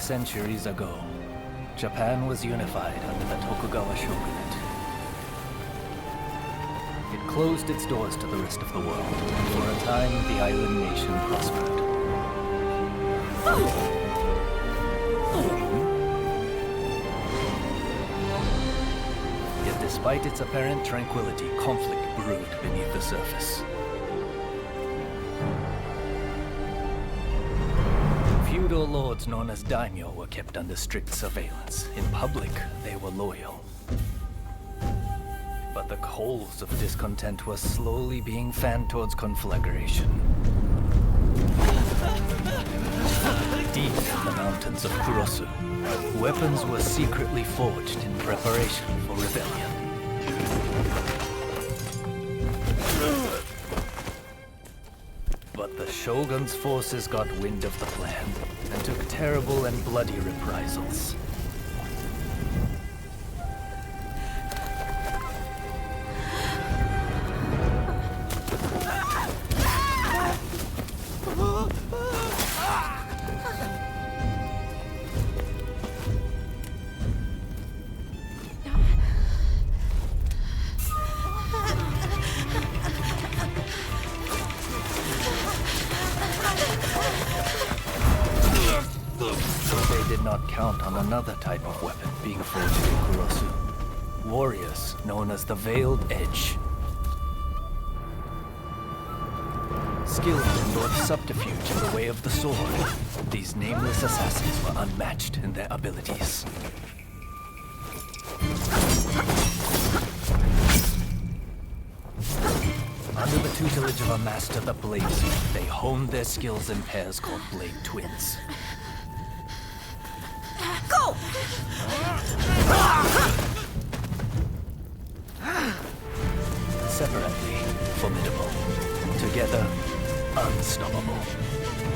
centuries ago, Japan was unified under the Tokugawa shogunate. It closed its doors to the rest of the world, and for a time the island nation prospered. Yet despite its apparent tranquility, conflict brewed beneath the surface. Feudal lords known as daimyo were kept under strict surveillance. In public, they were loyal. But the coals of discontent were slowly being fanned towards conflagration. Deep in the mountains of Kurosu, weapons were secretly forged in preparation for rebellion. But the Shogun's forces got wind of the plan and took terrible and bloody reprisals. They did not count on another type of weapon being forged in Kurosu. Warriors known as the Veiled Edge. Skilled in both subterfuge and the way of the sword, these nameless assassins were unmatched in their abilities. Under the tutelage of a master, the Bladesmith, they honed their skills in pairs called Blade Twins. Go! Separately, formidable. Together, unstoppable.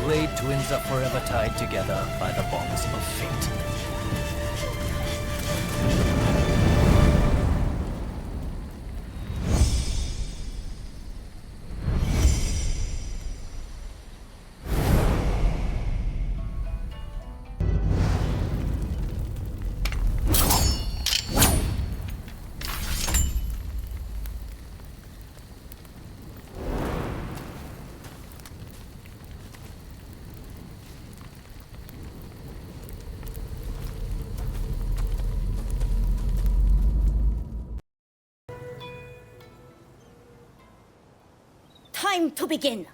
Blade Twins are forever tied together by the bonds of fate. Time to begin.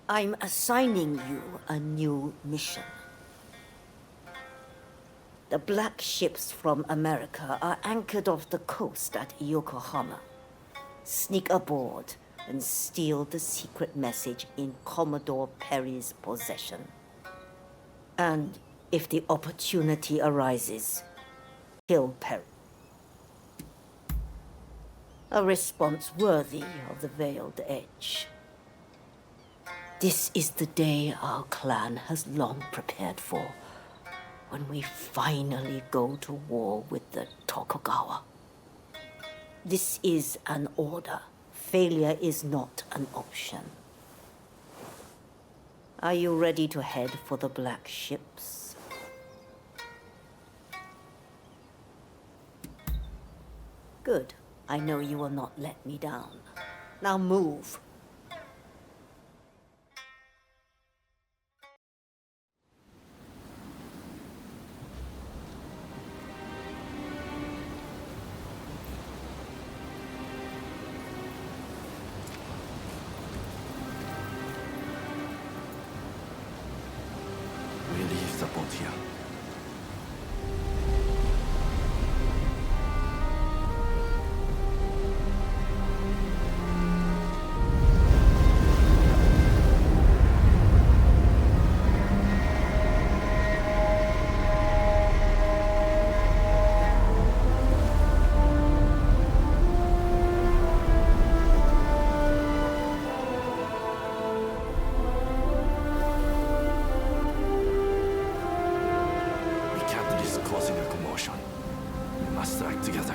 I'm assigning you a new mission. The black ships from America are anchored off the coast at Yokohama. Sneak aboard and steal the secret message in Commodore Perry's possession. And if the opportunity arises, kill Perry. A response worthy of the Veiled Edge. This is the day our clan has long prepared for, when we finally go to war with the Tokugawa. This is an order. Failure is not an option. Are you ready to head for the black ships? Good. I know you will not let me down. Now move. We leave the boat here. Together.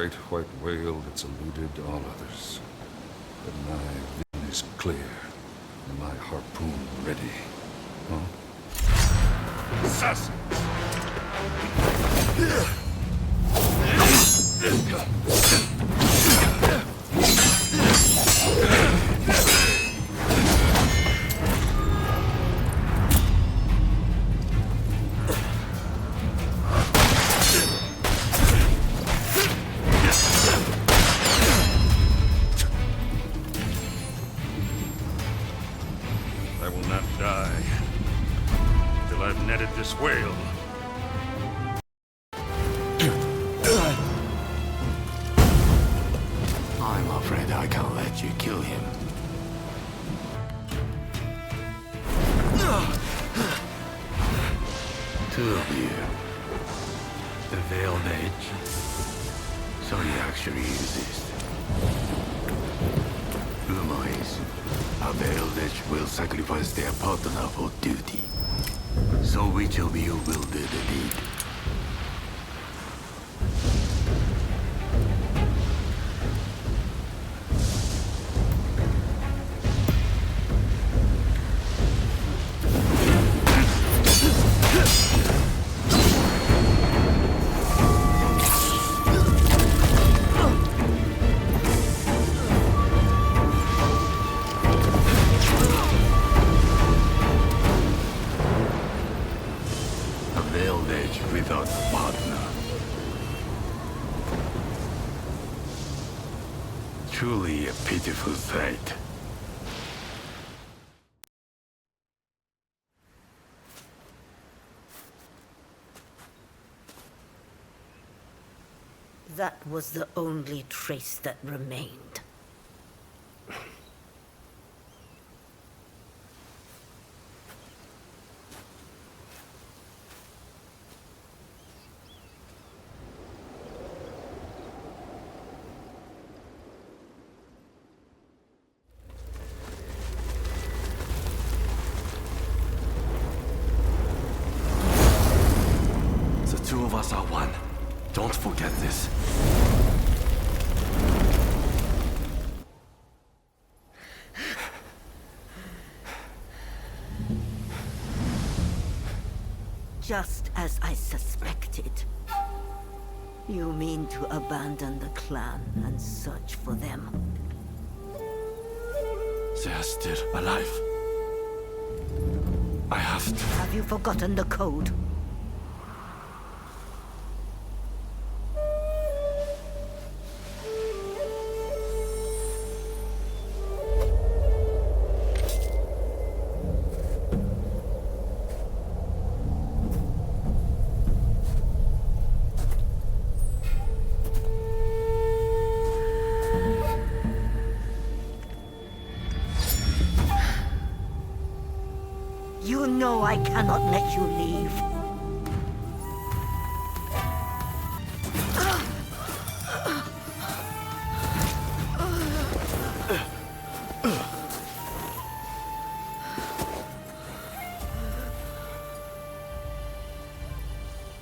great white whale that's eluded all others. But my vision is clear, and my harpoon ready. Huh? Assassins! I will not die till I've netted this whale. I'm afraid I can't let you kill him. Two of you. The Veiled Edge. So you actually exist. Rumors. A Veiled Edge will sacrifice their partner for duty. So which of you will do the deed? A Veiled Edge without a partner. Truly a pitiful sight. That was the only trace that remained. The two of us are one. Don't forget this. Just as I suspected. You mean to abandon the clan and search for them? They are still alive. I have to. Have you forgotten the code? You know I cannot let you leave.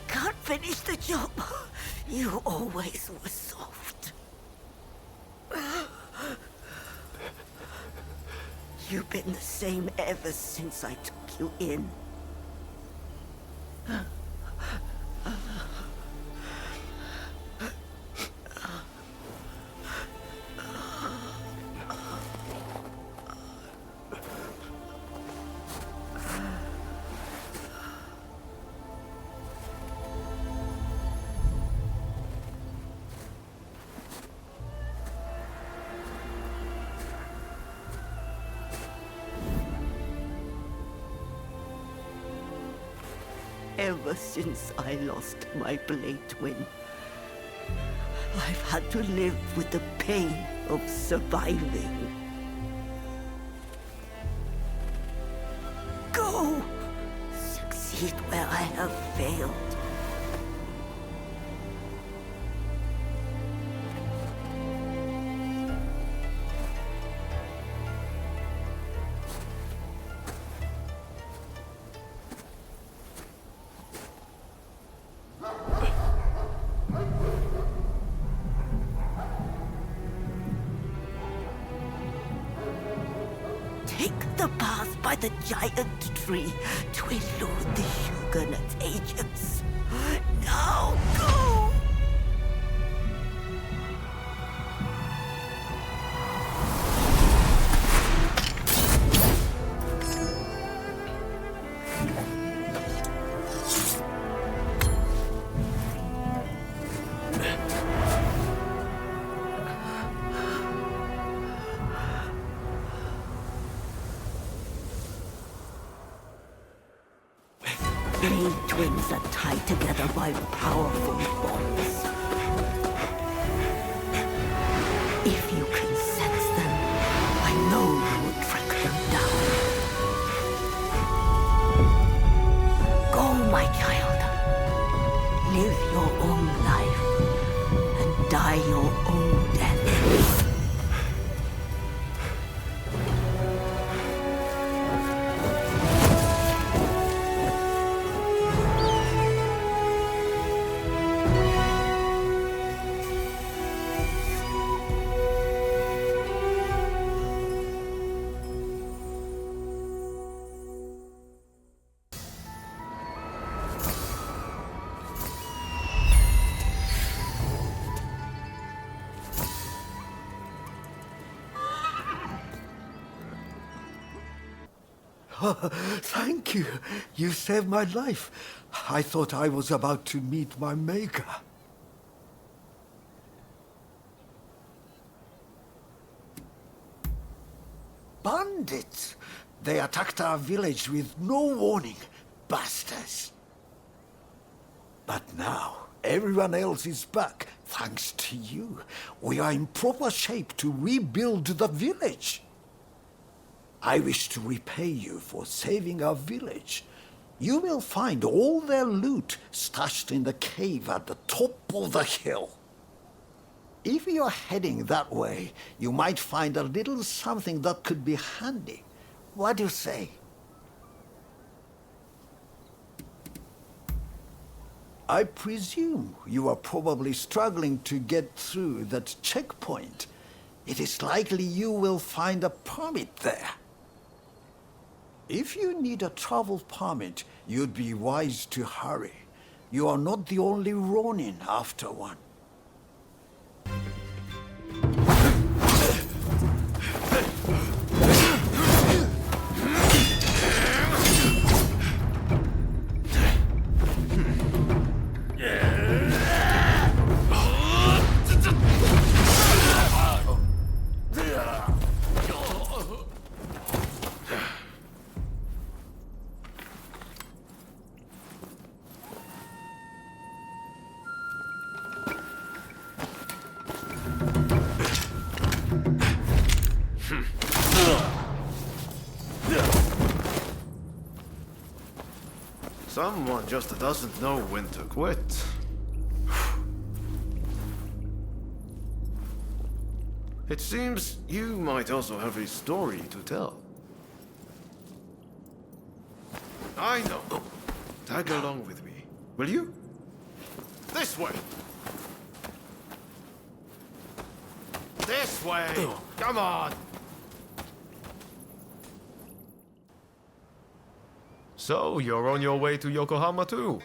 Can't finish the job. You always were soft. You've been the same ever since I took you in. Ever since I lost my blade twin, I've had to live with the pain of surviving. Go! Succeed where I have failed. Take the path by the giant tree to elude the Huguenot agents. Now go! Blade twins are tied together by powerful bonds. If you can sense them, I know you will track them down. Go, my child. Live your own life and die your own death. Thank you. You saved my life. I thought I was about to meet my maker. Bandits! They attacked our village with no warning. Bastards. But now, everyone else is back, thanks to you. We are in proper shape to rebuild the village. I wish to repay you for saving our village. You will find all their loot stashed in the cave at the top of the hill. If you're heading that way, you might find a little something that could be handy. What do you say? I presume you are probably struggling to get through that checkpoint. It is likely you will find a permit there. If you need a travel permit, you'd be wise to hurry. You are not the only Ronin after one. Someone just doesn't know when to quit. It seems you might also have a story to tell. I know. Tag along with me, will you? This way! This way! Come on! So, you're on your way to Yokohama too?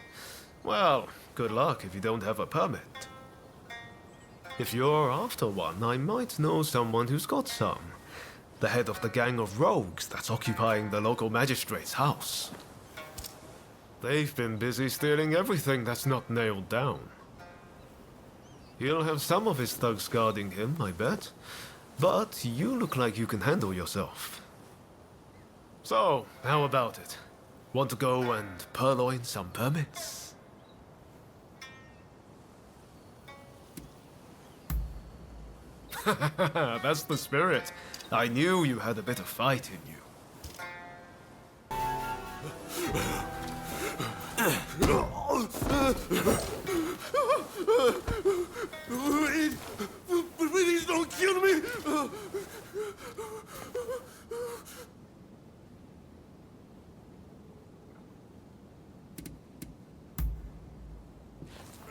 Well, good luck if you don't have a permit. If you're after one, I might know someone who's got some. The head of the gang of rogues that's occupying the local magistrate's house. They've been busy stealing everything that's not nailed down. He'll have some of his thugs guarding him, I bet. But you look like you can handle yourself. So, how about it? Want to go and purloin some permits? That's the spirit. I knew you had a bit of fight in you. Please don't kill me!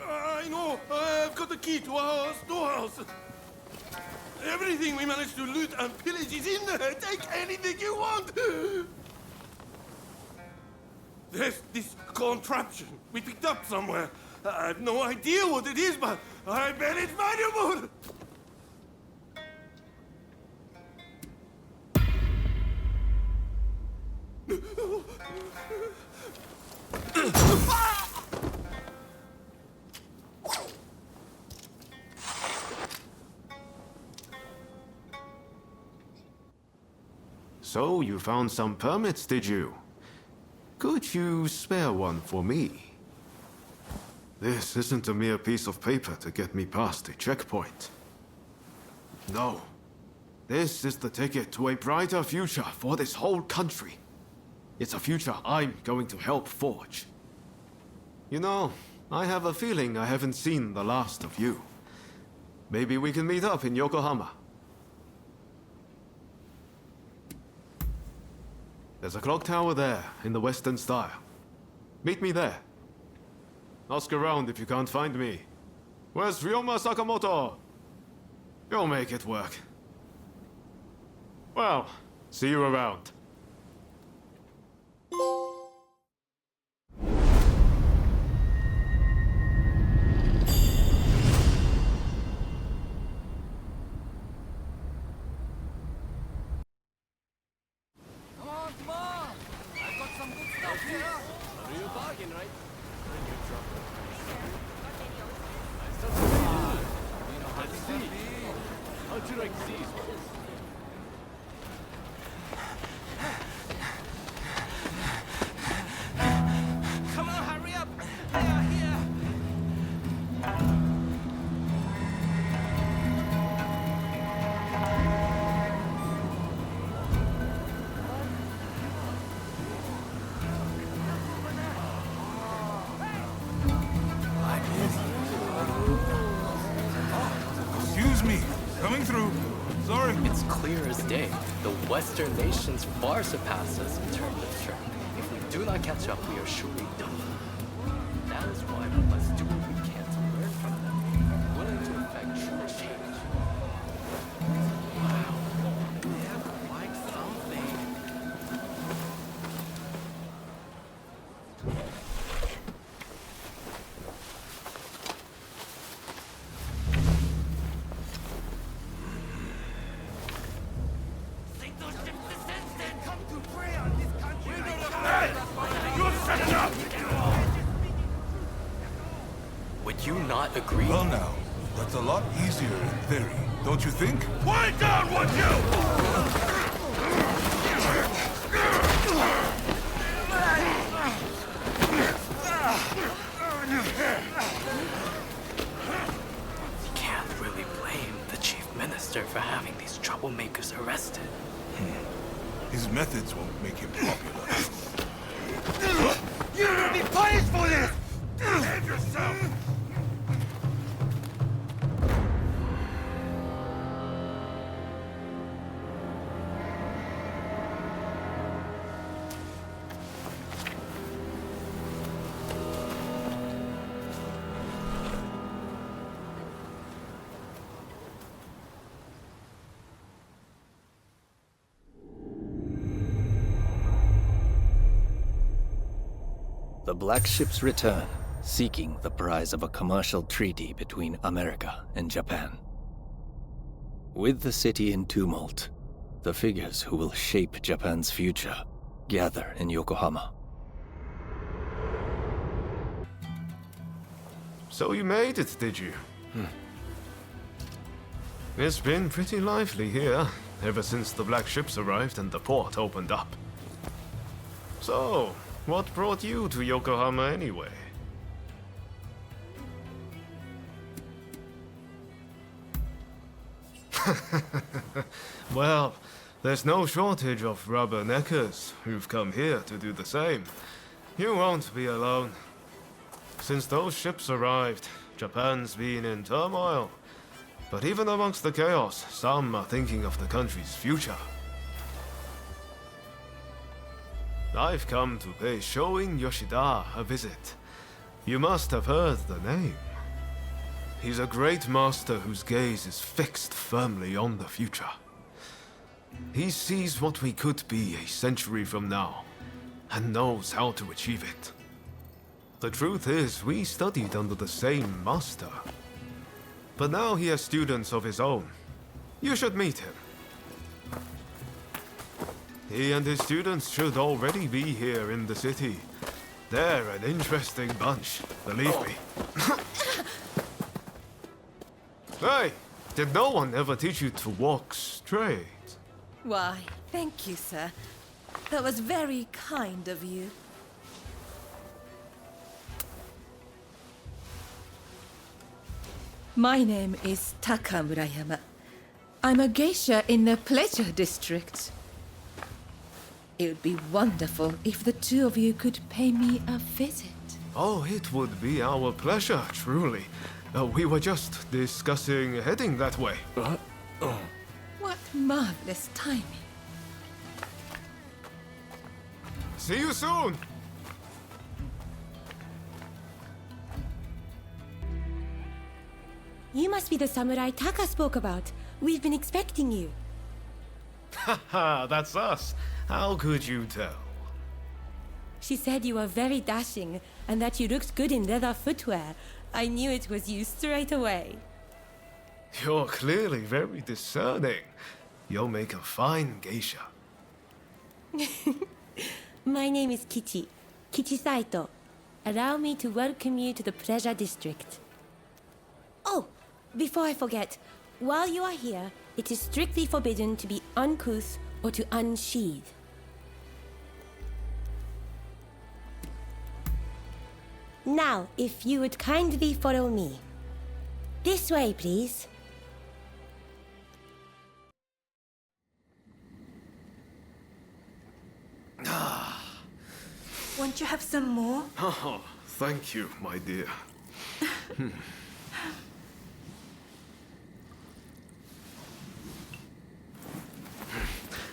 I know! I've got the key to our storehouse! Everything we managed to loot and pillage is in there! Take anything you want! There's this contraption we picked up somewhere. I have no idea what it is, but I bet it's valuable! So, you found some permits, did you? Could you spare one for me? This isn't a mere piece of paper to get me past a checkpoint. No. This is the ticket to a brighter future for this whole country. It's a future I'm going to help forge. You know, I have a feeling I haven't seen the last of you. Maybe we can meet up in Yokohama. There's a clock tower there, in the Western style. Meet me there. Ask around if you can't find me. Where's Ryoma Sakamoto? You'll make it work. Well, see you around. Come on, hurry up! They are here! Excuse me, coming through. Sorry. It's clear as day. The Western nations far surpass us in terms of strength. If we do not catch up, we are surely done. That is why we must do what we can to learn from them, willing to effect true change. Wow, they have quite something. Think those ships descend, then come to prey on this country! Hey! You set it up! Would you not agree? Well now, that's a lot easier in theory, don't you think? Quiet down, would you? You can't really blame the chief minister for having these troublemakers arrested. His methods won't make him popular. You will be punished for this! Behave yourself! The Black Ships return, seeking the prize of a commercial treaty between America and Japan. With the city in tumult, the figures who will shape Japan's future gather in Yokohama. So you made it, did you? It's been pretty lively here, ever since the Black Ships arrived and the port opened up. So, what brought you to Yokohama anyway? Well, there's no shortage of rubberneckers who've come here to do the same. You won't be alone. Since those ships arrived, Japan's been in turmoil. But even amongst the chaos, some are thinking of the country's future. I've come to pay Shoin Yoshida a visit. You must have heard the name. He's a great master whose gaze is fixed firmly on the future. He sees what we could be a century from now, and knows how to achieve it. The truth is, we studied under the same master. But now he has students of his own. You should meet him. He and his students should already be here in the city. They're an interesting bunch, believe me. Hey, did no one ever teach you to walk straight? Why, thank you, sir. That was very kind of you. My name is Taka Murayama. I'm a geisha in the Pleasure District. It would be wonderful if the two of you could pay me a visit. Oh, it would be our pleasure, truly. We were just discussing heading that way. What marvelous timing. See you soon! You must be the samurai Taka spoke about. We've been expecting you. Haha, that's us. How could you tell? She said you were very dashing and that you looked good in leather footwear. I knew it was you straight away. You're clearly very discerning. You'll make a fine geisha. My name is Kichi. Kichi Saito. Allow me to welcome you to the Pleasure District. Oh, before I forget, while you are here, it is strictly forbidden to be uncouth or to unsheathe. Now, if you would kindly follow me. This way, please. Won't you have some more? Oh, thank you, my dear.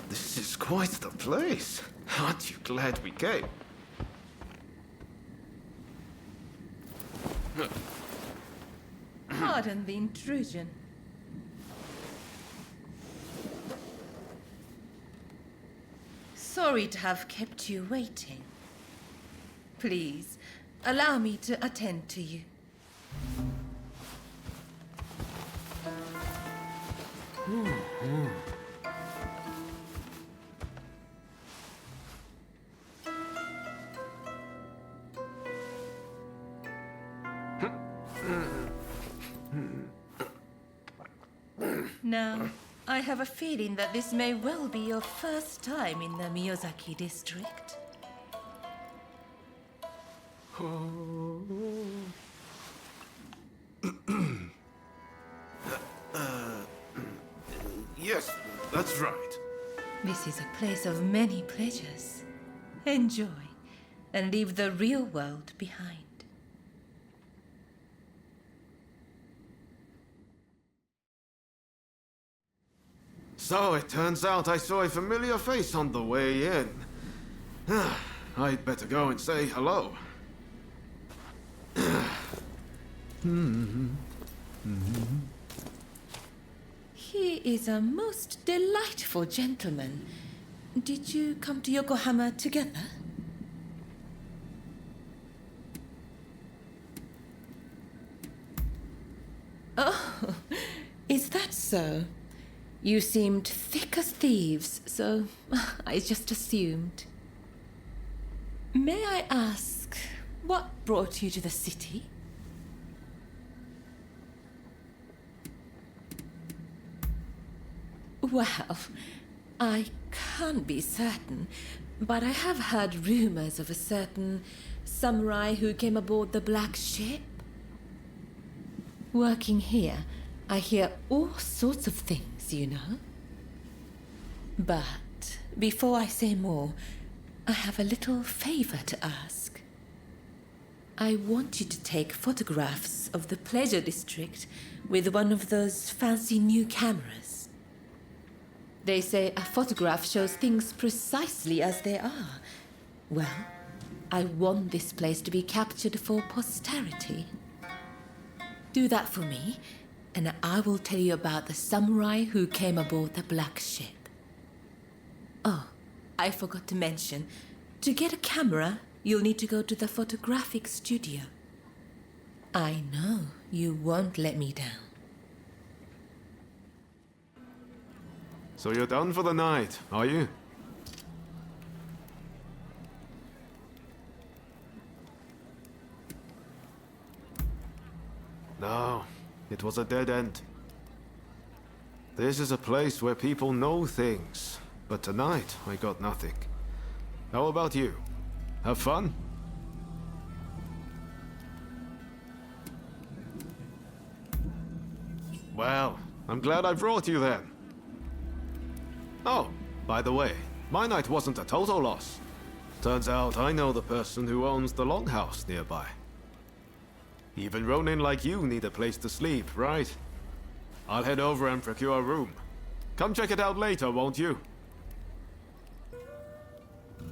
This is quite the place. Aren't you glad we came? Pardon the intrusion. Sorry to have kept you waiting. Please, allow me to attend to you. Now, I have a feeling that this may well be your first time in the Miyazaki district. Yes, that's right. This is a place of many pleasures. Enjoy, and leave the real world behind. So it turns out I saw a familiar face on the way in. I'd better go and say hello. He is a most delightful gentleman. Did you come to Yokohama together? Oh, is that so? You seemed thick as thieves, so I just assumed. May I ask, what brought you to the city? Well, I can't be certain, but I have heard rumors of a certain samurai who came aboard the Black Ship. Working here, I hear all sorts of things, you know. But before I say more, I have a little favor to ask. I want you to take photographs of the Pleasure District with one of those fancy new cameras. They say a photograph shows things precisely as they are. Well, I want this place to be captured for posterity. Do that for me, and I will tell you about the samurai who came aboard the Black Ship. Oh, I forgot to mention, To get a camera, you'll need to go to the photographic studio. I know you won't let me down. So you're done for the night, are you? No, it was a dead end. This is a place where people know things, but tonight I got nothing. How about you? Have fun? Well, I'm glad I brought you then. Oh, by the way, my night wasn't a total loss. Turns out I know the person who owns the longhouse nearby. Even Ronin like you need a place to sleep, right? I'll head over and procure a room. Come check it out later, won't you?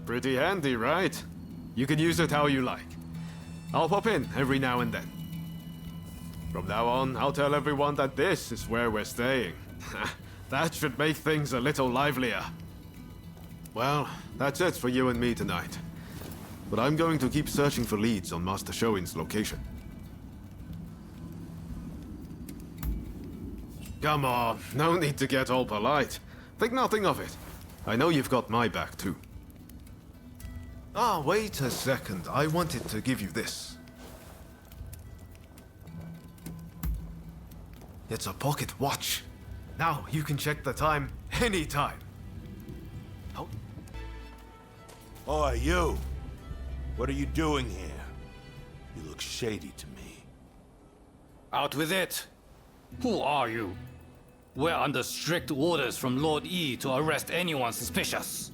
Pretty handy, right? You can use it how you like. I'll pop in every now and then. From now on, I'll tell everyone that this is where we're staying. That should make things a little livelier. Well, that's it for you and me tonight. But I'm going to keep searching for leads on Master Shoin's location. Come on, no need to get all polite. Think nothing of it. I know you've got my back too. Ah, wait a second. I wanted to give you this. It's a pocket watch. Now you can check the time anytime. Oh. Oi, you! What are you doing here? You look shady to me. Out with it! Who are you? We're under strict orders from Lord E to arrest anyone suspicious.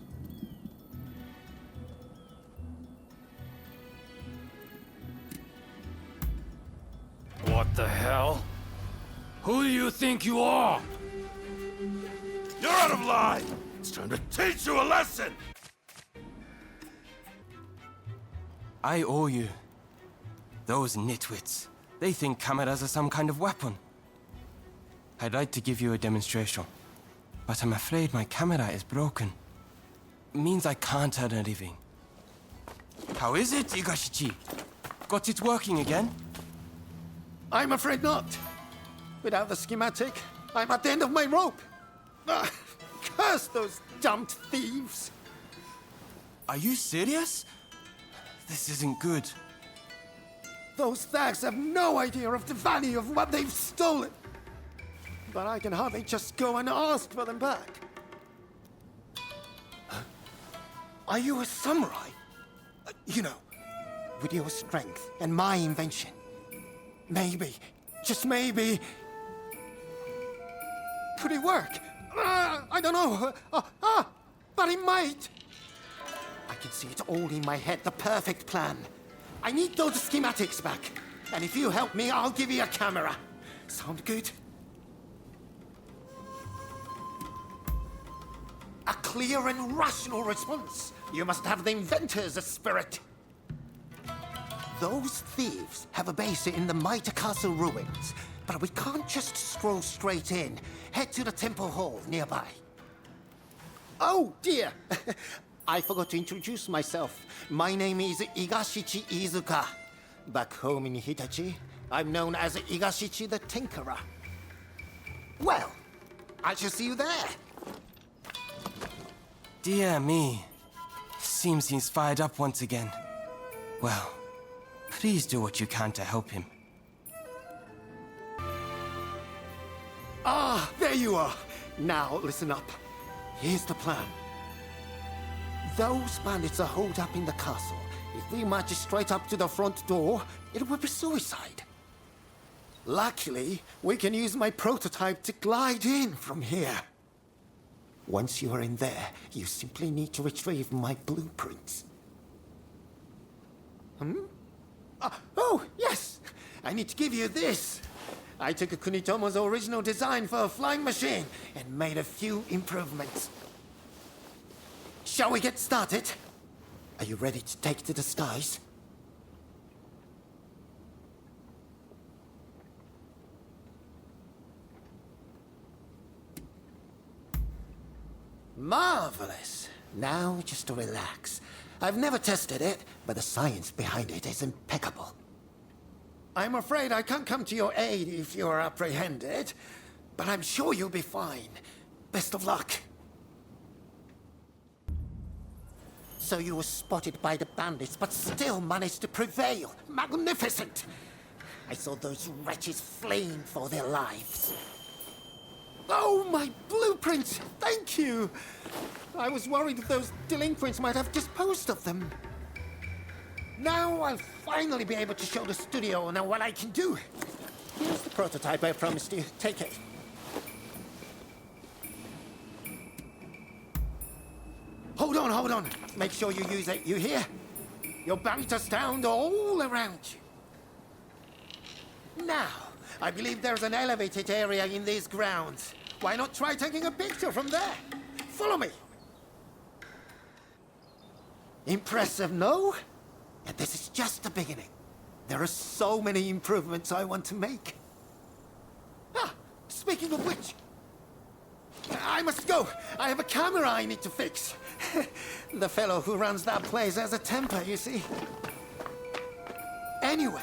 What the hell? Who do you think you are? You're out of line! It's time to teach you a lesson! I owe you. Those nitwits. They think cameras are some kind of weapon. I'd like to give you a demonstration, but I'm afraid my camera is broken. Means I can't earn a living. How is it, Igashichi? Got it working again? I'm afraid not. Without the schematic, I'm at the end of my rope. Curse those damned thieves! Are you serious? This isn't good. Those thugs have no idea of the value of what they've stolen. But I can hardly just go and ask for them back. Are you a samurai? You know, with your strength and my invention. Maybe, just maybe... Could it work? I don't know. But it might. I can see it all in my head, the perfect plan. I need those schematics back. And if you help me, I'll give you a camera. Sound good? A clear and rational response. You must have the inventor's spirit. Those thieves have a base in the Mitre Castle ruins, but we can't just stroll straight in. Head to the temple hall nearby. Oh, dear. I forgot to introduce myself. My name is Igashichi Iizuka. Back home in Hitachi, I'm known as Igashichi the Tinkerer. Well, I shall see you there. Dear me. Seems he's fired up once again. Well, please do what you can to help him. Ah, there you are. Now, listen up. Here's the plan. Those bandits are holed up in the castle. If we march straight up to the front door, it will be suicide. Luckily, we can use my prototype to glide in from here. Once you are in there, you simply need to retrieve my blueprints. Oh, yes! I need to give you this. I took Kunitomo's original design for a flying machine and made a few improvements. Shall we get started? Are you ready to take to the skies? Marvelous. Now just to relax. I've never tested it, but the science behind it is impeccable. I'm afraid I can't come to your aid if you're apprehended, but I'm sure you'll be fine. Best of luck. So you were spotted by the bandits, but still managed to prevail. Magnificent! I saw those wretches fleeing for their lives. Oh, my blueprints! Thank you! I was worried that those delinquents might have disposed of them. Now I'll finally be able to show the studio now what I can do. Here's the prototype I promised you. Take it. Hold on, hold on. Make sure you use it, you hear? Your banter sound all around you. Now, I believe there's an elevated area in these grounds. Why not try taking a picture from there? Follow me. Impressive, no? And this is just the beginning. There are so many improvements I want to make. Ah, speaking of which, I must go. I have a camera I need to fix. The fellow who runs that place has a temper, you see. Anyway,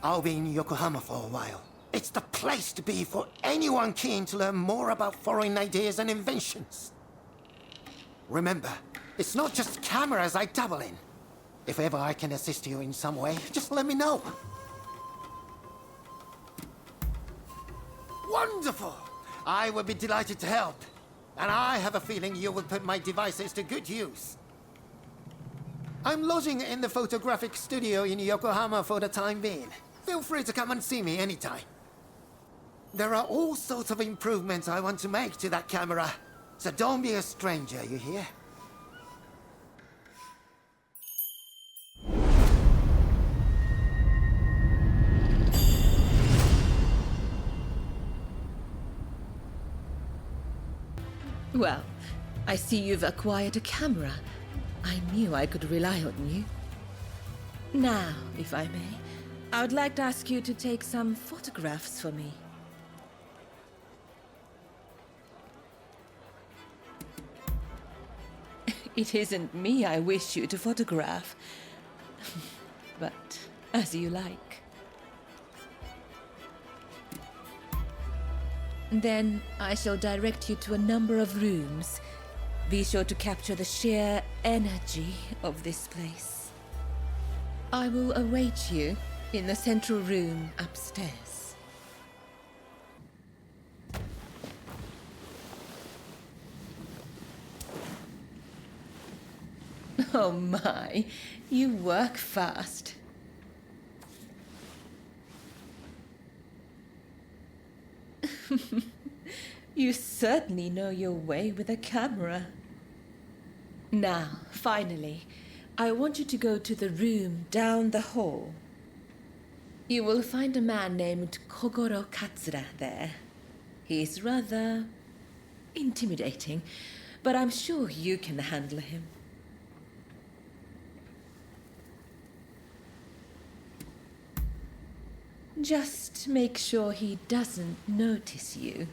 I'll be in Yokohama for a while. It's the place to be for anyone keen to learn more about foreign ideas and inventions. Remember, it's not just cameras I dabble in. If ever I can assist you in some way, just let me know. Wonderful! I would be delighted to help. And I have a feeling you will put my devices to good use. I'm lodging in the photographic studio in Yokohama for the time being. Feel free to come and see me anytime. There are all sorts of improvements I want to make to that camera, so don't be a stranger, you hear? Well, I see you've acquired a camera. I knew I could rely on you. Now, if I may, I would like to ask you to take some photographs for me. It isn't me I wish you to photograph, but as you like. Then I shall direct you to a number of rooms. Be sure to capture the sheer energy of this place. I will await you in the central room upstairs. Oh my, you work fast. You certainly know your way with a camera. Now, finally, I want you to go to the room down the hall. You will find a man named Kogoro Katsura there. He's rather intimidating, but I'm sure you can handle him. Just make sure he doesn't notice you.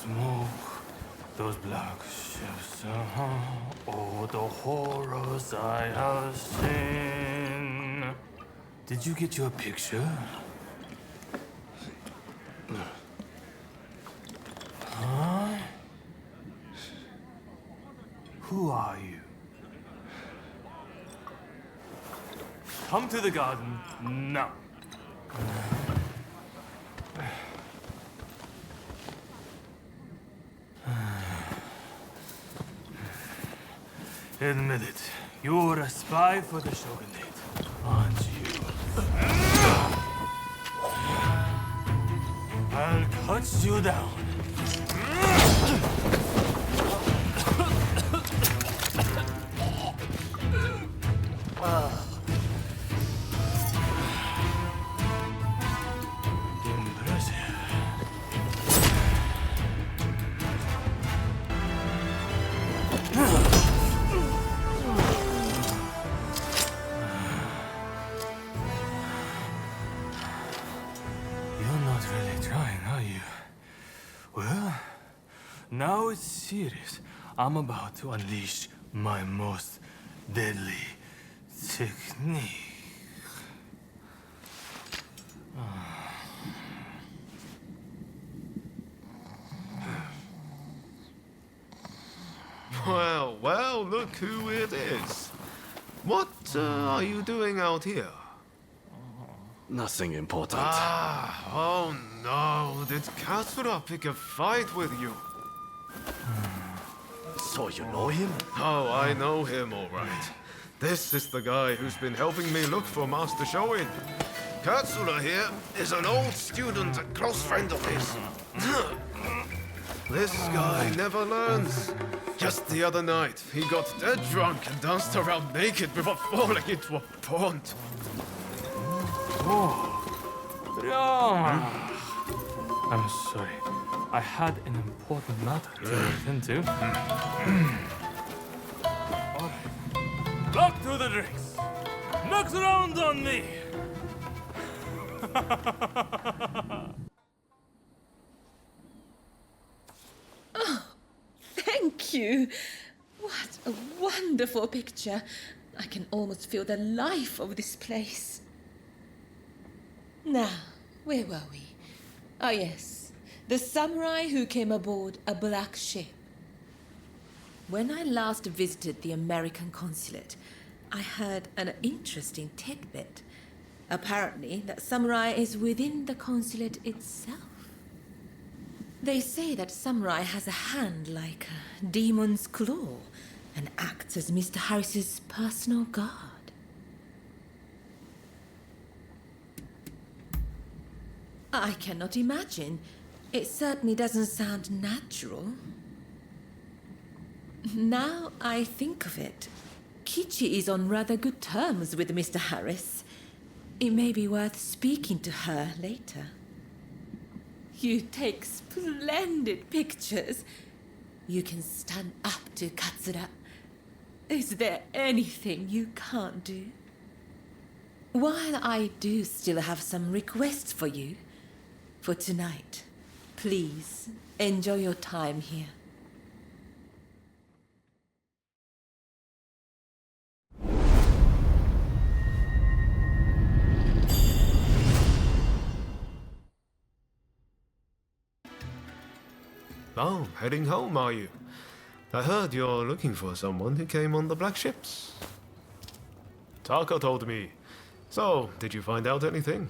Smoke, those black ships, oh, the horrors I have seen. Did you get your picture? Huh? Who are you? Come to the garden now. Admit it. You're a spy for the Shogunate, aren't you? I'll cut you down. really trying, are you? Well, now it's serious. I'm about to unleash my most deadly technique. Well, well, look who it is. What are you doing out here? Nothing important. Ah, oh no. Did Katsura pick a fight with you? So you know him? Oh, I know him, all right. This is the guy who's been helping me look for Master Shoin. Katsura here is an old student and close friend of his. This guy never learns. Just the other night, he got dead drunk and danced around naked before falling into a pond. I'm sorry. I had an important matter to attend to. Alright. Luck to the drinks. Next round on me. Oh, thank you. What a wonderful picture. I can almost feel the life of this place. Now, where were we? Ah, yes. The samurai who came aboard a black ship. When I last visited the American consulate, I heard an interesting tidbit. Apparently, that samurai is within the consulate itself. They say that samurai has a hand like a demon's claw and acts as Mr. Harris's personal guard. I cannot imagine. It certainly doesn't sound natural. Now I think of it, Kichi is on rather good terms with Mr. Harris. It may be worth speaking to her later. You take splendid pictures. You can stand up to Katsura. Is there anything you can't do? While I do still have some requests for you, for tonight, please enjoy your time here. Oh, heading home, are you? I heard you're looking for someone who came on the black ships. Taka told me. So, did you find out anything?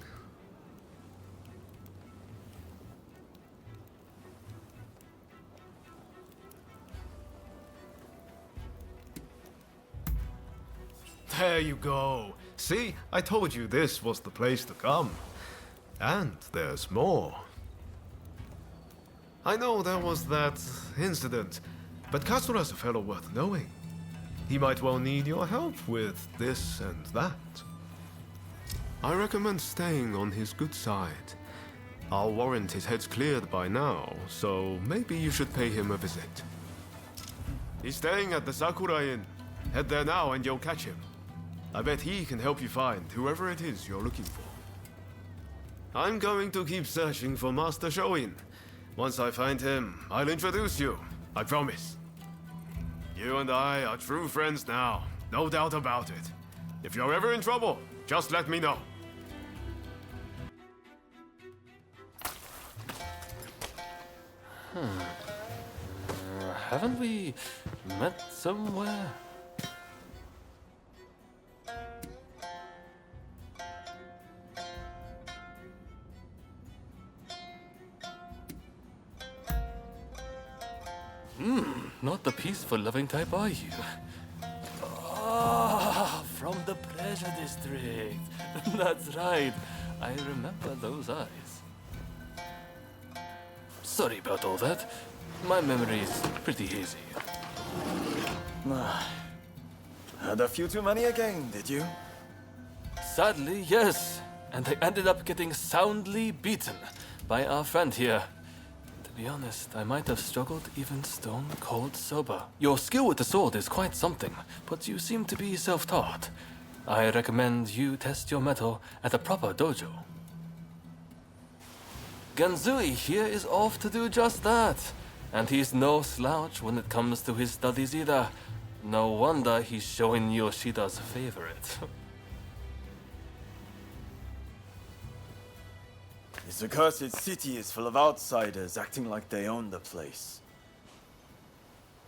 There you go. See, I told you this was the place to come. And there's more. I know there was that incident, but Katsura's a fellow worth knowing. He might well need your help with this and that. I recommend staying on his good side. I'll warrant his head's cleared by now, so maybe you should pay him a visit. He's staying at the Sakura Inn. Head there now and you'll catch him. I bet he can help you find whoever it is you're looking for. I'm going to keep searching for Master Shoin. Once I find him, I'll introduce you. I promise. You and I are true friends now. No doubt about it. If you're ever in trouble, just let me know. Haven't we met somewhere? Not the peaceful, loving type, are you? Ah, from the Pleasure District. That's right. I remember those eyes. Sorry about all that. My memory's pretty hazy. Had a few too many again, did you? Sadly, yes. And I ended up getting soundly beaten by our friend here. To be honest, I might have struggled even stone cold sober. Your skill with the sword is quite something, but you seem to be self-taught. I recommend you test your mettle at a proper dojo. Ganzui here is off to do just that. And he's no slouch when it comes to his studies either. No wonder he's showing Yoshida's favorite. This accursed city is full of outsiders acting like they own the place.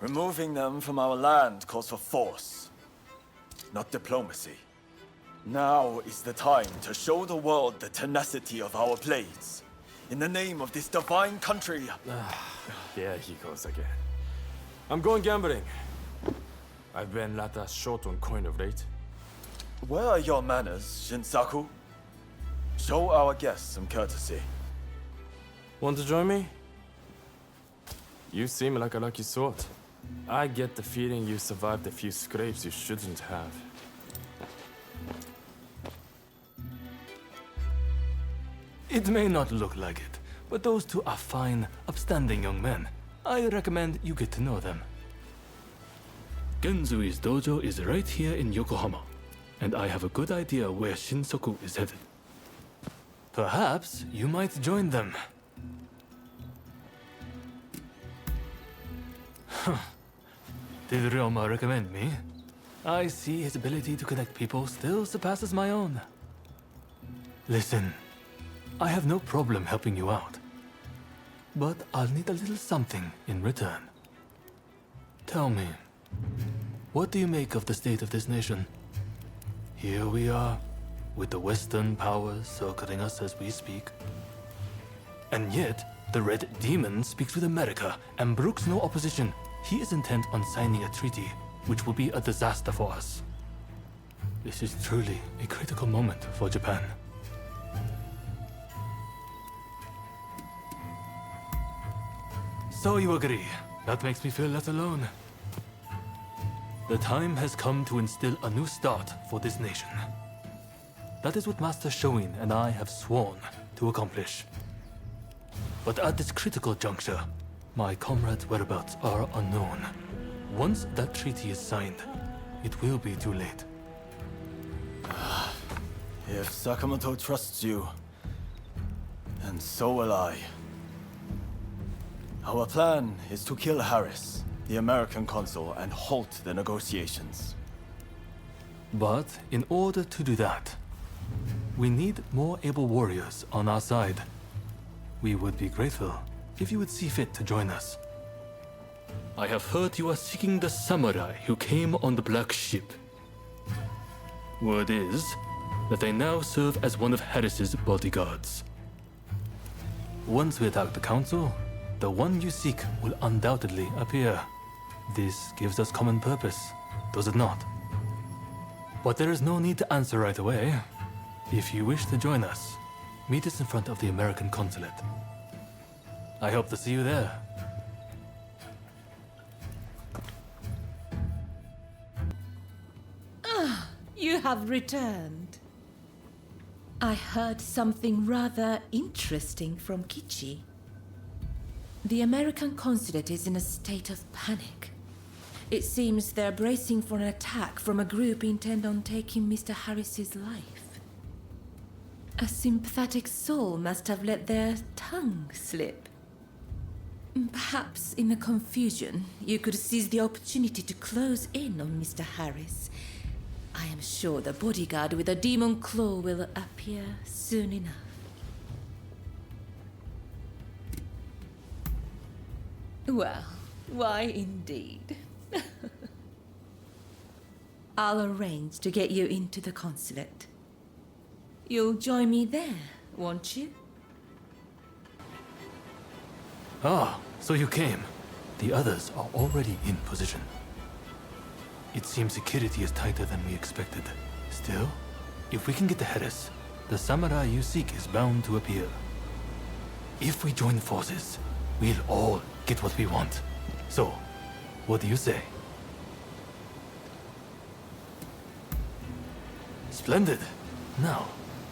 Removing them from our land calls for force, not diplomacy. Now is the time to show the world the tenacity of our blades. In the name of this divine country. There he goes again. I'm going gambling. I've been rather short on coin of late. Where are your manners, Shinsaku? Show our guests some courtesy. Want to join me? You seem like a lucky sort. I get the feeling you survived a few scrapes you shouldn't have. It may not look like it, but those two are fine, upstanding young men. I recommend you get to know them. Genzui's dojo is right here in Yokohama, and I have a good idea where Shinsaku is headed. Perhaps you might join them. Did Ryoma recommend me? I see his ability to connect people still surpasses my own. Listen, I have no problem helping you out. But I'll need a little something in return. Tell me, what do you make of the state of this nation? Here we are, with the Western powers circling us as we speak. And yet, the Red Demon speaks with America and brooks no opposition. He is intent on signing a treaty, which will be a disaster for us. This is truly a critical moment for Japan. So you agree. That makes me feel less alone. The time has come to instill a new start for this nation. That is what Master Shoin and I have sworn to accomplish. But at this critical juncture, my comrades' whereabouts are unknown. Once that treaty is signed, it will be too late. If Sakamoto trusts you, then so will I. Our plan is to kill Harris, the American consul, and halt the negotiations. But in order to do that, we need more able warriors on our side. We would be grateful if you would see fit to join us. I have heard you are seeking the samurai who came on the black ship. Word is that they now serve as one of Harris's bodyguards. Once we attack the council, the one you seek will undoubtedly appear. This gives us common purpose, does it not? But there is no need to answer right away. If you wish to join us, meet us in front of the American consulate. I hope to see you there. Ah, you have returned. I heard something rather interesting from Kichi. The American consulate is in a state of panic. It seems they're bracing for an attack from a group intent on taking Mr. Harris's life. A sympathetic soul must have let their tongue slip. Perhaps in the confusion, you could seize the opportunity to close in on Mr. Harris. I am sure the bodyguard with a demon claw will appear soon enough. Well, why indeed. I'll arrange to get you into the consulate. You'll join me there, won't you? Ah, so you came. The others are already in position. It seems security is tighter than we expected. Still, if we can get to Harris, the samurai you seek is bound to appear. If we join forces, we'll all get what we want. So, what do you say? Splendid. Now,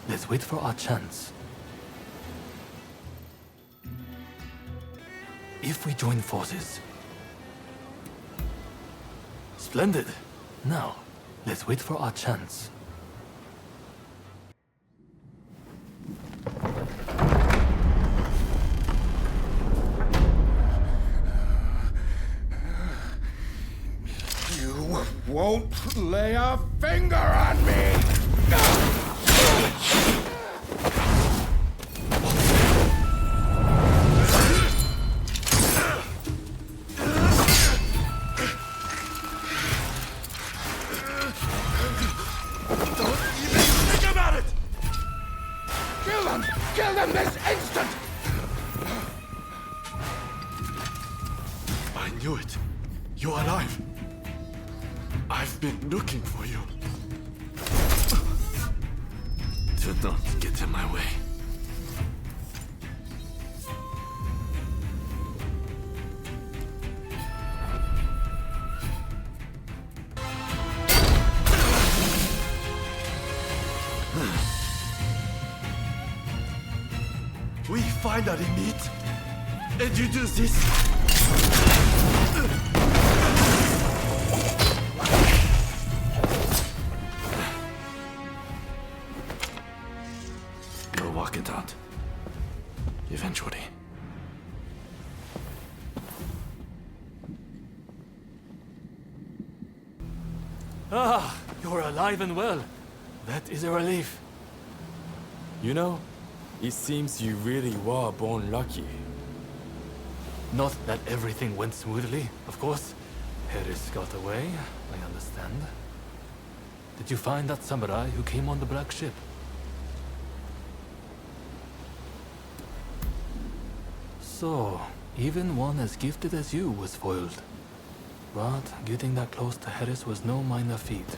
let's wait for our chance. If we join forces... Splendid. Now, let's wait for our chance. won't lay a finger on me! Don't even think about it! Kill them! Kill them this instant! I knew it. You're alive. I've been looking for you. Do not get in my way. We finally meet, and you do this. We'll walk it out. Eventually. Ah, you're alive and well. That is a relief. You know, it seems you really were born lucky. Not that everything went smoothly, of course. Harris got away, I understand. Did you find that samurai who came on the black ship? So, even one as gifted as you was foiled. But getting that close to Harris was no minor feat.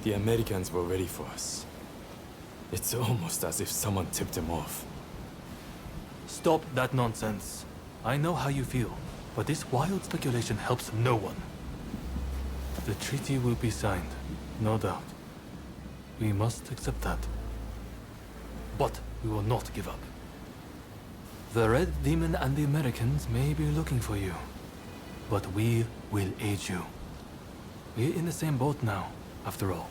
The Americans were ready for us. It's almost as if someone tipped them off. Stop that nonsense. I know how you feel, but this wild speculation helps no one. The treaty will be signed, no doubt. We must accept that. But we will not give up. The Red Demon and the Americans may be looking for you, but we will aid you. We're in the same boat now, after all.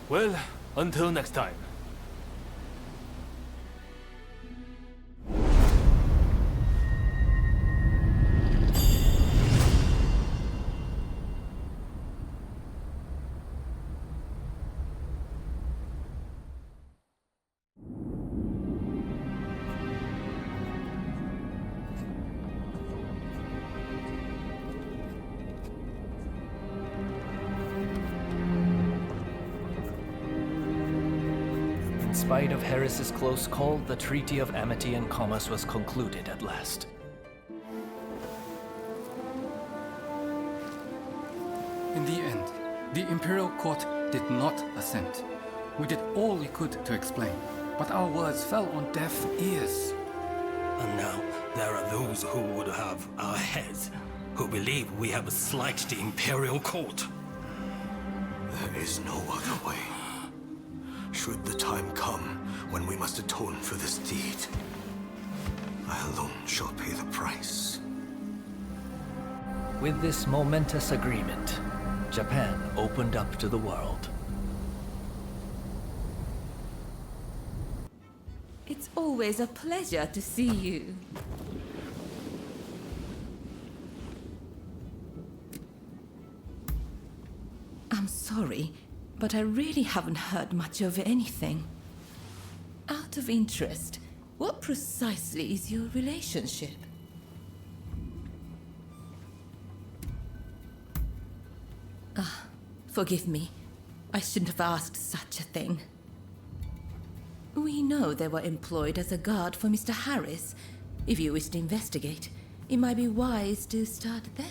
Well, until next time. In spite of Harris's close call, the Treaty of Amity and Commerce was concluded at last. In the end, the Imperial Court did not assent. We did all we could to explain, but our words fell on deaf ears. And now, there are those who would have our heads, who believe we have slighted the Imperial Court. There is no other way. Should the time come when we must atone for this deed, I alone shall pay the price. With this momentous agreement, Japan opened up to the world. It's always a pleasure to see you. I'm sorry, but I really haven't heard much of anything. Out of interest, what precisely is your relationship? Ah, forgive me. I shouldn't have asked such a thing. We know they were employed as a guard for Mr. Harris. If you wish to investigate, it might be wise to start there.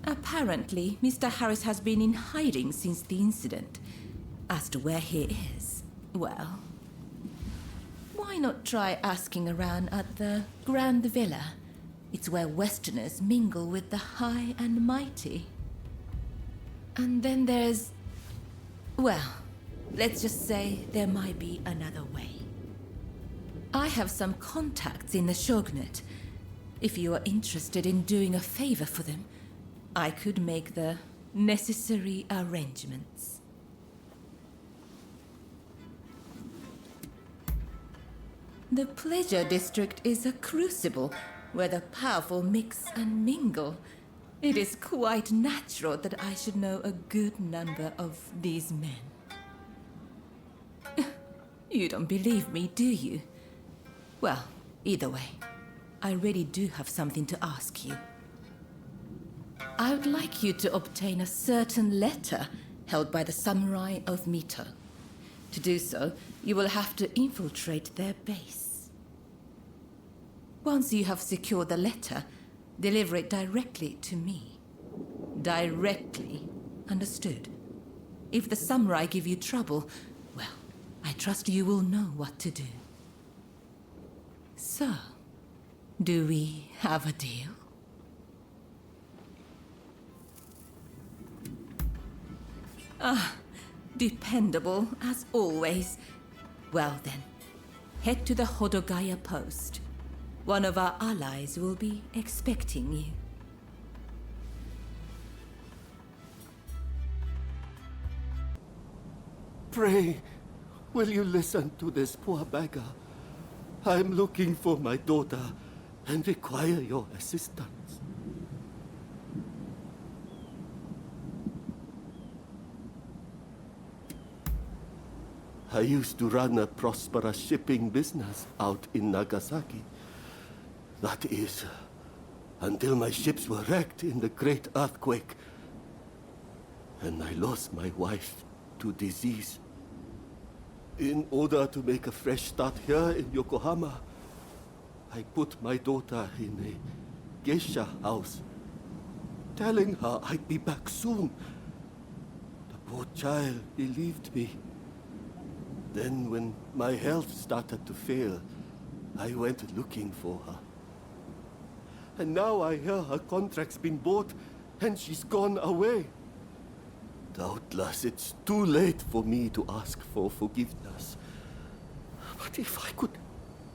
Apparently, Mr. Harris has been in hiding since the incident. As to where he is, well, why not try asking around at the Grand Villa? It's where Westerners mingle with the high and mighty. And then there's... well, let's just say there might be another way. I have some contacts in the Shogunate. If you are interested in doing a favor for them, I could make the necessary arrangements. The Pleasure District is a crucible where the powerful mix and mingle. It is quite natural that I should know a good number of these men. You don't believe me, do you? Well, either way, I really do have something to ask you. I would like you to obtain a certain letter held by the samurai of Mito. To do so, you will have to infiltrate their base. Once you have secured the letter, deliver it directly to me. Directly, understood? If the samurai give you trouble, well, I trust you will know what to do. So, do we have a deal? Ah, dependable as always. Well then, head to the Hodogaya post. One of our allies will be expecting you. Pray, will you listen to this poor beggar? I'm looking for my daughter and require your assistance. I used to run a prosperous shipping business out in Nagasaki. That is, until my ships were wrecked in the great earthquake, and I lost my wife to disease. In order to make a fresh start here in Yokohama, I put my daughter in a geisha house, telling her I'd be back soon. The poor child believed me. Then when my health started to fail, I went looking for her. And now I hear her contract's been bought and she's gone away. Doubtless it's too late for me to ask for forgiveness. But if I could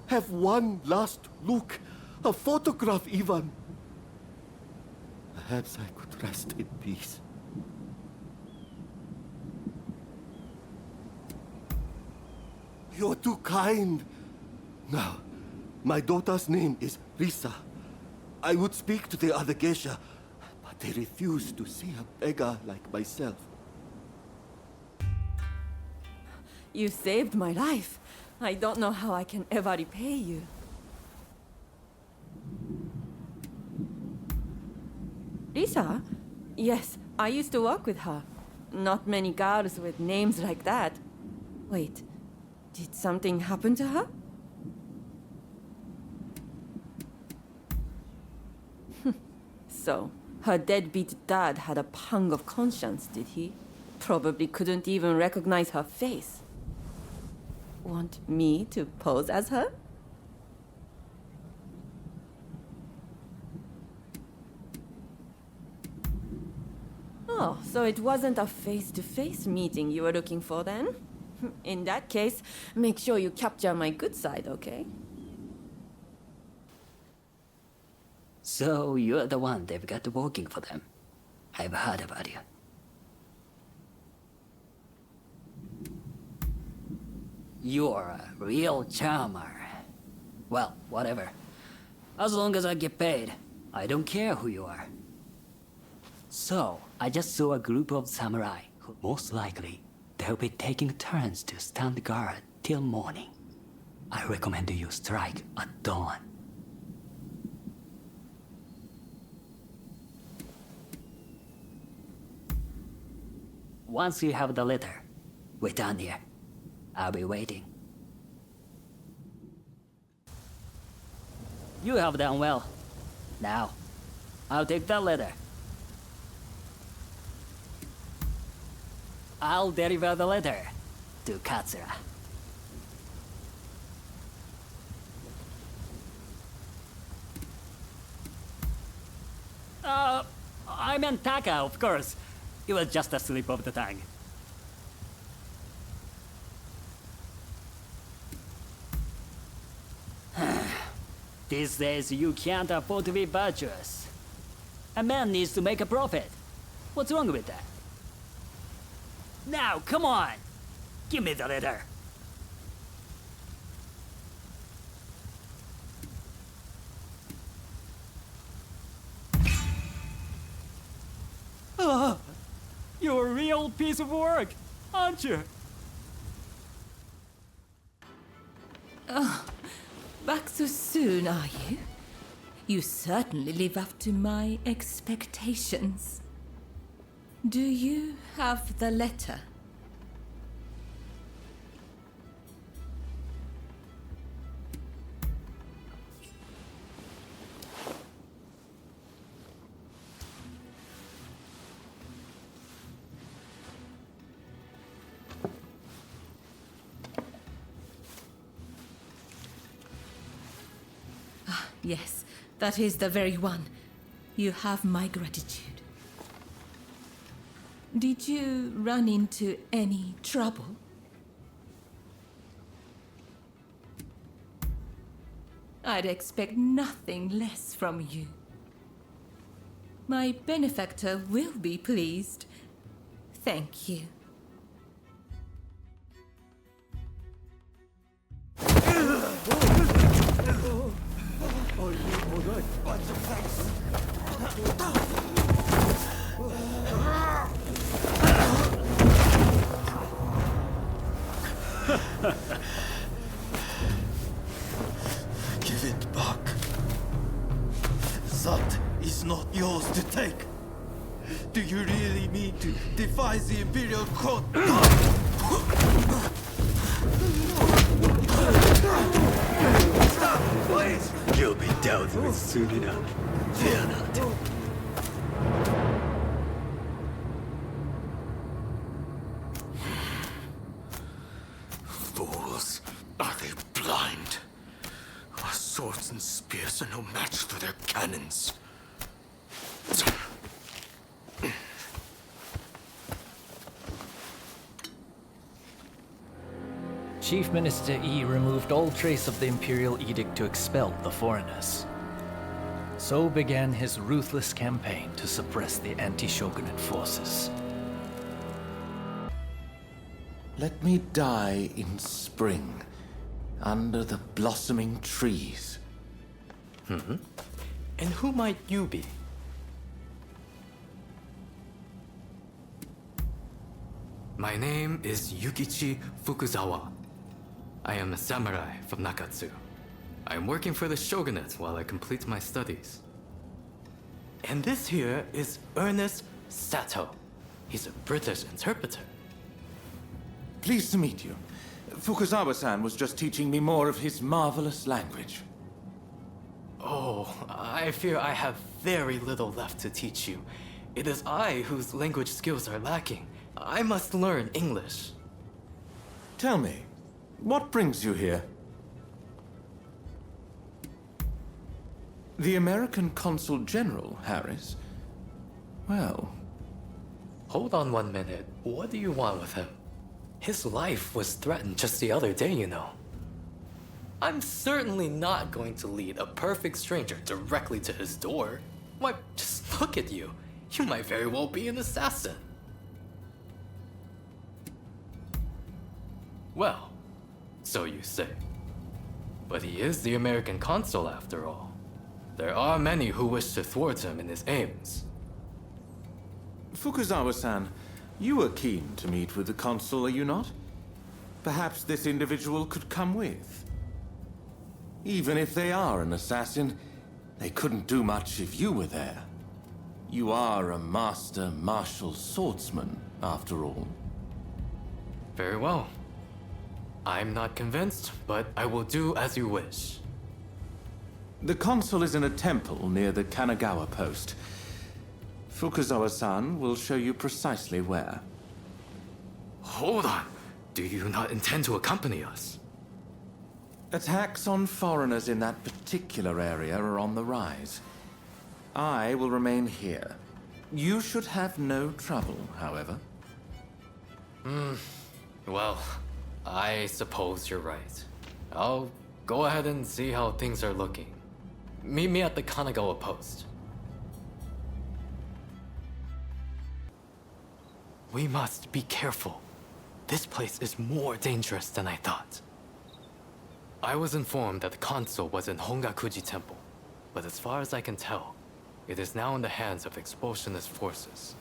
have one last look, a photograph even, perhaps I could rest in peace. You're too kind. Now, my daughter's name is Risa. I would speak to the other geisha, but they refuse to see a beggar like myself. You saved my life. I don't know how I can ever repay you. Lisa? Yes, I used to work with her. Not many girls with names like that. Wait, did something happen to her? So, her deadbeat dad had a pang of conscience, did he? Probably couldn't even recognize her face. Want me to pose as her? Oh, so it wasn't a face-to-face meeting you were looking for then? In that case, make sure you capture my good side, okay? So you're the one they've got working for them. I've heard about you. You're a real charmer. Well, whatever. As long as I get paid, I don't care who you are. So, I just saw a group of samurai who most likely they'll be taking turns to stand guard till morning. I recommend you strike at dawn. Once you have the letter, wait down here. I'll be waiting. You have done well. Now, I'll take that letter. I'll deliver the letter to Katsura. I meant Taka, of course. It was just a slip of the tongue. These days, you can't afford to be virtuous. A man needs to make a profit. What's wrong with that? Now, come on! Give me the letter. You're a real piece of work, aren't you? Oh, back so soon, are you? You certainly live up to my expectations. Do you have the letter? Yes, that is the very one. You have my gratitude. Did you run into any trouble? I'd expect nothing less from you. My benefactor will be pleased. Thank you. Are you all right? Lots of thanks. Give it back. That is not yours to take. Do you really mean to defy the Imperial Court? Please! You'll be dealt with soon enough. Fear not. Fools. Are they blind? Our swords and spears are no match for their cannons. Chief Minister Yi removed all trace of the Imperial Edict to expel the foreigners. So began his ruthless campaign to suppress the anti-shogunate forces. Let me die in spring, under the blossoming trees. And who might you be? My name is Yukichi Fukuzawa. I am a samurai from Nakatsu. I am working for the shogunate while I complete my studies. And this here is Ernest Sato. He's a British interpreter. Pleased to meet you. Fukuzawa-san was just teaching me more of his marvelous language. Oh, I fear I have very little left to teach you. It is I whose language skills are lacking. I must learn English. Tell me, what brings you here? The American Consul General, Harris? Well... Hold on 1 minute. What do you want with him? His life was threatened just the other day, you know. I'm certainly not going to lead a perfect stranger directly to his door. Why, just look at you. You might very well be an assassin. Well, so you say. But he is the American consul after all. There are many who wish to thwart him in his aims. Fukuzawa-san, you were keen to meet with the consul, are you not? Perhaps this individual could come with. Even if they are an assassin, they couldn't do much if you were there. You are a master martial swordsman, after all. Very well. I'm not convinced, but I will do as you wish. The consul is in a temple near the Kanagawa post. Fukuzawa-san will show you precisely where. Hold on! Do you not intend to accompany us? Attacks on foreigners in that particular area are on the rise. I will remain here. You should have no trouble, however. Well, I suppose you're right. I'll go ahead and see how things are looking. Meet me at the Kanagawa post. We must be careful. This place is more dangerous than I thought. I was informed that the consul was in Hongakuji Temple, but as far as I can tell, it is now in the hands of expulsionist forces.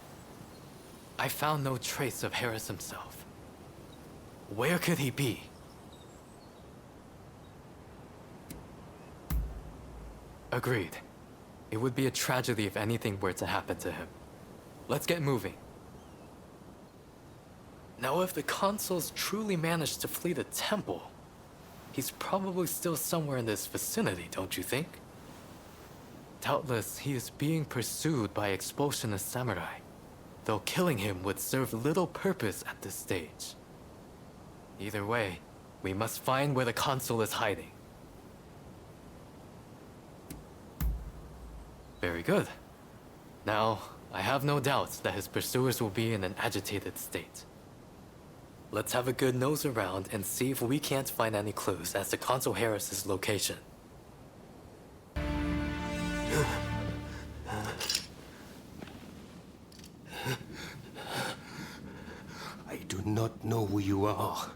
I found no trace of Harris himself. Where could he be? Agreed. It would be a tragedy if anything were to happen to him. Let's get moving. Now, if the consuls truly managed to flee the temple, he's probably still somewhere in this vicinity, don't you think? Doubtless, he is being pursued by expulsionist samurai, though killing him would serve little purpose at this stage. Either way, we must find where the consul is hiding. Very good. Now, I have no doubts that his pursuers will be in an agitated state. Let's have a good nose around and see if we can't find any clues as to Consul Harris's location. I do not know who you are,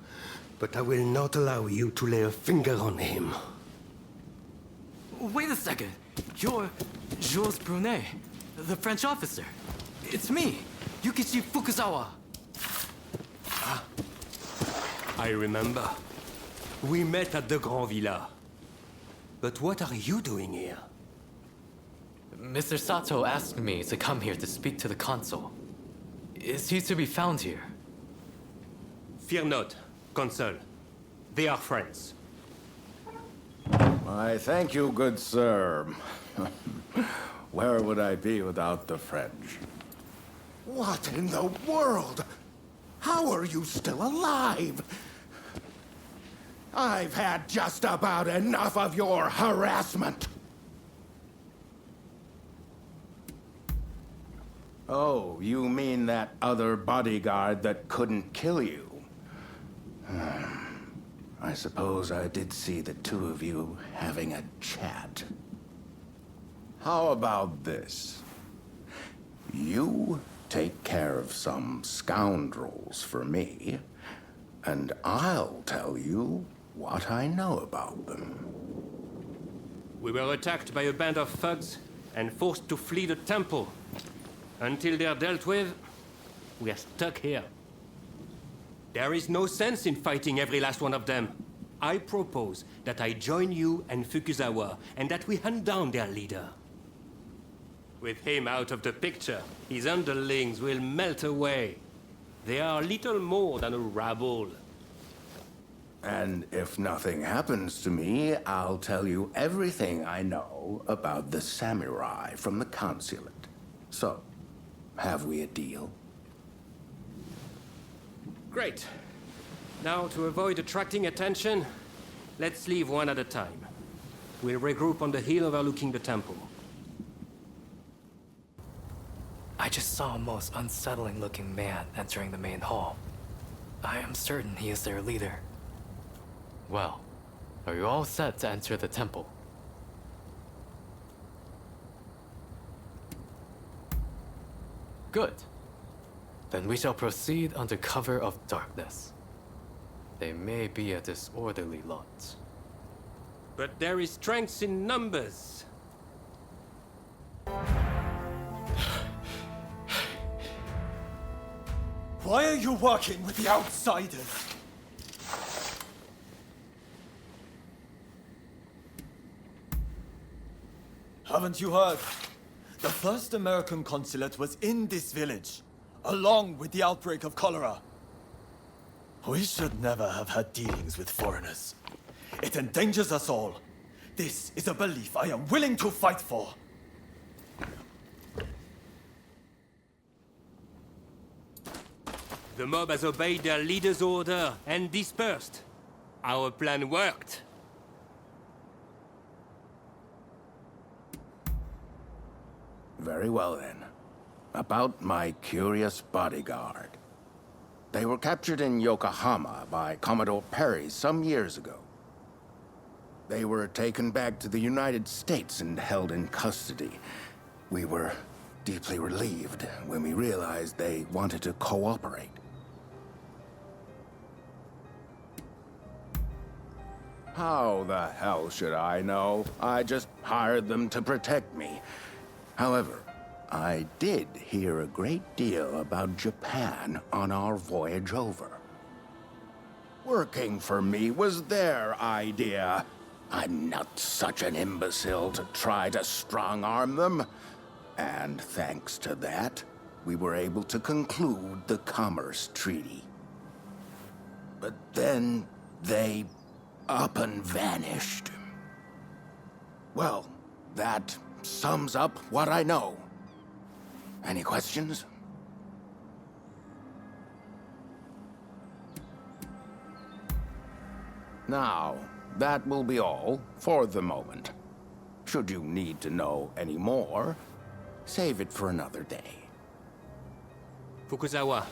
but I will not allow you to lay a finger on him. Wait a second. You're Jules Brunet, the French officer. It's me, Yukichi Fukuzawa. I remember. We met at the Grand Villa. But what are you doing here? Mr. Sato asked me to come here to speak to the consul. Is he to be found here? Fear not, Consul. They are friends. Why, thank you, good sir. Where would I be without the French? What in the world? How are you still alive? I've had just about enough of your harassment. Oh, you mean that other bodyguard that couldn't kill you? I suppose I did see the two of you having a chat. How about this? You take care of some scoundrels for me, and I'll tell you what I know about them. We were attacked by a band of thugs and forced to flee the temple. Until they're dealt with, we are stuck here. There is no sense in fighting every last one of them. I propose that I join you and Fukuzawa, and that we hunt down their leader. With him out of the picture, his underlings will melt away. They are little more than a rabble. And if nothing happens to me, I'll tell you everything I know about the samurai from the consulate. So, have we a deal? Great. Now, to avoid attracting attention, let's leave one at a time. We'll regroup on the hill overlooking the temple. I just saw a most unsettling looking man entering the main hall. I am certain he is their leader. Well, are you all set to enter the temple? Good. Then we shall proceed under cover of darkness. They may be a disorderly lot. But there is strength in numbers. Why are you working with the outsiders? Haven't you heard? The first American consulate was in this village, along with the outbreak of cholera. We should never have had dealings with foreigners. It endangers us all. This is a belief I am willing to fight for. The mob has obeyed their leader's order and dispersed. Our plan worked. Very well then. About my curious bodyguard. They were captured in Yokohama by Commodore Perry some years ago. They were taken back to the United States and held in custody. We were deeply relieved when we realized they wanted to cooperate. How the hell should I know? I just hired them to protect me. However, I did hear a great deal about Japan on our voyage over. Working for me was their idea. I'm not such an imbecile to try to strong-arm them. And thanks to that, we were able to conclude the Commerce Treaty. But then they up and vanished. Well, that sums up what I know. Any questions? Now, that will be all for the moment. Should you need to know any more, save it for another day. Fukuzawa,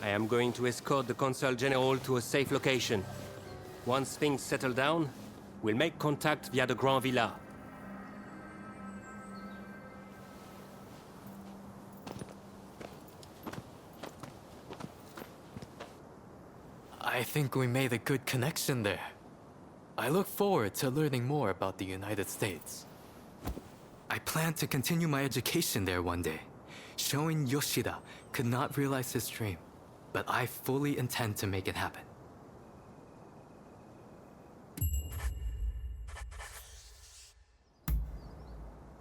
I am going to escort the Consul General to a safe location. Once things settle down, we'll make contact via the Grand Villa. I think we made a good connection there. I look forward to learning more about the United States. I plan to continue my education there one day. Showing Yoshida could not realize his dream, but I fully intend to make it happen.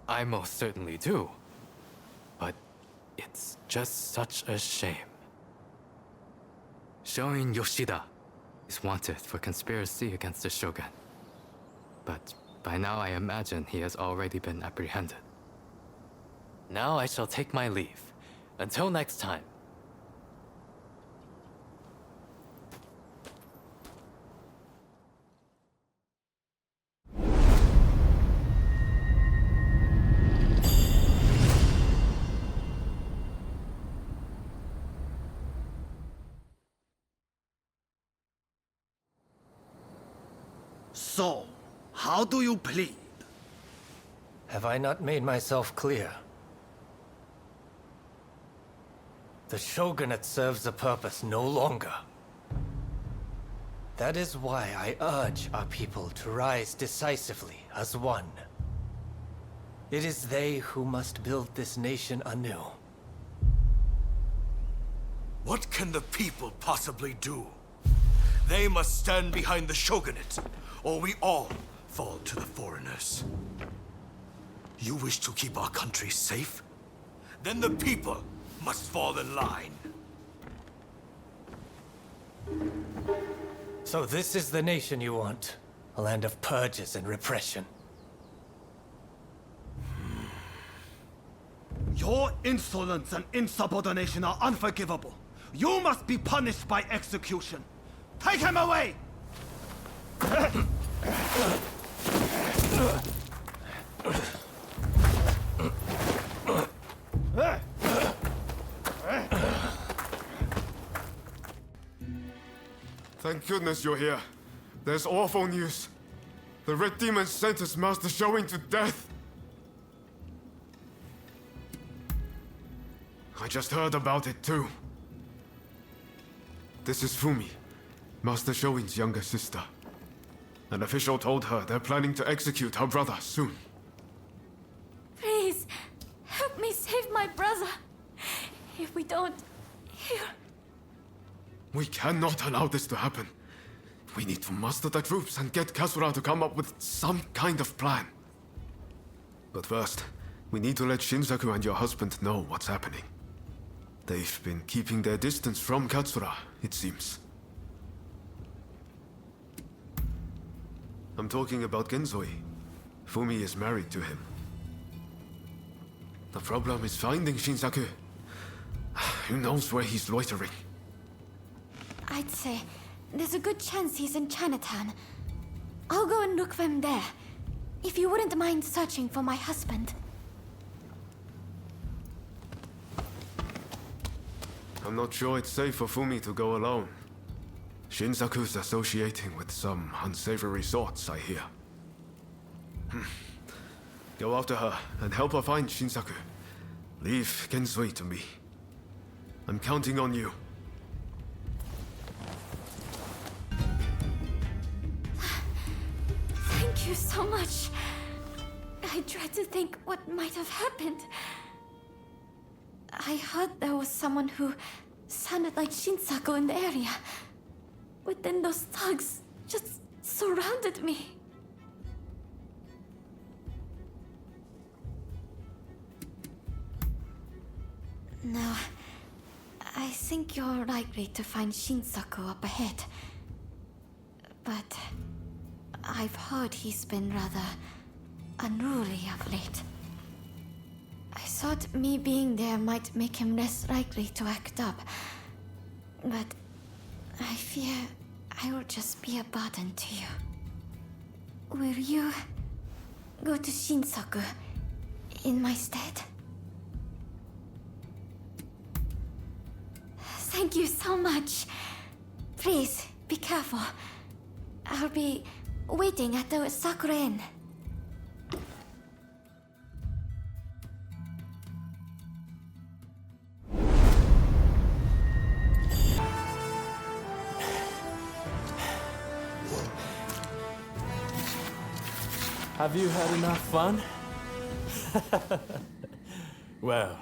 I most certainly do. But it's just such a shame. Shoin Yoshida is wanted for conspiracy against the Shogun. But by now I imagine he has already been apprehended. Now I shall take my leave. Until next time. So, how do you plead? Have I not made myself clear? The Shogunate serves a purpose no longer. That is why I urge our people to rise decisively as one. It is they who must build this nation anew. What can the people possibly do? They must stand behind the Shogunate, or we all fall to the foreigners. You wish to keep our country safe? Then the people must fall in line. So this is the nation you want? A land of purges and repression. Your insolence and insubordination are unforgivable. You must be punished by execution. Take him away! Thank goodness you're here. There's awful news. The Red Demon sentenced Master Shoin to death. I just heard about it too. This is Fumi, Master Shoin's younger sister. An official told her they're planning to execute her brother soon. Please, help me save my brother. If we don't, he'll... We cannot allow this to happen. We need to muster the troops and get Katsura to come up with some kind of plan. But first, we need to let Shinsaku and your husband know what's happening. They've been keeping their distance from Katsura, it seems. I'm talking about Genzoi. Fumi is married to him. The problem is finding Shinsaku. Who knows where he's loitering? I'd say there's a good chance he's in Chinatown. I'll go and look for him there. If you wouldn't mind searching for my husband. I'm not sure it's safe for Fumi to go alone. Shinsaku's associating with some unsavory sorts, I hear. Go after her and help her find Shinsaku. Leave Genzoi to me. I'm counting on you. Thank you so much. I dread to think what might have happened. I heard there was someone who sounded like Shinsaku in the area. But then those thugs just surrounded me. No, I think you're likely to find Shinsaku up ahead. But I've heard he's been rather unruly of late. I thought me being there might make him less likely to act up. But I fear I will just be a burden to you. Will you go to Shinsaku in my stead? Thank you so much. Please, be careful. I'll be waiting at the Sakura Inn. Have you had enough fun? Well,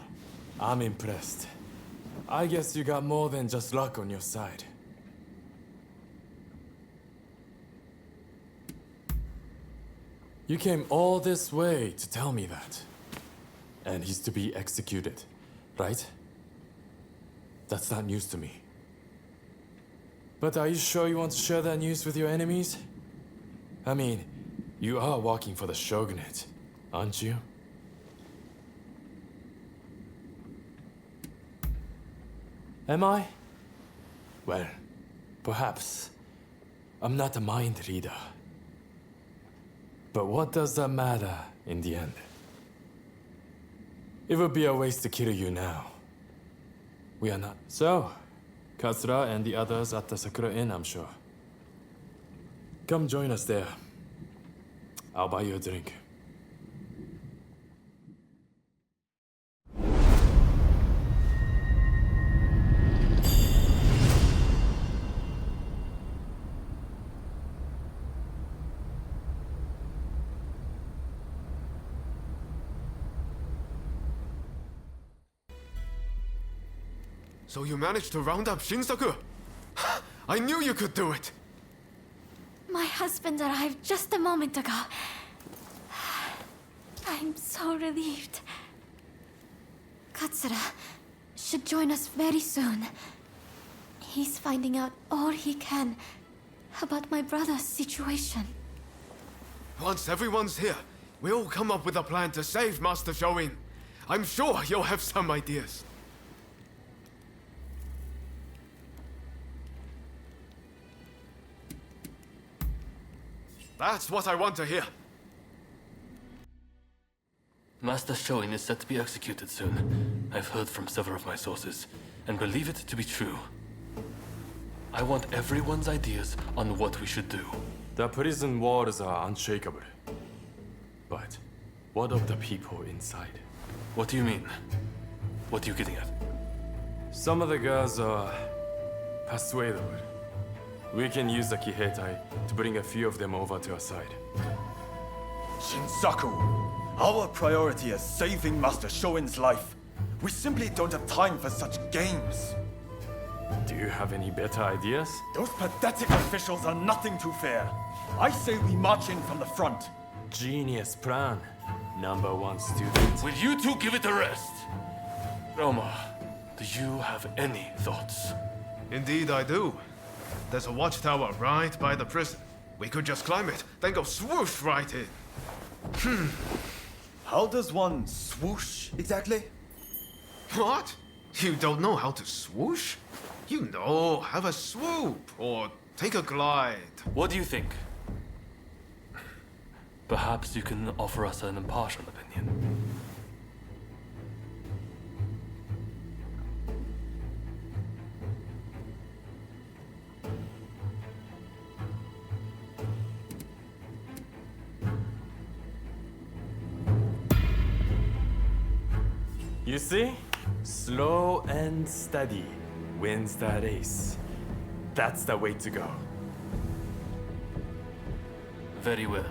I'm impressed. I guess you got more than just luck on your side. You came all this way to tell me that. And he's to be executed, right? That's not news to me. But are you sure you want to share that news with your enemies? I mean, you are working for the Shogunate, aren't you? Am I? Well, perhaps. I'm not a mind reader. But what does that matter in the end? It would be a waste to kill you now. We are not. So, Katsura and the others at the Sakura Inn, I'm sure. Come join us there. I'll buy you a drink. So you managed to round up Shinsaku? I knew you could do it! My husband arrived just a moment ago. I'm so relieved. Katsura should join us very soon. He's finding out all he can about my brother's situation. Once everyone's here, we'll come up with a plan to save Master Shoin. I'm sure you'll have some ideas. That's what I want to hear. Master Shoin is set to be executed soon. I've heard from several of my sources, and believe it to be true. I want everyone's ideas on what we should do. The prison walls are unshakable. But what of the people inside? What do you mean? What are you getting at? Some of the girls are persuadable. We can use the Kiheitai to bring a few of them over to our side. Shinsaku, our priority is saving Master Shoin's life. We simply don't have time for such games. Do you have any better ideas? Those pathetic officials are nothing to fear. I say we march in from the front. Genius plan. #1 student. Will you two give it a rest? Roma, do you have any thoughts? Indeed I do. There's a watchtower right by the prison. We could just climb it, then go swoosh right in. How does one swoosh exactly? What? You don't know how to swoosh? You know, have a swoop or take a glide. What do you think? Perhaps you can offer us an impartial opinion. You see? Slow and steady wins the race. That's the way to go. Very well.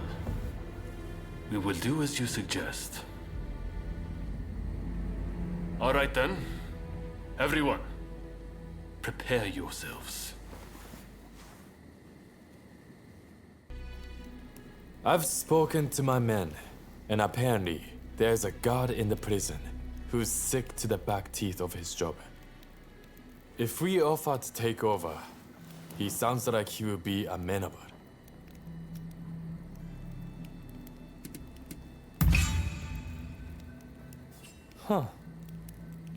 We will do as you suggest. All right then. Everyone, prepare yourselves. I've spoken to my men, and apparently there's a guard in the prison who's sick to the back teeth of his job. If we offer to take over, he sounds like he will be amenable. Huh.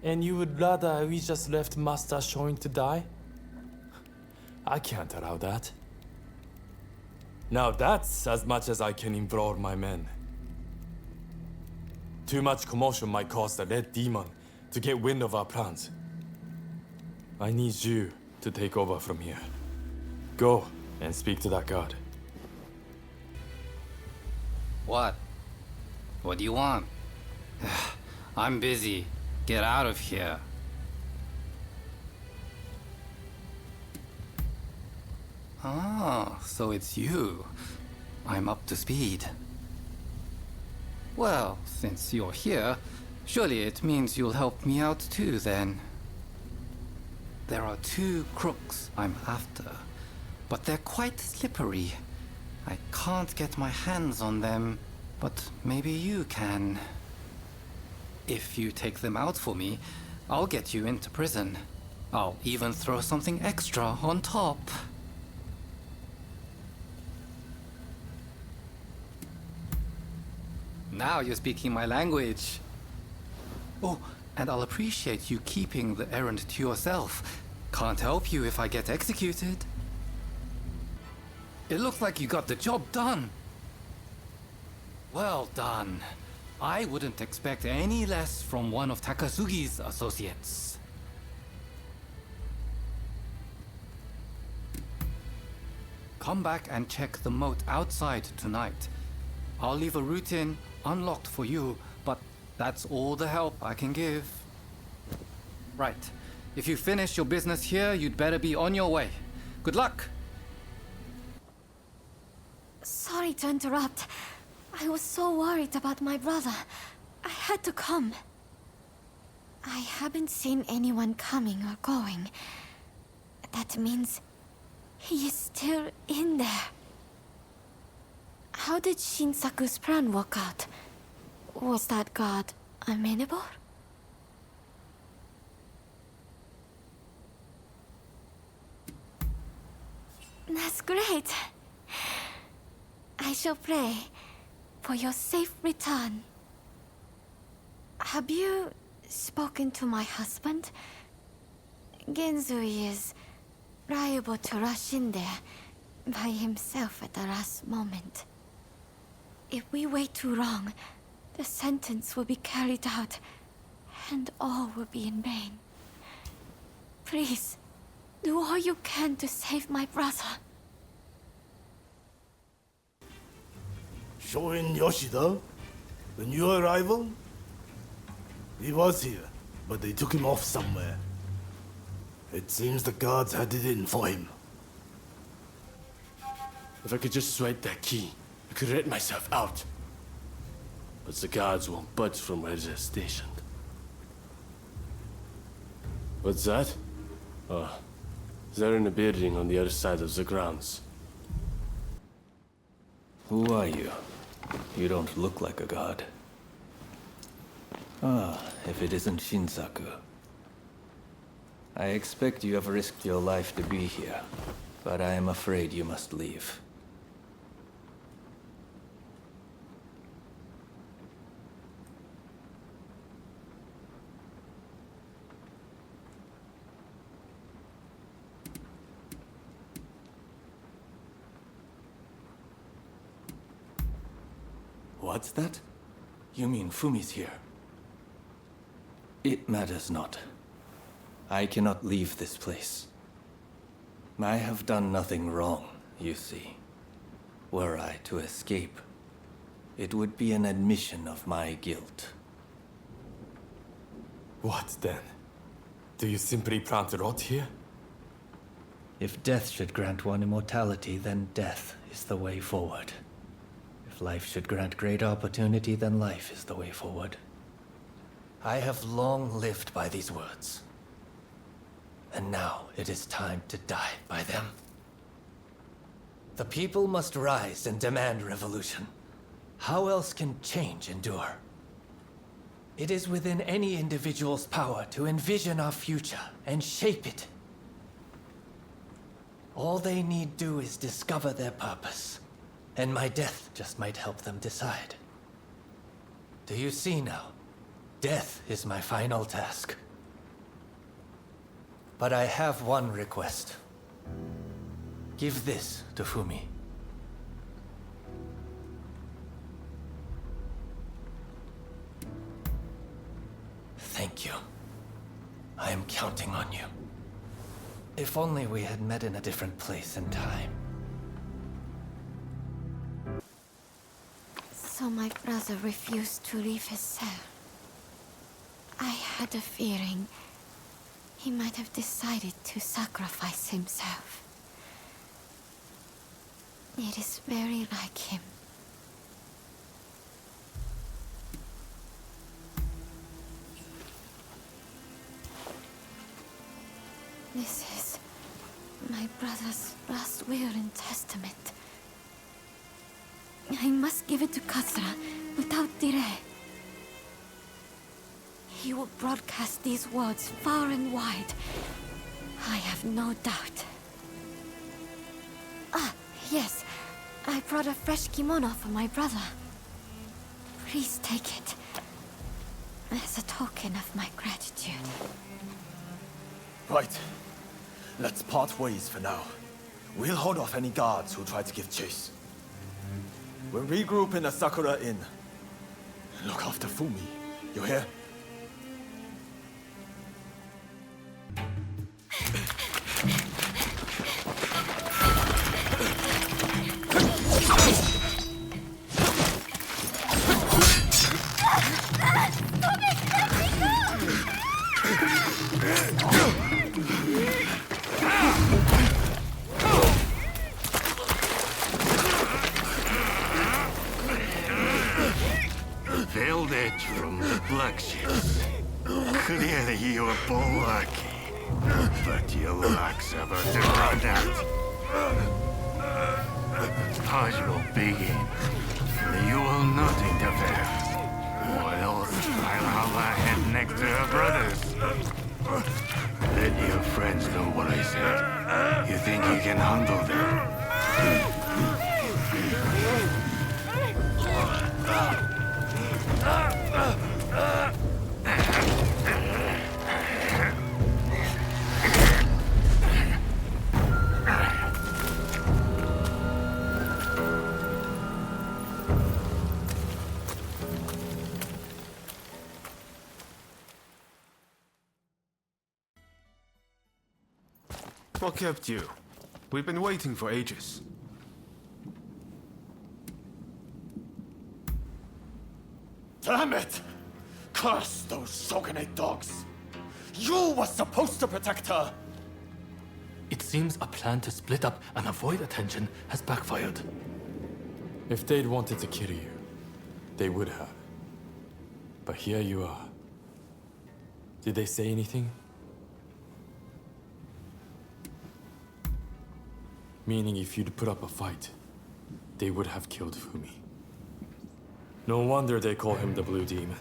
And you would rather we just left Master Shoin to die? I can't allow that. Now that's as much as I can involve my men. Too much commotion might cause the Red Demon to get wind of our plans. I need you to take over from here. Go and speak to that guard. What? What do you want? I'm busy. Get out of here. Ah, so it's you. I'm up to speed. Well, since you're here, surely it means you'll help me out too, then. There are 2 crooks I'm after, but they're quite slippery. I can't get my hands on them, but maybe you can. If you take them out for me, I'll get you into prison. I'll even throw something extra on top. Now you're speaking my language. Oh, and I'll appreciate you keeping the errand to yourself. Can't help you if I get executed. It looks like you got the job done. Well done. I wouldn't expect any less from one of Takasugi's associates. Come back and check the moat outside tonight. I'll leave a route in unlocked for you, but that's all the help I can give. Right. If you finish your business here, you'd better be on your way. Good luck! Sorry to interrupt. I was so worried about my brother. I had to come. I haven't seen anyone coming or going. That means he is still in there. How did Shinsaku's plan work out? Was that guard amenable? That's great. I shall pray for your safe return. Have you spoken to my husband? Genzui is liable to rush in there by himself at the last moment. If we wait too long, the sentence will be carried out, and all will be in vain. Please, do all you can to save my brother. Shoin Yoshida? The new arrival? He was here, but they took him off somewhere. It seems the guards had it in for him. If I could just swipe that key, I could let myself out. But the guards won't budge from where they're stationed. What's that? Oh, they're in a building on the other side of the grounds. Who are you? You don't look like a god. Ah, if it isn't Shinsaku. I expect you have risked your life to be here, but I am afraid you must leave. What's that? You mean Fumi's here? It matters not. I cannot leave this place. I have done nothing wrong, you see. Were I to escape, it would be an admission of my guilt. What then? Do you simply plan to rot here? If death should grant one immortality, then death is the way forward. If life should grant great opportunity, then life is the way forward. I have long lived by these words. and now it is time to die by them. The people must rise and demand revolution. How else can change endure? It is within any individual's power to envision our future and shape it. All they need do is discover their purpose, and my death just might help them decide. Do you see now? Death is my final task. But I have one request. Give this to Fumi. Thank you. I am counting on you. If only we had met in a different place and time. So my brother refused to leave his cell. I had a feeling he might have decided to sacrifice himself. It is very like him. This is my brother's last will and testament. I must give it to Katsura without delay. He will broadcast these words far and wide. I have no doubt. Ah, yes. I brought a fresh kimono for my brother. Please take it as a token of my gratitude. Right. Let's part ways for now. We'll hold off any guards who try to give chase. We'll regroup in the Sakura Inn. Look after Fumi. You hear? Veiled edge from the black ships. Clearly you are both lucky. But your luck's about to run out. Purge will begin. You will not interfere. Or else I'll have her head next to her brothers. Let your friends know what I said. You think you can handle them? What kept you? We've been waiting for ages. Damn it! Curse those Shogunate dogs! You were supposed to protect her! It seems a plan to split up and avoid attention has backfired. If they'd wanted to kill you, they would have. But here you are. Did they say anything? Meaning if you'd put up a fight, they would have killed Fumi. No wonder they call him the Blue Demon.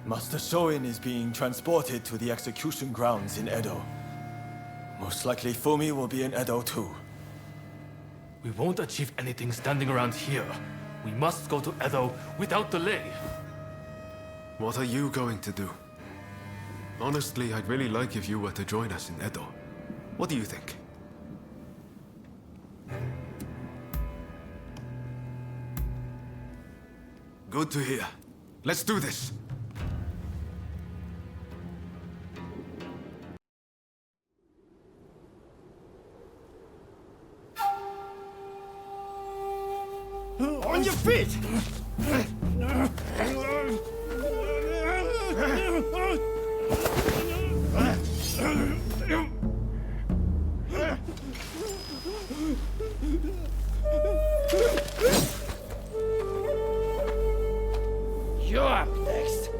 Master Shoin is being transported to the execution grounds in Edo. Most likely Fumi will be in Edo too. We won't achieve anything standing around here. We must go to Edo without delay. What are you going to do? Honestly, I'd really like if you were to join us in Edo. What do you think? Good to hear. Let's do this. On your feet! You're up next.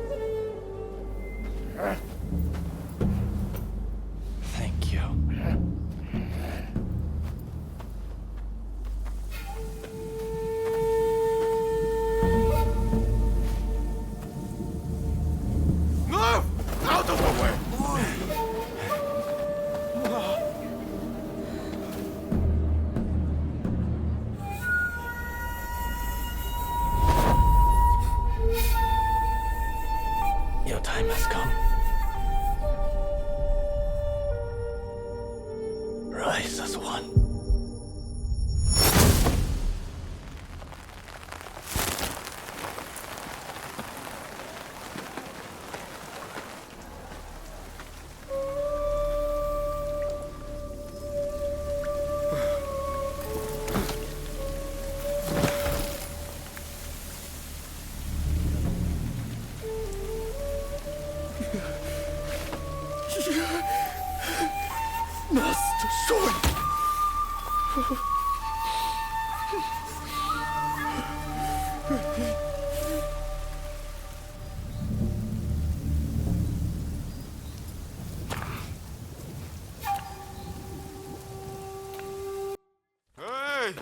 Hey!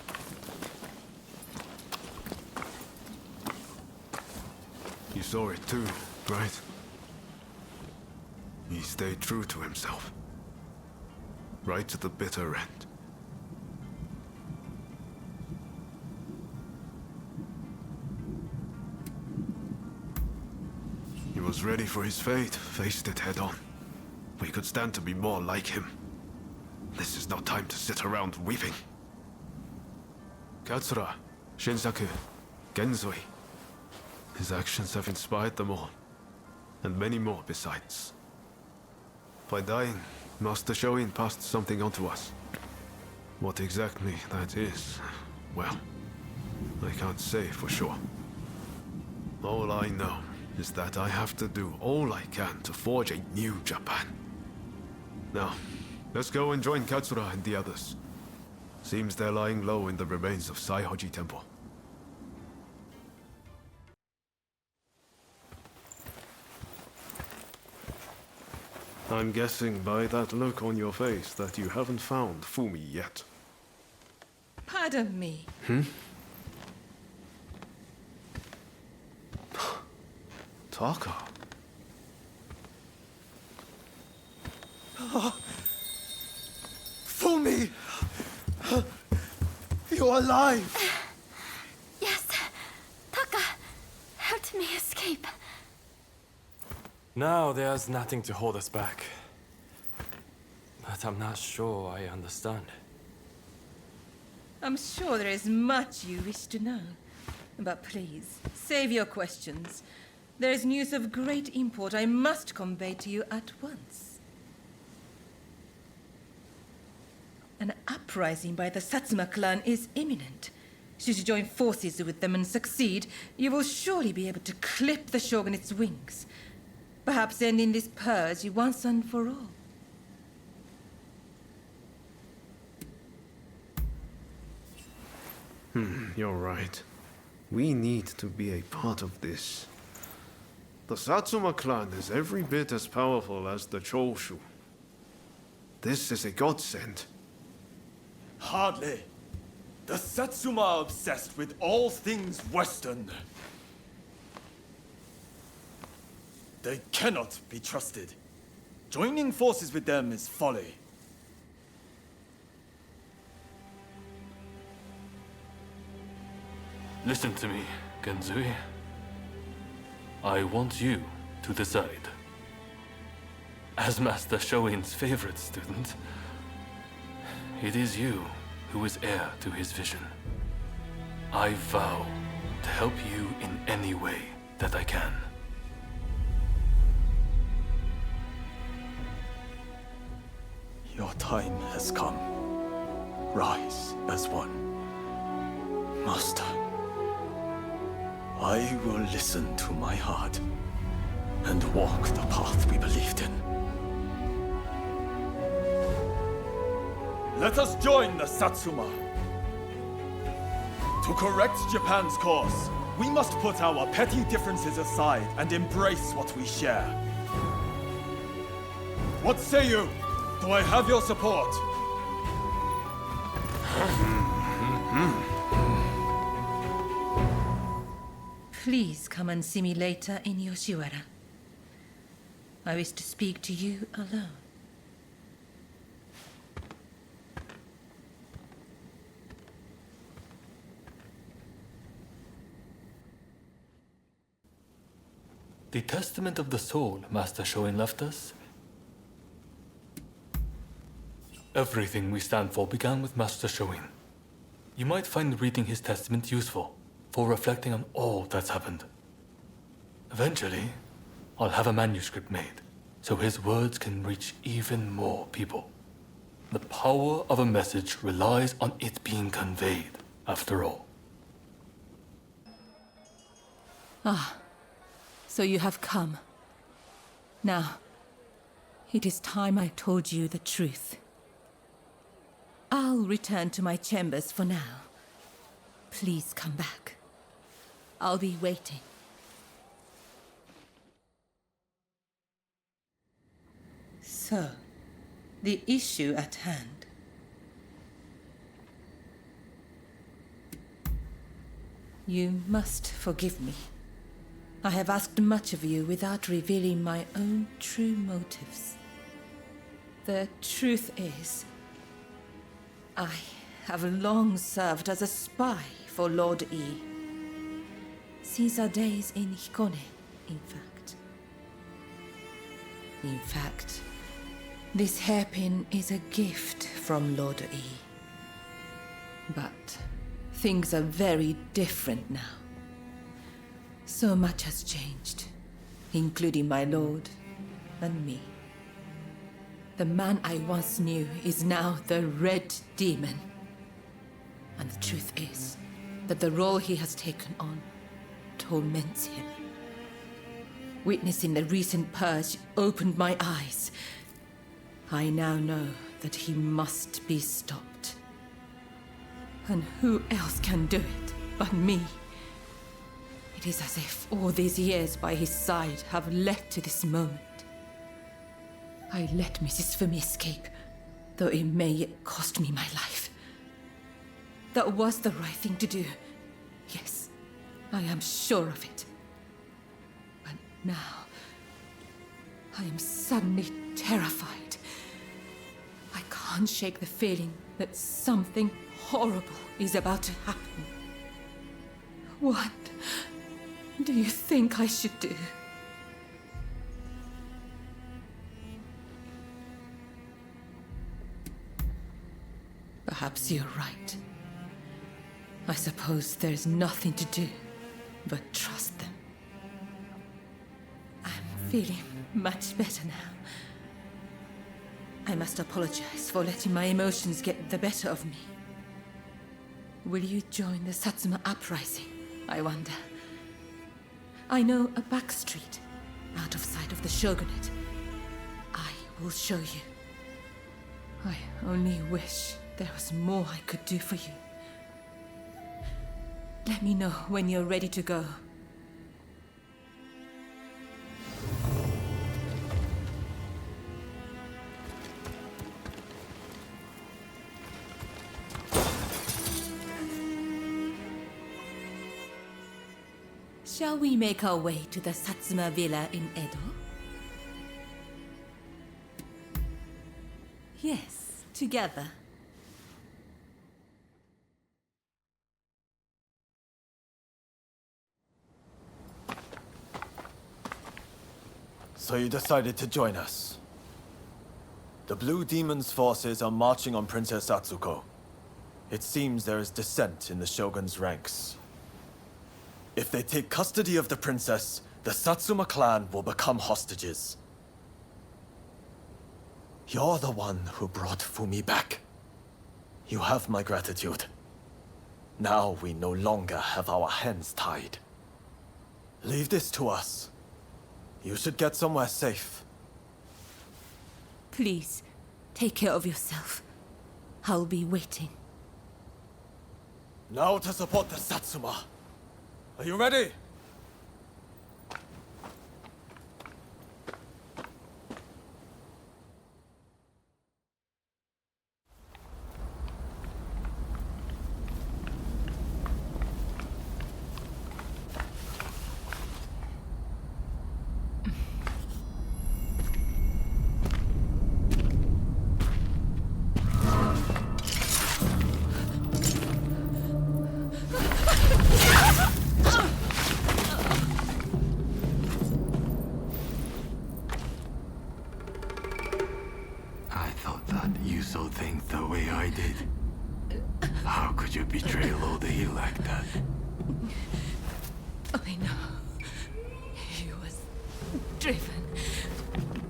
You saw it too, right? He stayed true to himself. Right to the bitter end. He was ready for his fate, faced it head on. We could stand to be more like him. This is no time to sit around weeping. Katsura, Shinsaku, Genzui. His actions have inspired them all, and many more besides. By dying, Master Shoin passed something on to us. What exactly that is, well, I can't say for sure. All I know is that I have to do all I can to forge a new Japan. Now, let's go and join Katsura and the others. Seems they're lying low in the remains of Saihoji Temple. I'm guessing by that look on your face that you haven't found Fumi yet. Pardon me. Taka. Fumi! You're alive! Yes. Taka helped me escape. Now there's nothing to hold us back. But I'm not sure I understand. I'm sure there is much you wish to know. But please, save your questions. There is news of great import I must convey to you at once. An uprising by the Satsuma clan is imminent. Should you join forces with them and succeed, you will surely be able to clip the shogunate's wings. Perhaps ending this purge once and for all. You're right. We need to be a part of this. The Satsuma clan is every bit as powerful as the Choshu. This is a godsend. Hardly. The Satsuma are obsessed with all things Western. They cannot be trusted. Joining forces with them is folly. Listen to me, Genzui. I want you to decide. As Master Shoin's favorite student, it is you who is heir to his vision. I vow to help you in any way that I can. Your time has come. Rise as one. Master, I will listen to my heart and walk the path we believed in. Let us join the Satsuma. To correct Japan's course, we must put our petty differences aside and embrace what we share. What say you? Do I have your support? Please come and see me later in Yoshiwara. I wish to speak to you alone. The Testament of the Soul Master Shoin left us. Everything we stand for began with Master Shoin. You might find reading his testament useful for reflecting on all that's happened. Eventually, I'll have a manuscript made so his words can reach even more people. The power of a message relies on it being conveyed, after all. Ah, so you have come. Now, it is time I told you the truth. I'll return to my chambers for now. Please come back. I'll be waiting. So, the issue at hand. You must forgive me. I have asked much of you without revealing my own true motives. The truth is, I have long served as a spy for Lord E. Since our days in Hikone, in fact. In fact, this hairpin is a gift from Lord E. But things are very different now. So much has changed, including my lord and me. The man I once knew is now the Red Demon. And the truth is that the role he has taken on torments him. Witnessing the recent purge opened my eyes. I now know that he must be stopped. And who else can do it but me? It is as if all these years by his side have led to this moment. I let Mrs. Fumi escape, though it may yet cost me my life. That was the right thing to do. Yes, I am sure of it. But now, I am suddenly terrified. I can't shake the feeling that something horrible is about to happen. What do you think I should do? Perhaps you're right. I suppose there's nothing to do but trust them. I'm feeling much better now. I must apologize for letting my emotions get the better of me. Will you join the Satsuma uprising, I wonder? I know a back street, out of sight of the shogunate. I will show you. I only wish there was more I could do for you. Let me know when you're ready to go. Shall we make our way to the Satsuma villa in Edo? Yes, together. So you decided to join us. The Blue Demon's forces are marching on Princess Atsuko. It seems there is dissent in the Shogun's ranks. If they take custody of the princess, the Satsuma clan will become hostages. You're the one who brought Fumi back. You have my gratitude. Now we no longer have our hands tied. Leave this to us. You should get somewhere safe. Please, take care of yourself. I'll be waiting. Now to support the Satsuma. Are you ready? I know. He was driven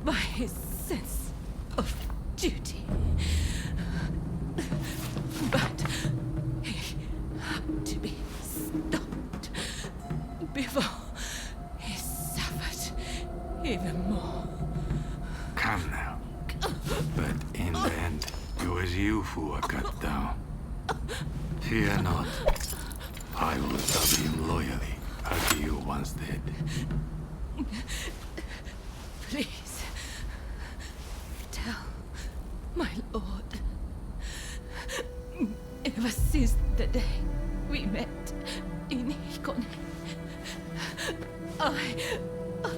by his sense of duty. But he had to be stopped before he suffered even more. Come now. But in the end, it was you who were cut down. Fear not. I will serve him loyally, as you once did. Please, tell my lord. Ever since the day we met in Hikone, I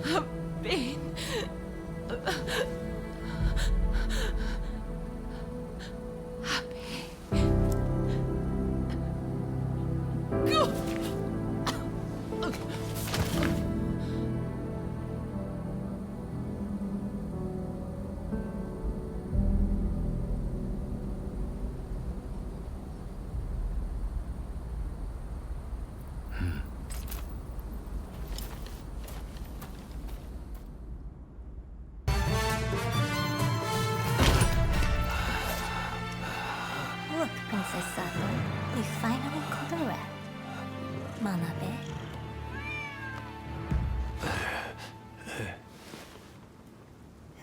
have been happy. Look, Princess Sato, we finally caught a rat. Manabe.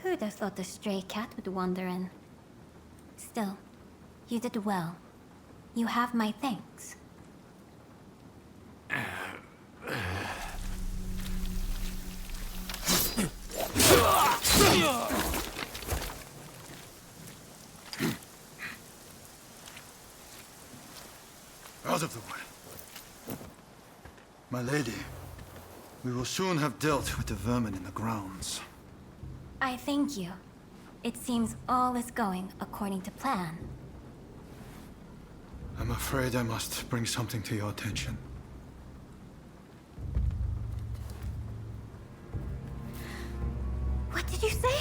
Who'd have thought a stray cat would wander in? Still, you did well. You have my thanks. Out of the way. My lady, we will soon have dealt with the vermin in the grounds. I thank you. It seems all is going according to plan. I'm afraid I must bring something to your attention. What did you say?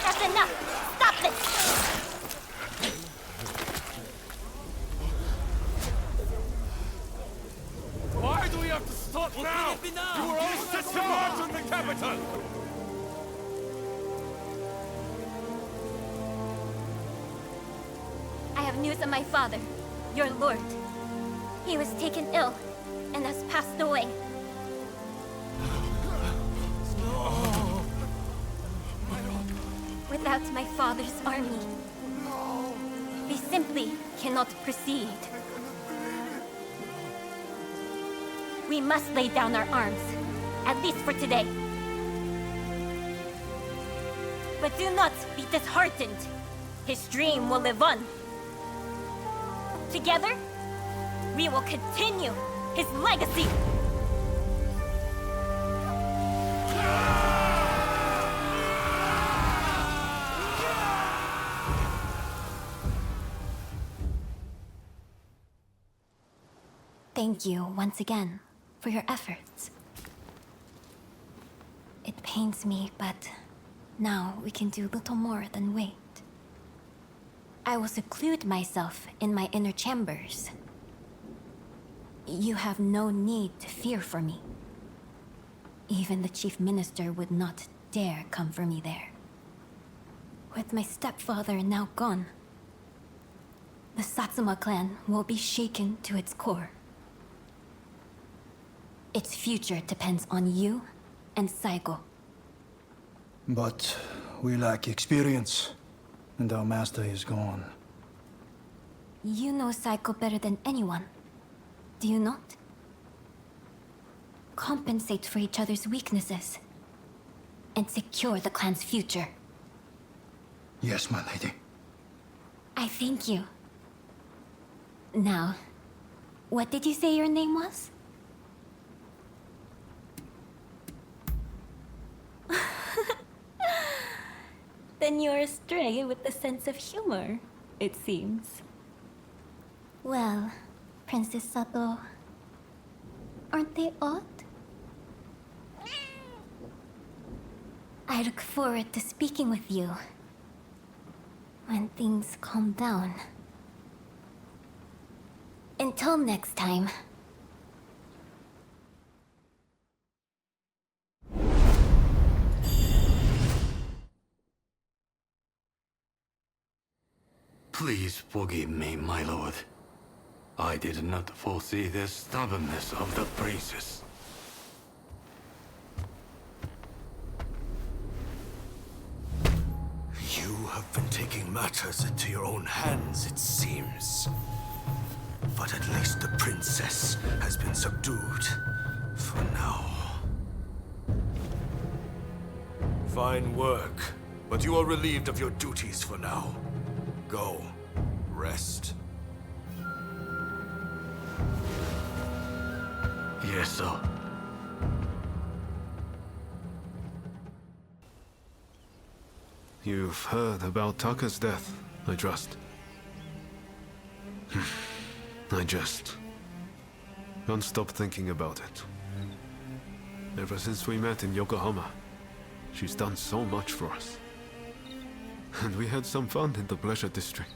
That's enough! Stop this! Why do we have to stop now? You were all set to march on the capital! I have news of my father, your lord. He was taken ill and has passed away. Without my father's army, we simply cannot proceed. We must lay down our arms, at least for today. But do not be disheartened. His dream will live on. Together, we will continue his legacy. Thank you once again for your efforts. It pains me, but now we can do little more than wait. I will seclude myself in my inner chambers. You have no need to fear for me. Even the chief minister would not dare come for me there. With my stepfather now gone, the Satsuma clan will be shaken to its core. Its future depends on you and Saigo. But we lack experience, and our master is gone. You know Saigo better than anyone, do you not? Compensate for each other's weaknesses and secure the clan's future. Yes, my lady. I thank you. Now, what did you say your name was? Then you're a stray with a sense of humor, it seems. Well, Princess Sato, aren't they odd? I look forward to speaking with you when things calm down. Until next time. Please forgive me, my lord. I did not foresee the stubbornness of the priests. You have been taking matters into your own hands, it seems. But at least the princess has been subdued. For now. Fine work. But you are relieved of your duties for now. Go. Rest. Yes, sir. You've heard about Taka's death, I trust. I just can't stop thinking about it. Ever since we met in Yokohama, she's done so much for us. And we had some fun in the pleasure district,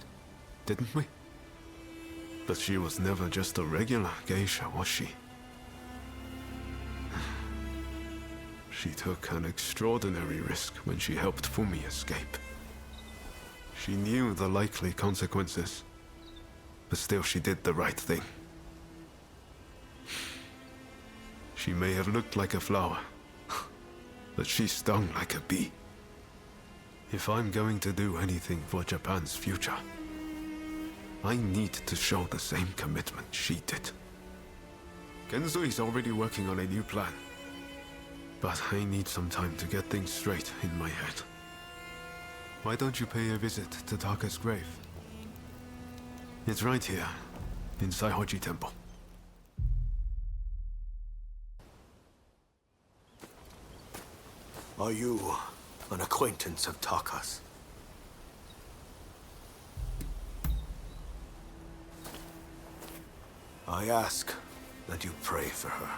didn't we? But she was never just a regular geisha, was she? She took an extraordinary risk when she helped Fumi escape. She knew the likely consequences, but still she did the right thing. She may have looked like a flower, but she stung like a bee. If I'm going to do anything for Japan's future, I need to show the same commitment she did. Genzui's already working on a new plan, but I need some time to get things straight in my head. Why don't you pay a visit to Taka's grave? It's right here, in Saihoji Temple. Are you an acquaintance of Taka's? I ask that you pray for her.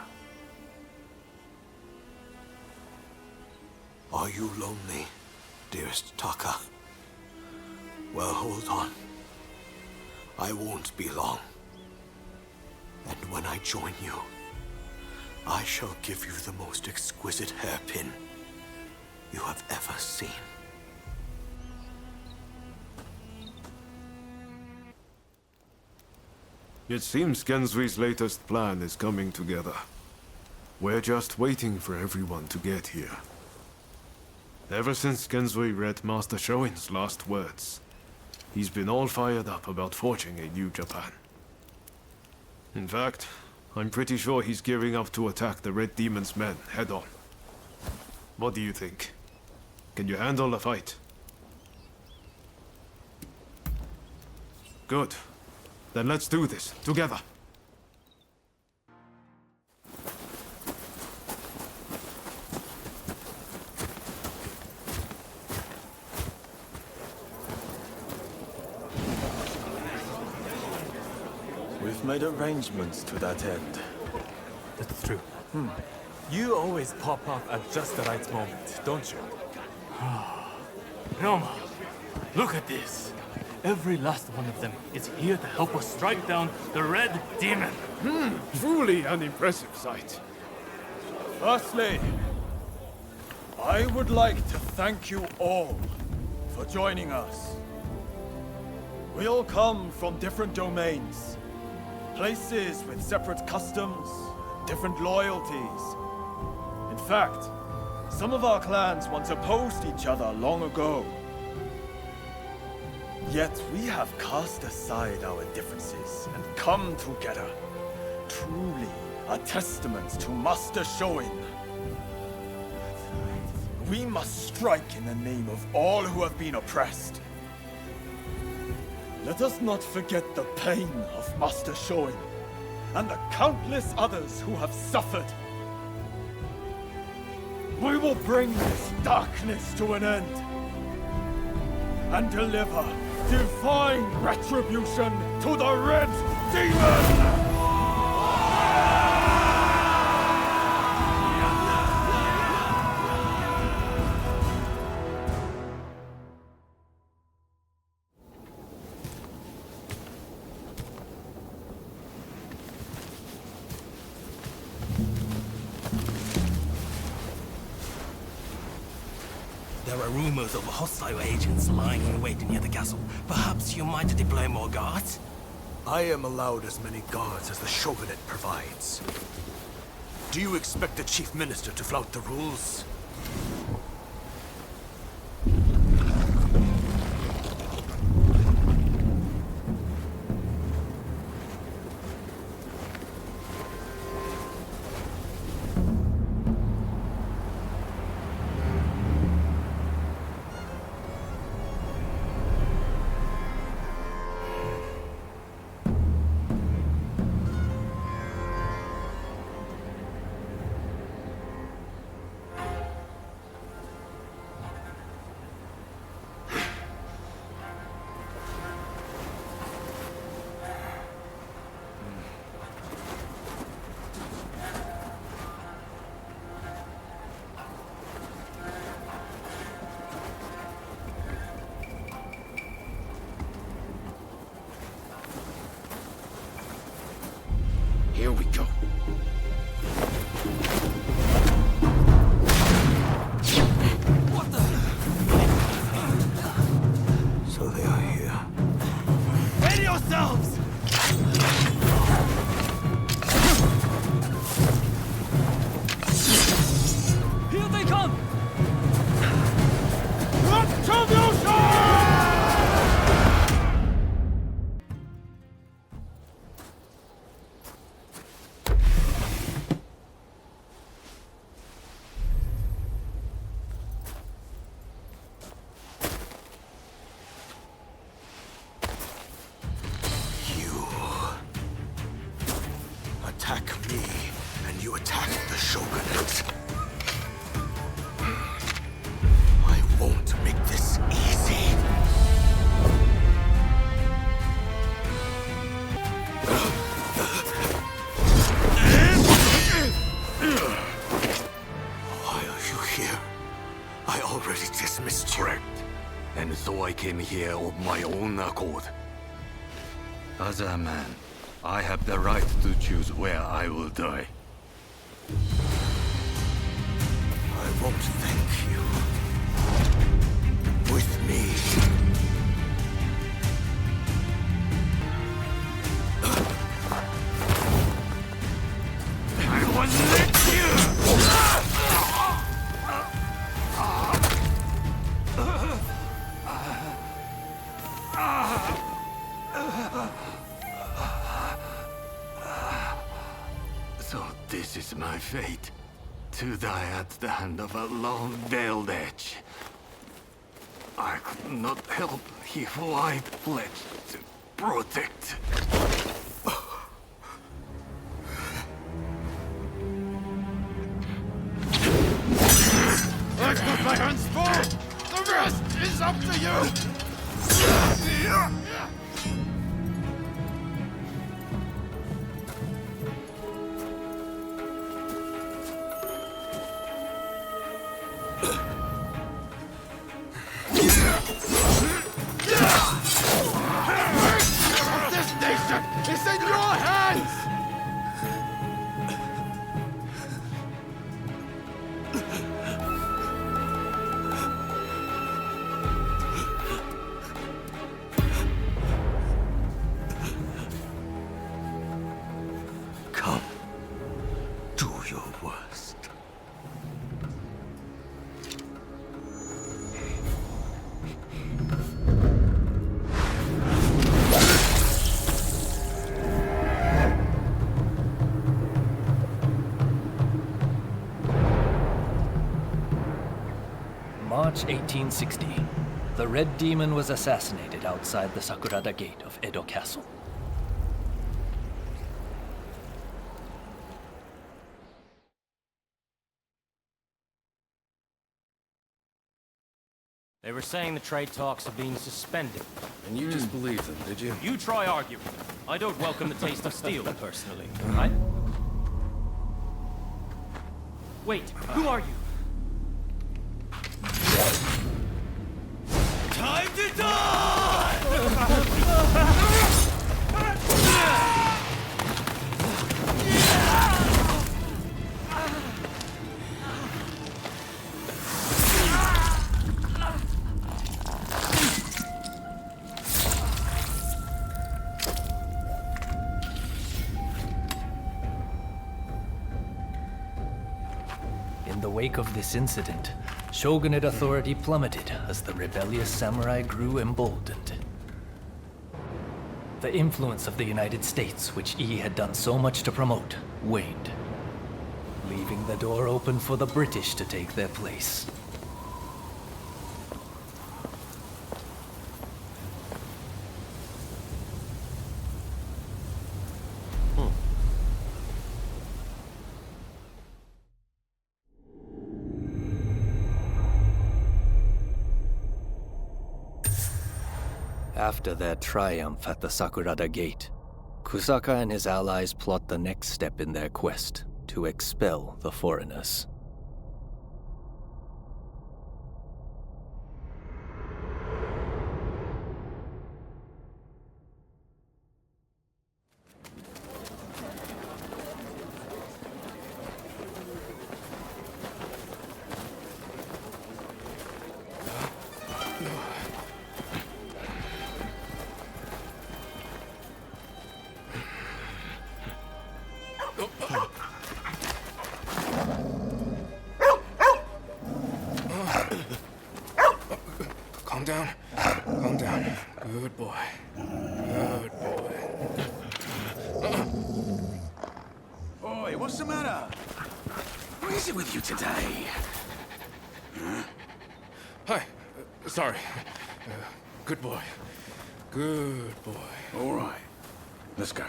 Are you lonely, dearest Taka? Well, hold on. I won't be long. And when I join you, I shall give you the most exquisite hairpin you have ever seen. It seems Genzui's latest plan is coming together. We're just waiting for everyone to get here. Ever since Genzui read Master Shoin's last words, he's been all fired up about forging a new Japan. In fact, I'm pretty sure he's gearing up to attack the Red Demon's men head-on. What do you think? Can you handle a fight? Good. Then let's do this, together. We've made arrangements to that end. That's true. You always pop up at just the right moment, don't you? Roma, look at this. Every last one of them is here to help us strike down the Red Demon. Truly an impressive sight. Firstly, I would like to thank you all for joining us. We all come from different domains, places with separate customs, different loyalties. In fact, some of our clans once opposed each other long ago. Yet we have cast aside our differences and come together. Truly a testament to Master Shoin. We must strike in the name of all who have been oppressed. Let us not forget the pain of Master Shoin and the countless others who have suffered. We will bring this darkness to an end and deliver divine retribution to the Red Demon! There are rumors of hostile agents lying in wait near the castle. Perhaps you might deploy more guards? I am allowed as many guards as the shogunate provides. Do you expect the chief minister to flout the rules? Here we go. What the? So they are here. Ready yourselves! Here they come! Attack me, and you attack the shogunate. I won't make this easy. Why are you here? I already dismissed you. Correct. And so I came here of my own accord. As a man, I have the right to choose where I will die. I won't thank you. With me. I will let you! So this is my fate. To die at the hand of a lone veiled edge. I could not help if I pledged to protect. I've got my hands full! The rest is up to you! This nation is in your hands! Come, do your worst. March 1860. The Red Demon was assassinated outside the Sakurada Gate of Edo Castle. They were saying the trade talks are being suspended. And you just believed them, did you? You try arguing. I don't welcome the taste of steel, personally. Wait, who are you? Time to die! In the wake of this incident, shogunate authority plummeted as the rebellious samurai grew emboldened. The influence of the United States, which Yi had done so much to promote, waned, leaving the door open for the British to take their place. After their triumph at the Sakurada Gate, Kusaka and his allies plot the next step in their quest to expel the foreigners. Calm down. Calm down. Good boy. Good boy. Oi, what's the matter? What is it with you today? Huh? Hi. Sorry. Good boy. Good boy. All right. Let's go.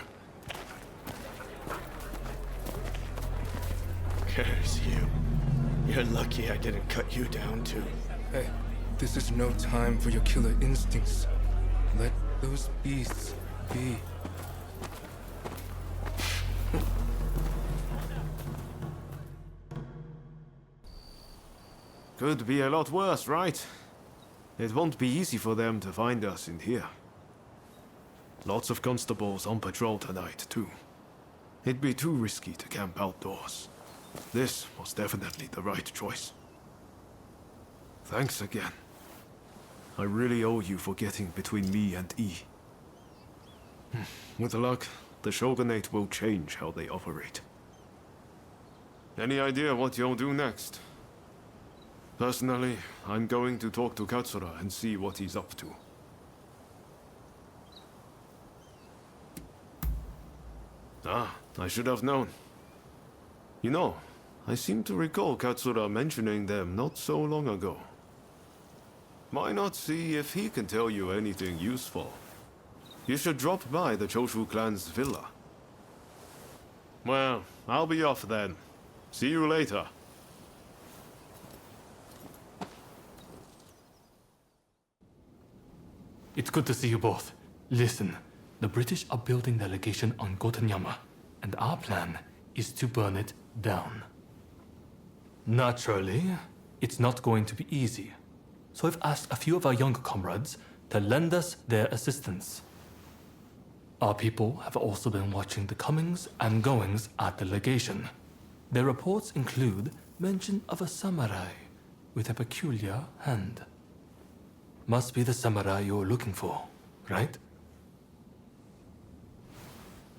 Curse you. You're lucky I didn't cut you down too. Hey, this is no time for your killer instincts. Let those beasts be. Could be a lot worse, right? It won't be easy for them to find us in here. Lots of constables on patrol tonight, too. It'd be too risky to camp outdoors. This was definitely the right choice. Thanks again. I really owe you for getting between me and E. With luck, the Shogunate will change how they operate. Any idea what you'll do next? Personally, I'm going to talk to Katsura and see what he's up to. Ah, I should have known. You know, I seem to recall Katsura mentioning them not so long ago. Why not see if he can tell you anything useful? You should drop by the Choshu clan's villa. Well, I'll be off then. See you later. It's good to see you both. Listen, the British are building their legation on Gotenyama, and our plan is to burn it down. Naturally, it's not going to be easy. So I've asked a few of our younger comrades to lend us their assistance. Our people have also been watching the comings and goings at the legation. Their reports include mention of a samurai with a peculiar hand. Must be the samurai you're looking for, right?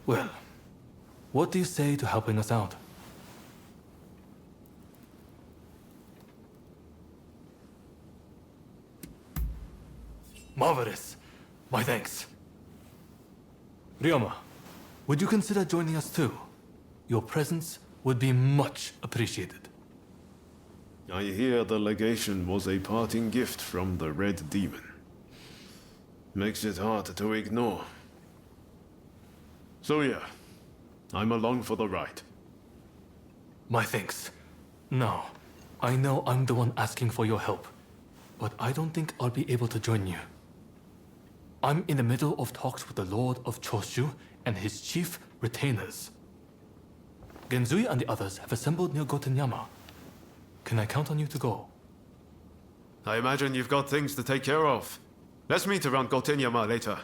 Well, what do you say to helping us out? Marvelous. My thanks. Ryoma, would you consider joining us too? Your presence would be much appreciated. I hear the legation was a parting gift from the Red Demon. Makes it hard to ignore. So yeah, I'm along for the ride. My thanks. Now, I know I'm the one asking for your help, but I don't think I'll be able to join you. I'm in the middle of talks with the Lord of Choshu and his chief retainers. Genzui and the others have assembled near Gotenyama. Can I count on you to go? I imagine you've got things to take care of. Let's meet around Gotenyama later.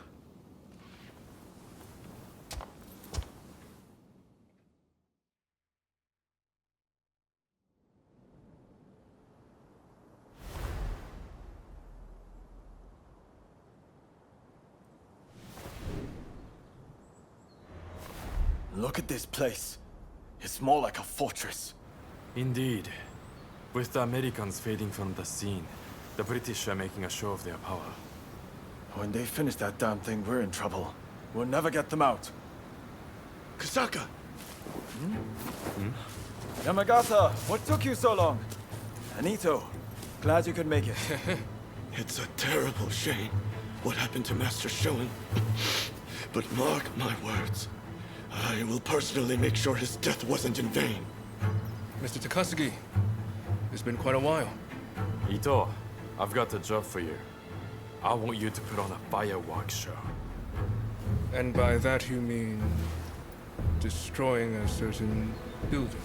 Look at this place. It's more like a fortress. Indeed. With the Americans fading from the scene, the British are making a show of their power. When they finish that damn thing, we're in trouble. We'll never get them out. Kasaka! Yamagata, what took you so long? Anito, glad you could make it. It's a terrible shame what happened to Master Shoin. But mark my words. I will personally make sure his death wasn't in vain. Mr. Takasugi, it's been quite a while. Ito, I've got a job for you. I want you to put on a fireworks show. And by that you mean destroying a certain building?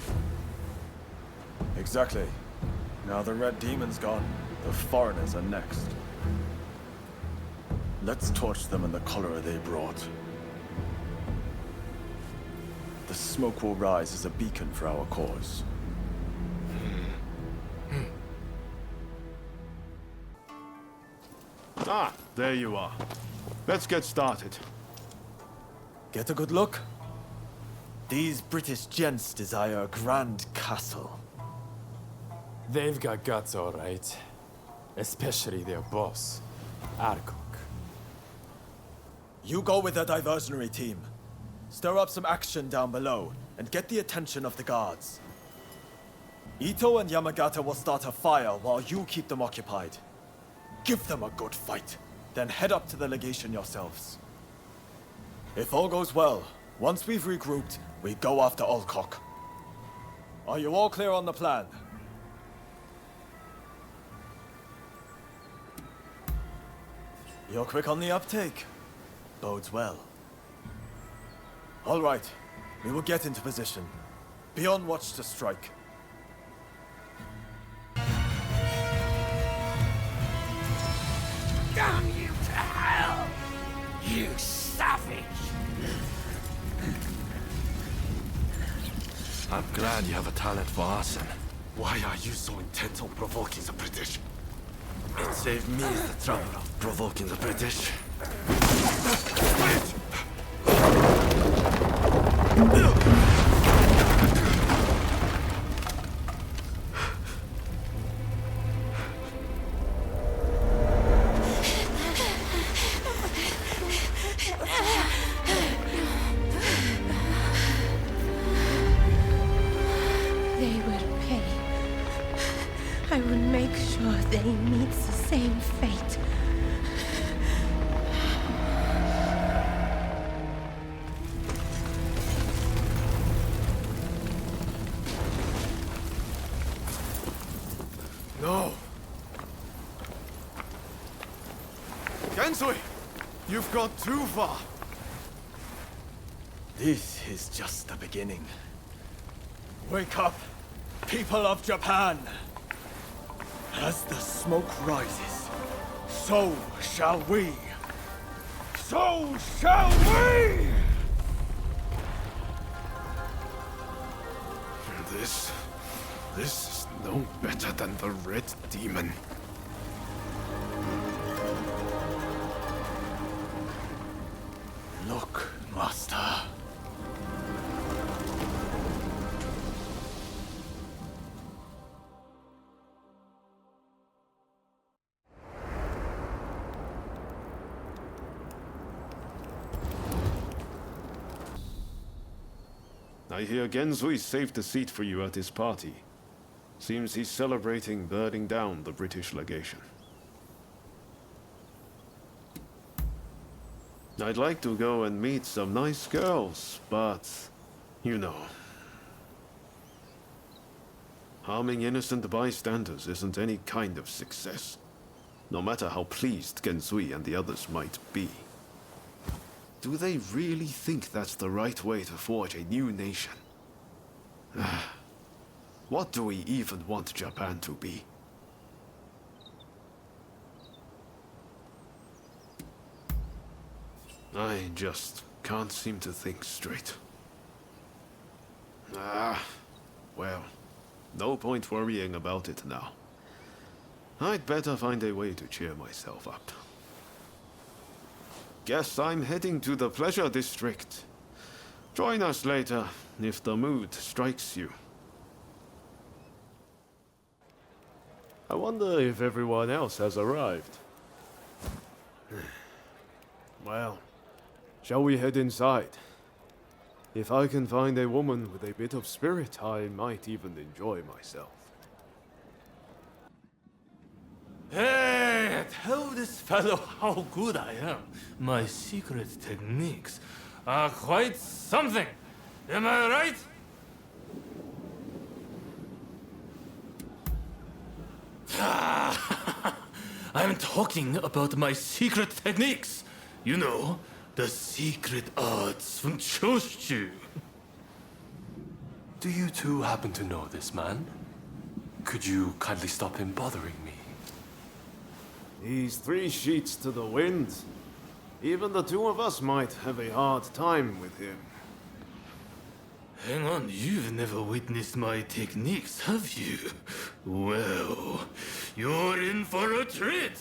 Exactly. Now the Red Demon's gone, the foreigners are next. Let's torch them in the color they brought. The smoke will rise as a beacon for our cause. Ah, there you are. Let's get started. Get a good look? These British gents desire a grand castle. They've got guts, all right. Especially their boss, Arkok. You go with the diversionary team. Stir up some action down below, and get the attention of the guards. Ito and Yamagata will start a fire while you keep them occupied. Give them a good fight, then head up to the legation yourselves. If all goes well, once we've regrouped, we go after Alcock. Are you all clear on the plan? You're quick on the uptake. Bodes well. All right, we will get into position. Be on watch to strike. Damn you to hell! You savage! I'm glad you have a talent for arson. Why are you so intent on provoking the British? It saved me the trouble of provoking the British. They will pay. I will make sure they meet the same fate. No! Gensui! You've gone too far! This is just the beginning. Wake up, people of Japan! As the smoke rises, so shall we! So shall we! This is no better than the Red Demon. Look, Master. I hear Gensui saved a seat for you at his party. Seems he's celebrating burning down the British legation. I'd like to go and meet some nice girls, but you know. Harming innocent bystanders isn't any kind of success, no matter how pleased Gensui and the others might be. Do they really think that's the right way to forge a new nation? What do we even want Japan to be? I just can't seem to think straight. Well, no point worrying about it now. I'd better find a way to cheer myself up. Guess I'm heading to the Pleasure District. Join us later, if the mood strikes you. I wonder if everyone else has arrived. Well, shall we head inside? If I can find a woman with a bit of spirit, I might even enjoy myself. Hey, tell this fellow how good I am. My secret techniques are quite something. Am I right? I'm talking about my secret techniques. You know, the secret arts from Choshu. Do you two happen to know this man? Could you kindly stop him bothering me? He's 3 sheets to the wind. Even the two of us might have a hard time with him. Hang on, you've never witnessed my techniques, have you? Well, you're in for a treat.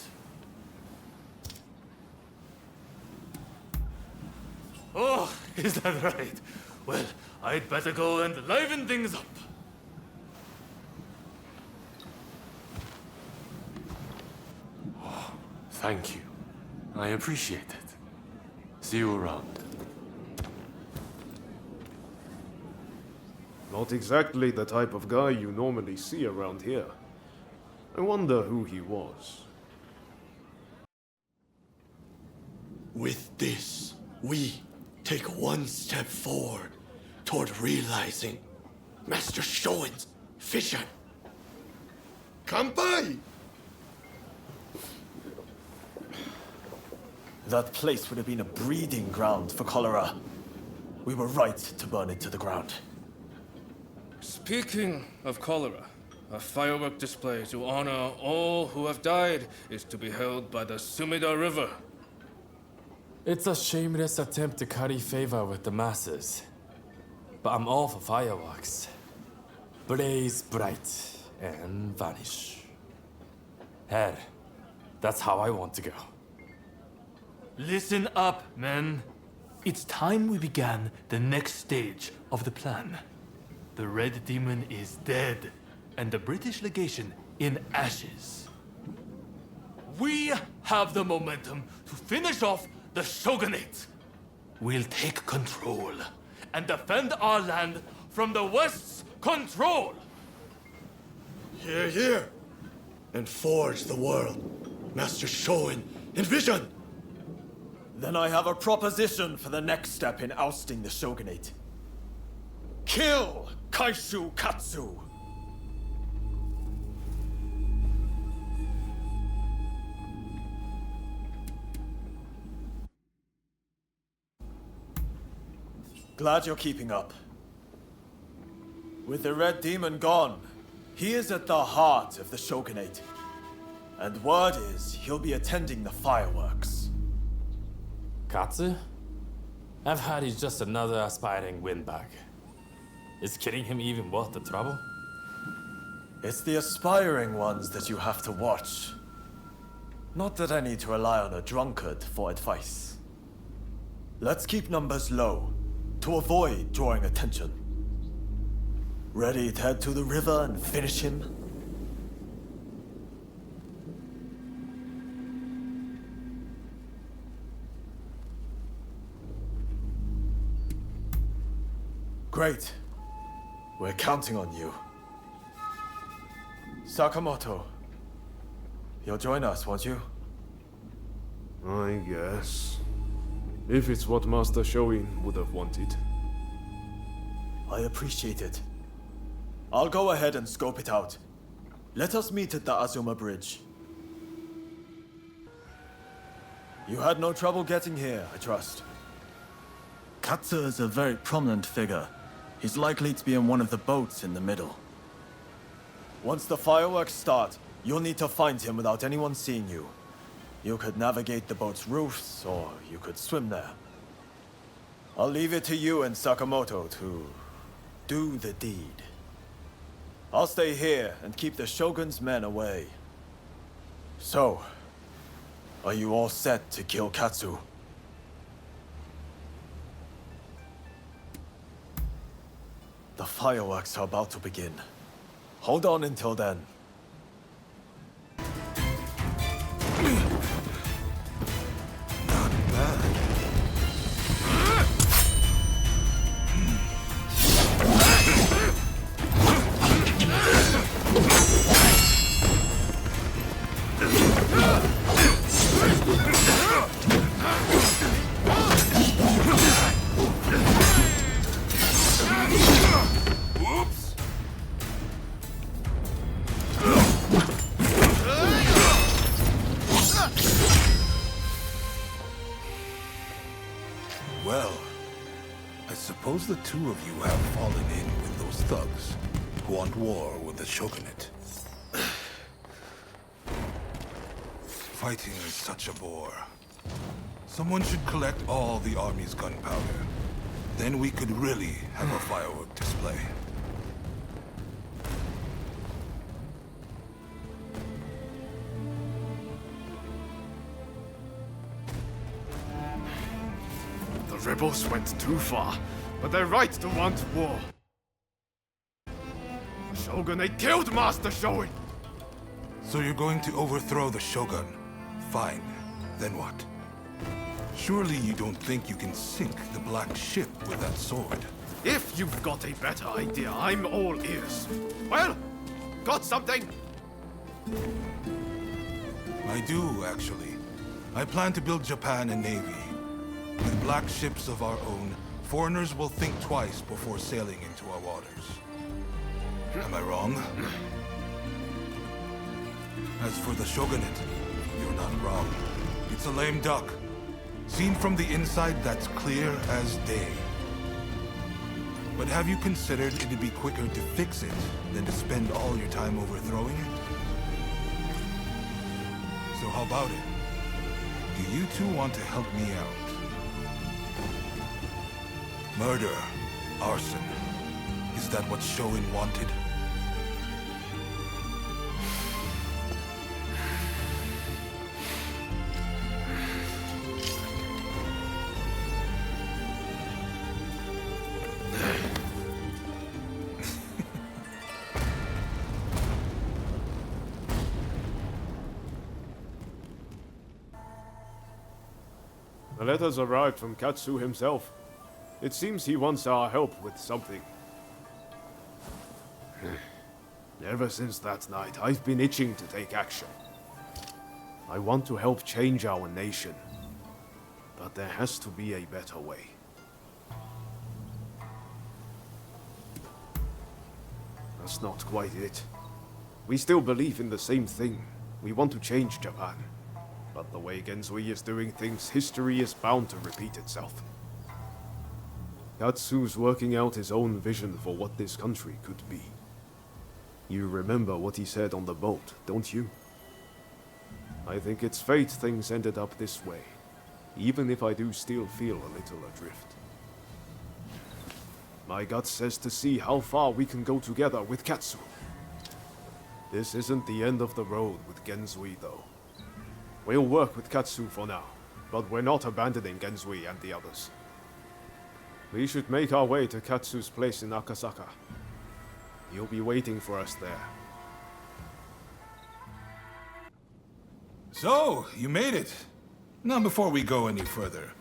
Oh, is that right? Well, I'd better go and liven things up. Thank you. I appreciate it. See you around. Not exactly the type of guy you normally see around here. I wonder who he was. With this, we take one step forward toward realizing Master Shoin's vision. Kampai! That place would have been a breeding ground for cholera. We were right to burn it to the ground. Speaking of cholera, a firework display to honor all who have died is to be held by the Sumida River. It's a shameless attempt to curry favor with the masses. But I'm all for fireworks. Blaze bright and vanish. Hell, that's how I want to go. Listen up, men. It's time we began the next stage of the plan. The Red Demon is dead, and the British legation in ashes. We have the momentum to finish off the Shogunate. We'll take control and defend our land from the West's control. Here, here. And forge the world Master Shoin envisioned. Then I have a proposition for the next step in ousting the Shogunate. Kill Kaishu Katsu! Glad you're keeping up. With the Red Demon gone, he is at the heart of the Shogunate. And word is he'll be attending the fireworks. Katsu? I've heard he's just another aspiring windbag. Is killing him even worth the trouble? It's the aspiring ones that you have to watch. Not that I need to rely on a drunkard for advice. Let's keep numbers low, to avoid drawing attention. Ready to head to the river and finish him? Great. We're counting on you. Sakamoto, you'll join us, won't you? I guess. If it's what Master Shoin would have wanted. I appreciate it. I'll go ahead and scope it out. Let us meet at the Azuma Bridge. You had no trouble getting here, I trust. Katsu is a very prominent figure. He's likely to be in one of the boats in the middle. Once the fireworks start, you'll need to find him without anyone seeing you. You could navigate the boat's roofs, or you could swim there. I'll leave it to you and Sakamoto to do the deed. I'll stay here and keep the Shogun's men away. So, are you all set to kill Katsu? The fireworks are about to begin. Hold on until then. the two of you have fallen in with those thugs who want war with the Shogunate. Fighting is such a bore. Someone should collect all the army's gunpowder. Then we could really have a firework display. The rebels went too far, but they're right to want war. The Shogunate killed Master Shoin! So you're going to overthrow the Shogun? Fine. Then what? Surely you don't think you can sink the Black Ship with that sword? If you've got a better idea, I'm all ears. Well, got something? I do, actually. I plan to build Japan a navy. With black ships of our own, foreigners will think twice before sailing into our waters. Am I wrong? As for the Shogunate, you're not wrong. It's a lame duck. Seen from the inside, that's clear as day. But have you considered it'd be quicker to fix it than to spend all your time overthrowing it? So how about it? Do you two want to help me out? Murder, arson. Is that what Shoin wanted? The letters arrived from Katsu himself. It seems he wants our help with something. Ever since that night, I've been itching to take action. I want to help change our nation. But there has to be a better way. That's not quite it. We still believe in the same thing. We want to change Japan. But the way Genzui is doing things, history is bound to repeat itself. Katsu's working out his own vision for what this country could be. You remember what he said on the boat, don't you? I think it's fate things ended up this way, even if I do still feel a little adrift. My gut says to see how far we can go together with Katsu. This isn't the end of the road with Genzui, though. We'll work with Katsu for now, but we're not abandoning Genzui and the others. We should make our way to Katsu's place in Akasaka. He'll be waiting for us there. So, you made it. Now, before we go any further,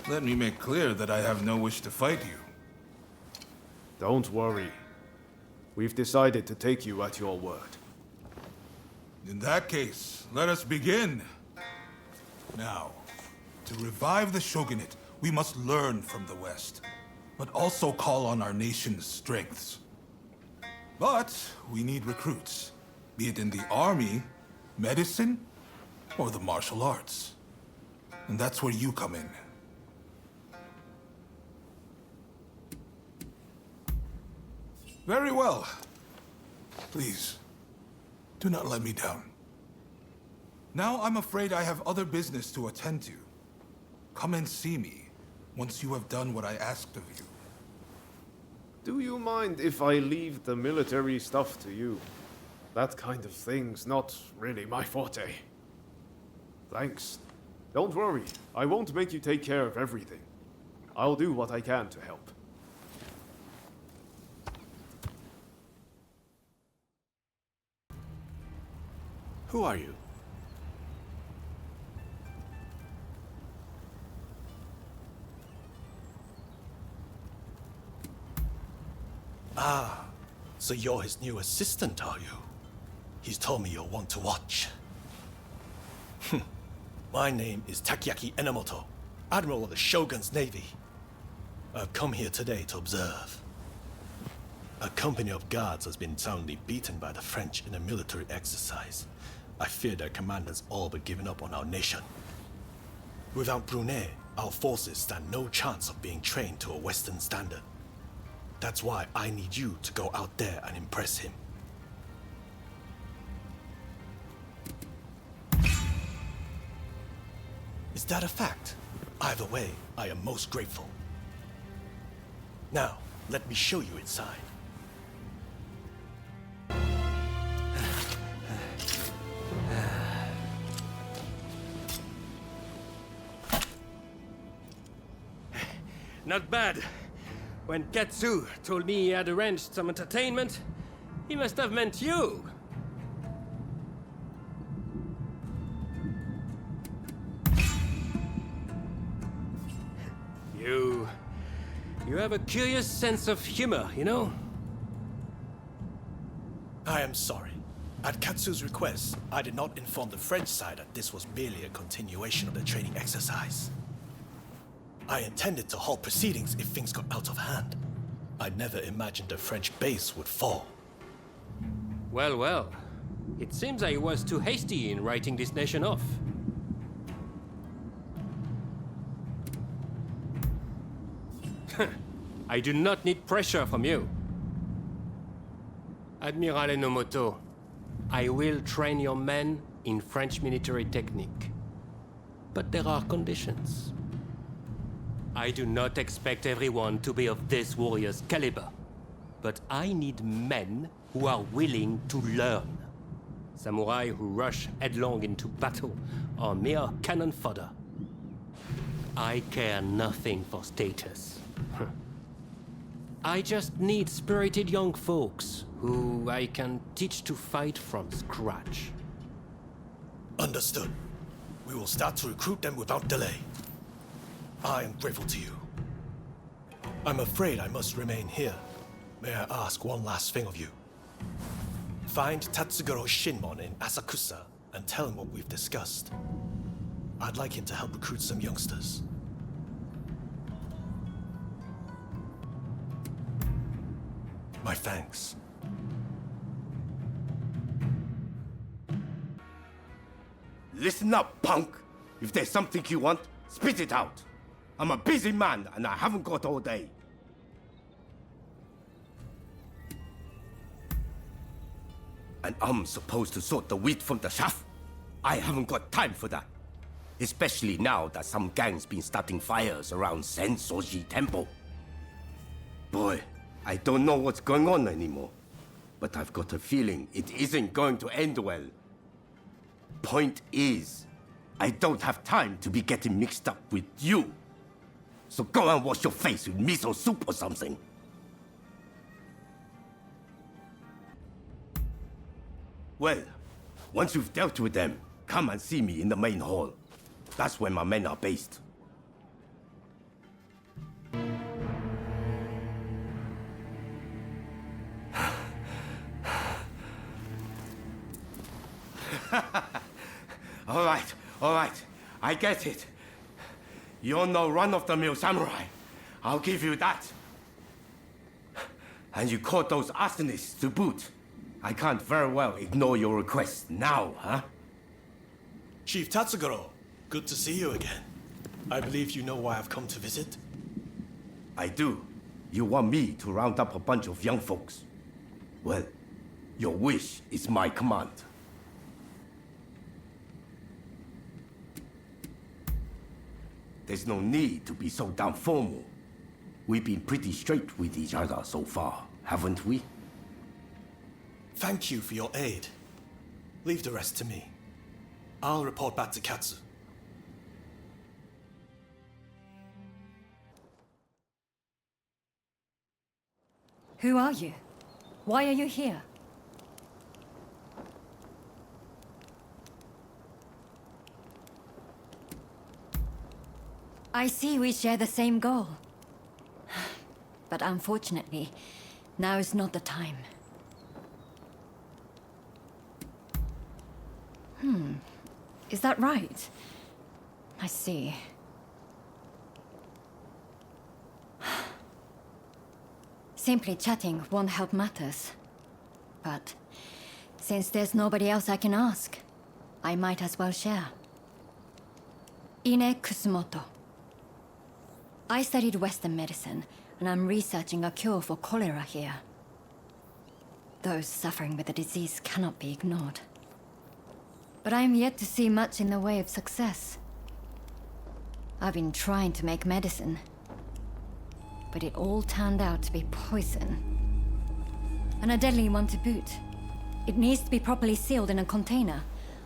let me make clear that I have no wish to fight you. Don't worry. We've decided to take you at your word. In that case, let us begin. Now, to revive the Shogunate, we must learn from the West, but also call on our nation's strengths. But we need recruits, be it in the army, medicine, or the martial arts. And that's where you come in. Very well. Please, do not let me down. Now I'm afraid I have other business to attend to. Come and see me once you have done what I asked of you. Do you mind if I leave the military stuff to you? That kind of thing's not really my forte. Thanks. Don't worry, I won't make you take care of everything. I'll do what I can to help. Who are you? Ah, so you're his new assistant, are you? He's told me you'll want to watch. My name is Takiaki Enomoto, Admiral of the Shogun's Navy. I've come here today to observe. A company of guards has been soundly beaten by the French in a military exercise. I fear their commanders all but given up on our nation. Without Brunei, our forces stand no chance of being trained to a Western standard. That's why I need you to go out there and impress him. Is that a fact? Either way, I am most grateful. Now, let me show you inside. Not bad. When Katsu told me he had arranged some entertainment, he must have meant you. You have a curious sense of humor, you know? I am sorry. At Katsu's request, I did not inform the French side that this was merely a continuation of the training exercise. I intended to halt proceedings if things got out of hand. I never imagined the French base would fall. Well, well. It seems I was too hasty in writing this nation off. I do not need pressure from you. Admiral Enomoto, I will train your men in French military technique. But there are conditions. I do not expect everyone to be of this warrior's caliber. But I need men who are willing to learn. Samurai who rush headlong into battle are mere cannon fodder. I care nothing for status. I just need spirited young folks who I can teach to fight from scratch. Understood. We will start to recruit them without delay. I am grateful to you. I'm afraid I must remain here. May I ask one last thing of you? Find Tatsugoro Shinmon in Asakusa and tell him what we've discussed. I'd like him to help recruit some youngsters. My thanks. Listen up, punk. If there's something you want, spit it out. I'm a busy man and I haven't got all day. And I'm supposed to sort the wheat from the chaff? I haven't got time for that. Especially now that some gang's been starting fires around Sensoji Temple. Boy, I don't know what's going on anymore. But I've got a feeling it isn't going to end well. Point is, I don't have time to be getting mixed up with you. So go and wash your face with miso soup or something. Well, once you've dealt with them, come and see me in the main hall. That's where my men are based. All right, I get it. You're no run-of-the-mill samurai. I'll give you that. And you caught those arsonists to boot. I can't very well ignore your request now, huh? Chief Tatsugoro, good to see you again. I believe you know why I've come to visit? I do. You want me to round up a bunch of young folks. Well, your wish is my command. There's no need to be so damn formal. We've been pretty straight with each other so far, haven't we? Thank you for your aid. Leave the rest to me. I'll report back to Katsu. Who are you? Why are you here? I see we share the same goal. But unfortunately, now is not the time. Is that right? I see. Simply chatting won't help matters. But since there's nobody else I can ask, I might as well share. Ine Kusumoto. I studied Western medicine and I'm researching a cure for cholera here. Those suffering with the disease cannot be ignored. But I am yet to see much in the way of success. I've been trying to make medicine, but it all turned out to be poison. And a deadly one to boot. It needs to be properly sealed in a container,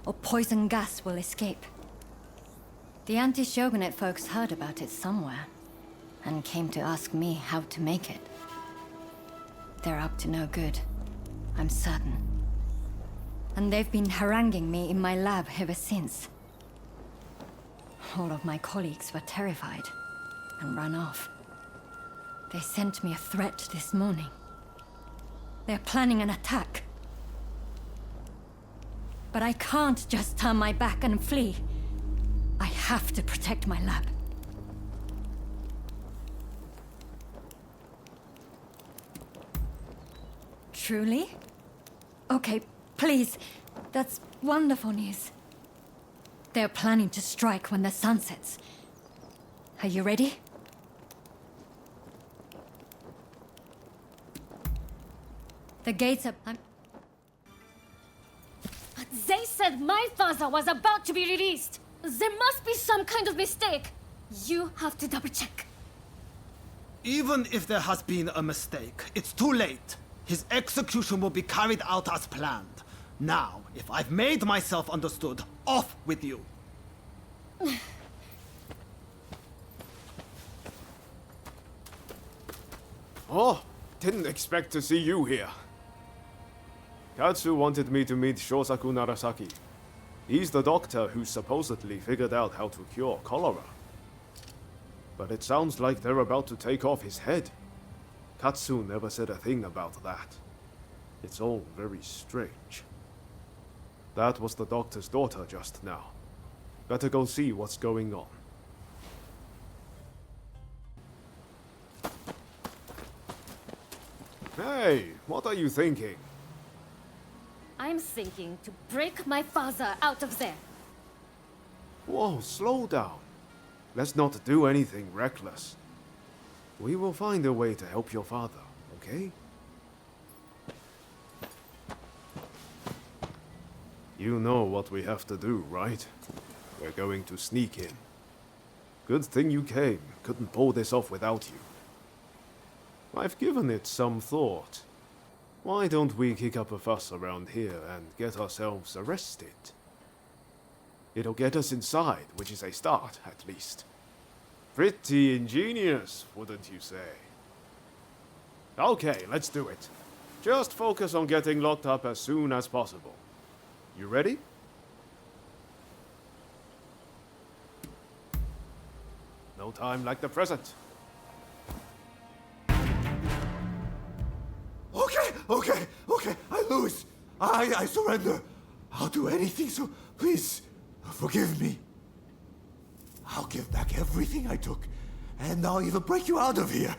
or poison gas will escape. The anti-shogunate folks heard about it somewhere, and came to ask me how to make it. They're up to no good, I'm certain. And they've been haranguing me in my lab ever since. All of my colleagues were terrified, and ran off. They sent me a threat this morning. They're planning an attack. But I can't just turn my back and flee. I have to protect my lab. Truly? Okay, please. That's wonderful news. They're planning to strike when the sun sets. Are you ready? The gates are... They said my father was about to be released. There must be some kind of mistake. You have to double check. Even if there has been a mistake, it's too late. His execution will be carried out as planned. Now, if I've made myself understood, off with you. Oh, didn't expect to see you here. Katsu wanted me to meet Shosaku Narasaki. He's the doctor who supposedly figured out how to cure cholera. But it sounds like they're about to take off his head. Katsu never said a thing about that. It's all very strange. That was the doctor's daughter just now. Better go see what's going on. Hey, what are you thinking? I'm thinking to break my father out of there. Whoa, slow down. Let's not do anything reckless. We will find a way to help your father, okay? You know what we have to do, right? We're going to sneak in. Good thing you came. Couldn't pull this off without you. I've given it some thought. Why don't we kick up a fuss around here and get ourselves arrested? It'll get us inside, which is a start, at least. Pretty ingenious, wouldn't you say? Okay, let's do it. Just focus on getting locked up as soon as possible. You ready? No time like the present. Okay, I lose. I surrender. I'll do anything, so please, forgive me. I'll give back everything I took, and I'll even break you out of here.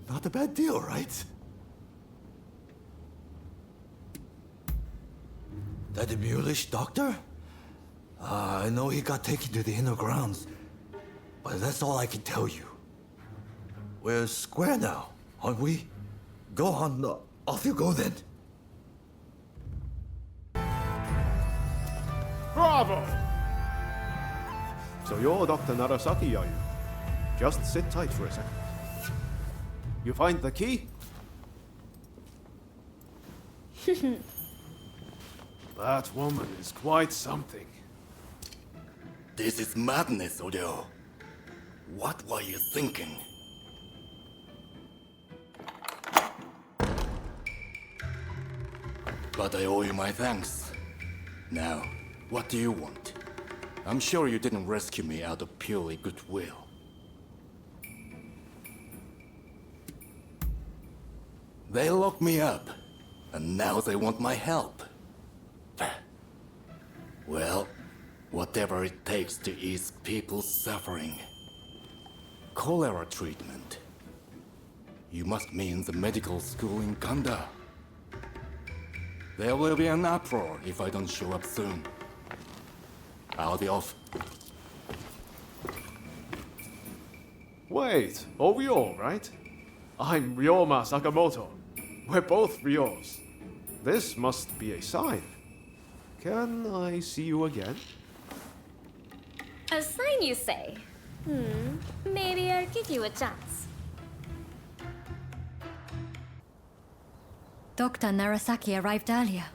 Not a bad deal, right? That mulish doctor? I know he got taken to the inner grounds, but that's all I can tell you. We're square now, aren't we? Go on, off you go then. Bravo! So you're Dr. Narasaki, are you? Just sit tight for a second. You find the key? That woman is quite something. This is madness, Odeo. What were you thinking? But I owe you my thanks. Now, what do you want? I'm sure you didn't rescue me out of purely goodwill. They locked me up, and now they want my help. Well, whatever it takes to ease people's suffering. Cholera treatment. You must mean the medical school in Kanda. There will be an uproar if I don't show up soon. I'll be off. Wait, are we all right? I'm Ryoma Sakamoto. We're both Ryos. This must be a sign. Can I see you again? A sign, you say? Maybe I'll give you a chance. Dr. Narasaki arrived earlier.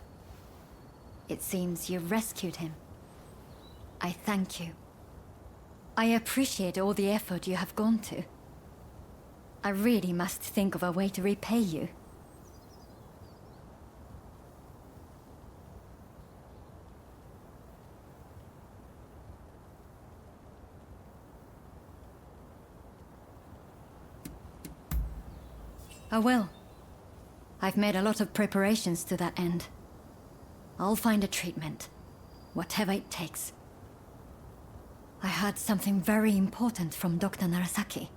It seems you rescued him. I thank you. I appreciate all the effort you have gone to. I really must think of a way to repay you. I will. I've made a lot of preparations to that end. I'll find a treatment, whatever it takes. I heard something very important from Dr. Narasaki.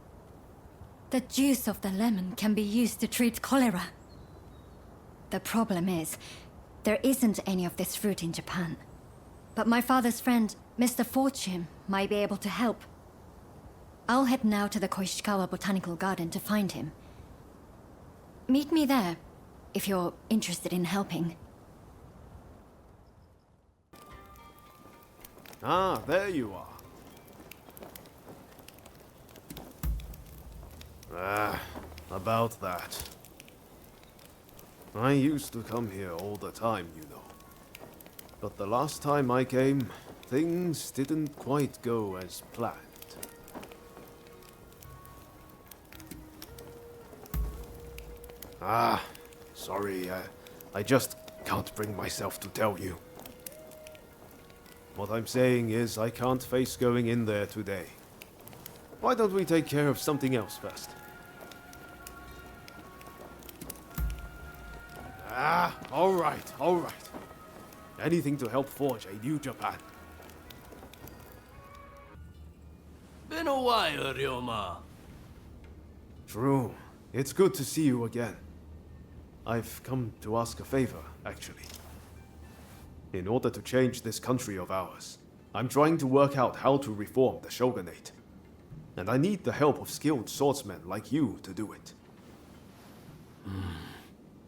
The juice of the lemon can be used to treat cholera. The problem is, there isn't any of this fruit in Japan. But my father's friend, Mr. Fortune, might be able to help. I'll head now to the Koishikawa Botanical Garden to find him. Meet me there, if you're interested in helping. Ah, there you are. About that. I used to come here all the time, you know. But the last time I came, things didn't quite go as planned. Sorry, I just can't bring myself to tell you. What I'm saying is I can't face going in there today. Why don't we take care of something else first? All right. Anything to help forge a new Japan. Been a while, Ryoma. True. It's good to see you again. I've come to ask a favor, actually. In order to change this country of ours, I'm trying to work out how to reform the shogunate. And I need the help of skilled swordsmen like you to do it.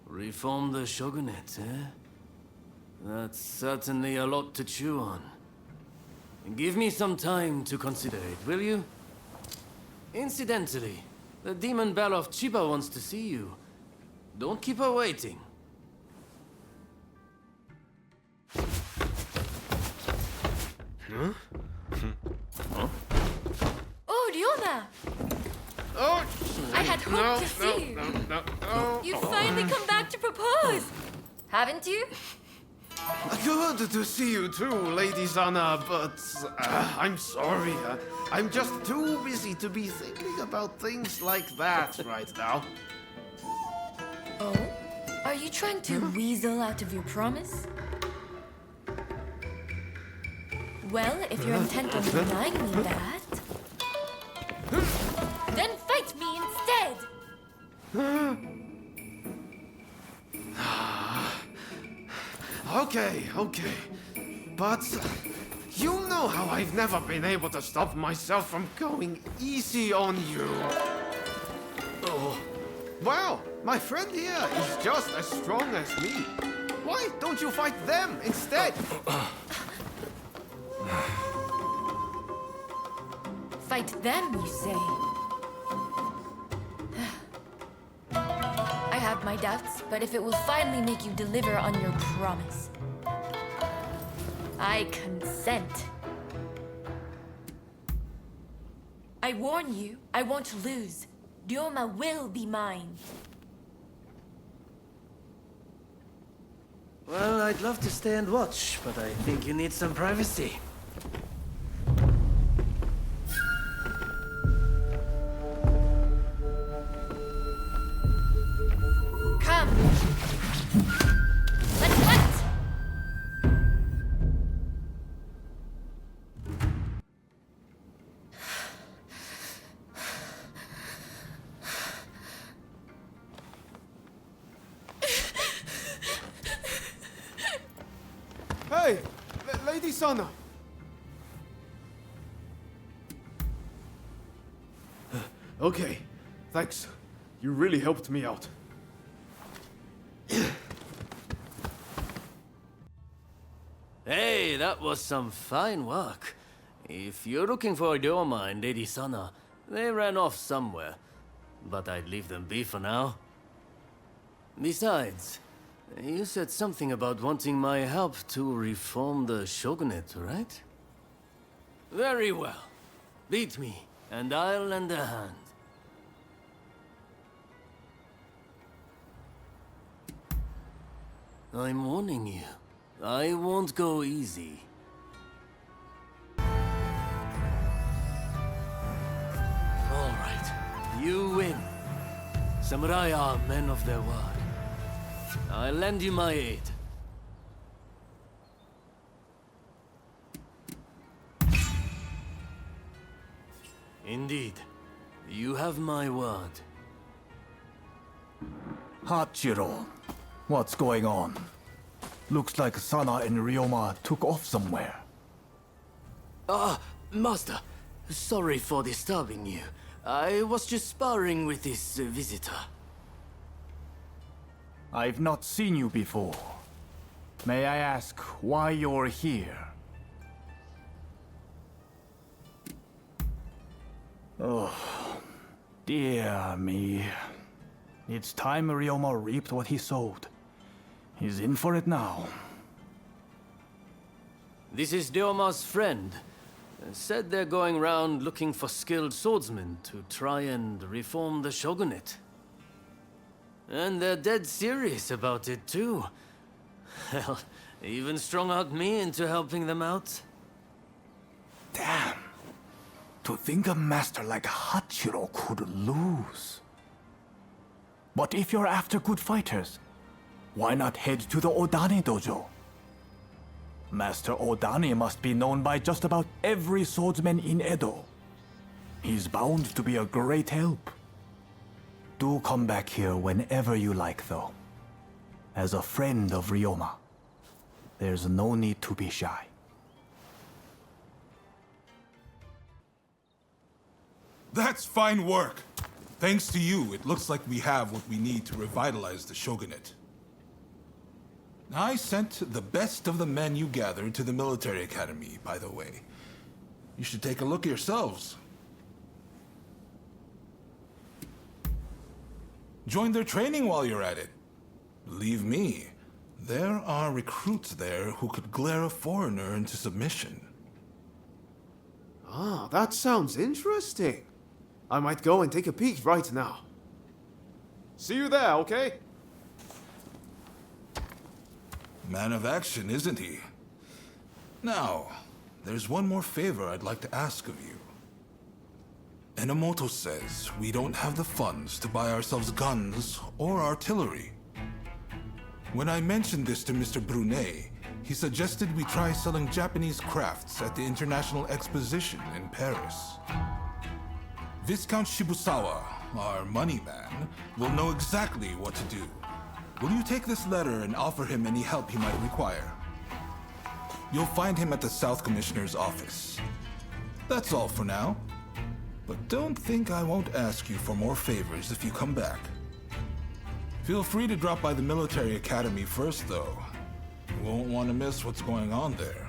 Reform the shogunate, eh? That's certainly a lot to chew on. Give me some time to consider it, will you? Incidentally, the demon belle of Chiba wants to see you. Don't keep her waiting. Oh, Ryoma! Oh, I had hoped to see you. You've finally come back to propose, haven't you? Good to see you too, Lady Sana, but I'm sorry. I'm just too busy to be thinking about things like that right now. Oh? Are you trying to weasel out of your promise? Well, if you're intent on denying me that, then fight me instead! Okay. But you know how I've never been able to stop myself from going easy on you. Oh. Well, my friend here is just as strong as me. Why don't you fight them instead? Fight them, you say? I have my doubts, but if it will finally make you deliver on your promise, I consent. I warn you, I won't lose. Ryoma will be mine. Well, I'd love to stay and watch, but I think you need some privacy. Come! Let's fight! Hey, Lady Sana. Okay, thanks. You really helped me out. Hey, that was some fine work. If you're looking for Ryoma and Lady Sana, they ran off somewhere. But I'd leave them be for now. Besides, you said something about wanting my help to reform the shogunate, right? Very well. Beat me, and I'll lend a hand. I'm warning you. I won't go easy. All right, you win. Samurai are men of their word. I'll lend you my aid. Indeed, you have my word. Hachiro, what's going on? Looks like Sana and Ryoma took off somewhere. Master. Sorry for disturbing you. I was just sparring with this visitor. I've not seen you before. May I ask why you're here? Oh, dear me. It's time Ryoma reaped what he sowed. He's in for it now. This is Ryoma's friend. Said they're going round looking for skilled swordsmen to try and reform the shogunate. And they're dead serious about it too. Hell, even strung out me into helping them out. Damn. To think a master like Hachiro could lose. But if you're after good fighters, why not head to the Odani dojo? Master Odani must be known by just about every swordsman in Edo. He's bound to be a great help. Do come back here whenever you like, though. As a friend of Ryoma, there's no need to be shy. That's fine work. Thanks to you, it looks like we have what we need to revitalize the shogunate. I sent the best of the men you gathered to the military academy, by the way. You should take a look yourselves. Join their training while you're at it. Believe me, there are recruits there who could glare a foreigner into submission. Ah, that sounds interesting. I might go and take a peek right now. See you there, okay? Man of action, isn't he? Now, there's one more favor I'd like to ask of you. Enomoto says we don't have the funds to buy ourselves guns or artillery. When I mentioned this to Mr. Brunet, he suggested we try selling Japanese crafts at the International Exposition in Paris. Viscount Shibusawa, our money man, will know exactly what to do. Will you take this letter and offer him any help he might require? You'll find him at the South Commissioner's office. That's all for now. But don't think I won't ask you for more favors if you come back. Feel free to drop by the military academy first, though. You won't want to miss what's going on there.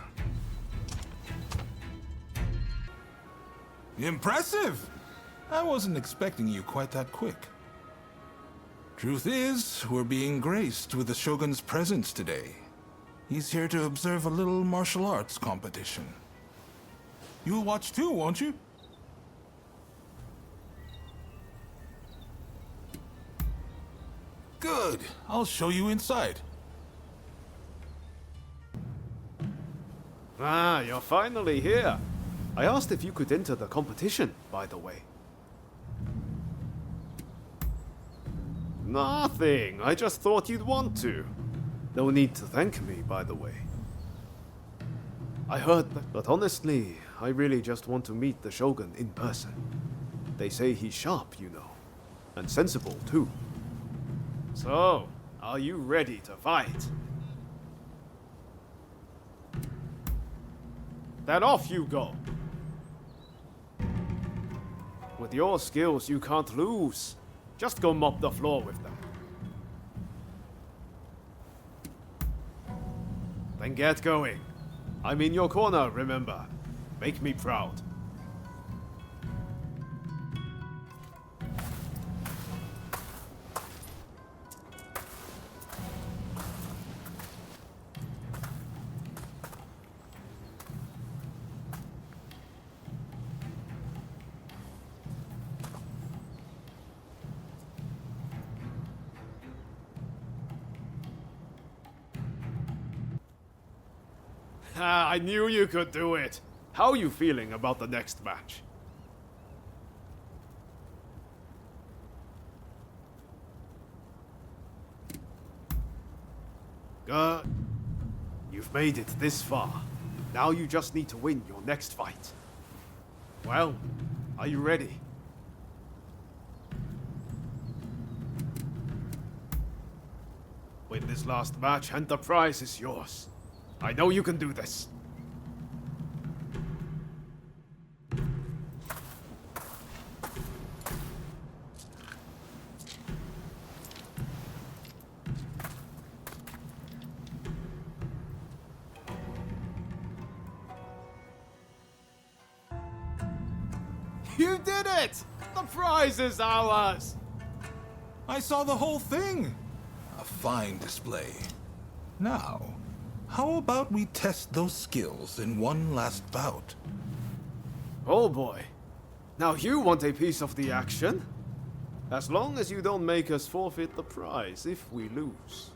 Impressive! I wasn't expecting you quite that quick. Truth is, we're being graced with the Shogun's presence today. He's here to observe a little martial arts competition. You'll watch too, won't you? Good. I'll show you inside. Ah, you're finally here. I asked if you could enter the competition, by the way. Nothing. I just thought you'd want to. No need to thank me, by the way. I heard that, but honestly, I really just want to meet the Shogun in person. They say he's sharp, you know. And sensible, too. So, are you ready to fight? Then off you go. With your skills, you can't lose. Just go mop the floor with them. Then get going. I'm in your corner, remember. Make me proud. I knew you could do it. How are you feeling about the next match? Good. You've made it this far. Now you just need to win your next fight. Well, are you ready? Win this last match and the prize is yours. I know you can do this. You did it! The prize is ours! I saw the whole thing. A fine display. Now, how about we test those skills in one last bout? Oh boy. Now you want a piece of the action? As long as you don't make us forfeit the prize if we lose.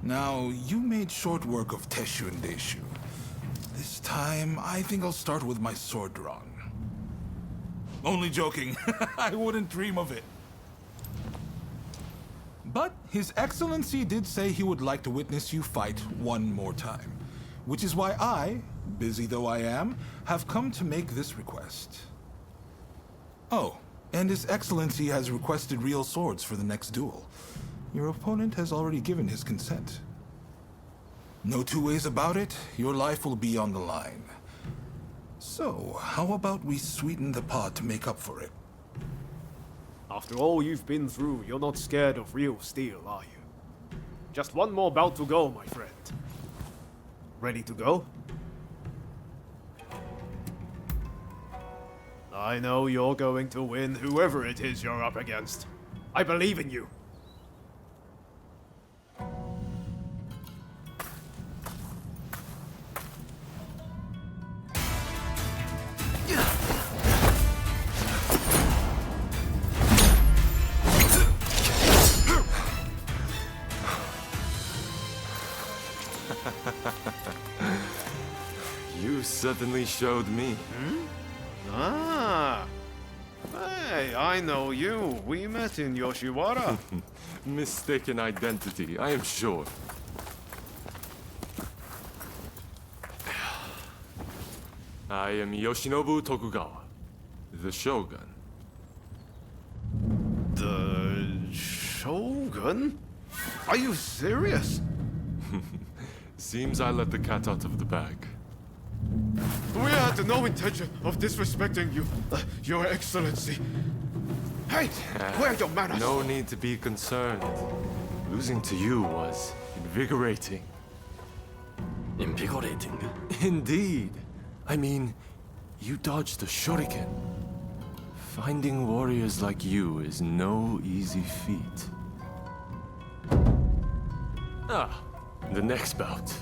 Now, you made short work of Teshu and Deshu. This time, I think I'll start with my sword drawn. Only joking. I wouldn't dream of it. But His Excellency did say he would like to witness you fight one more time. Which is why I, busy though I am, have come to make this request. Oh, and His Excellency has requested real swords for the next duel. Your opponent has already given his consent. No two ways about it, your life will be on the line. So, how about we sweeten the pot to make up for it? After all you've been through, you're not scared of real steel, are you? Just one more bout to go, my friend. Ready to go? I know you're going to win whoever it is you're up against. I believe in you. You certainly showed me. Ah. Hey, I know you. We met in Yoshiwara. Mistaken identity, I am sure. I am Yoshinobu Tokugawa, the Shogun. The Shogun? Are you serious? Seems I let the cat out of the bag. We had no intention of disrespecting you, Your Excellency. Hey, where are your manners? No need to be concerned. Losing to you was invigorating. Invigorating? Indeed. I mean, you dodged a shuriken. Finding warriors like you is no easy feat. Ah, the next bout.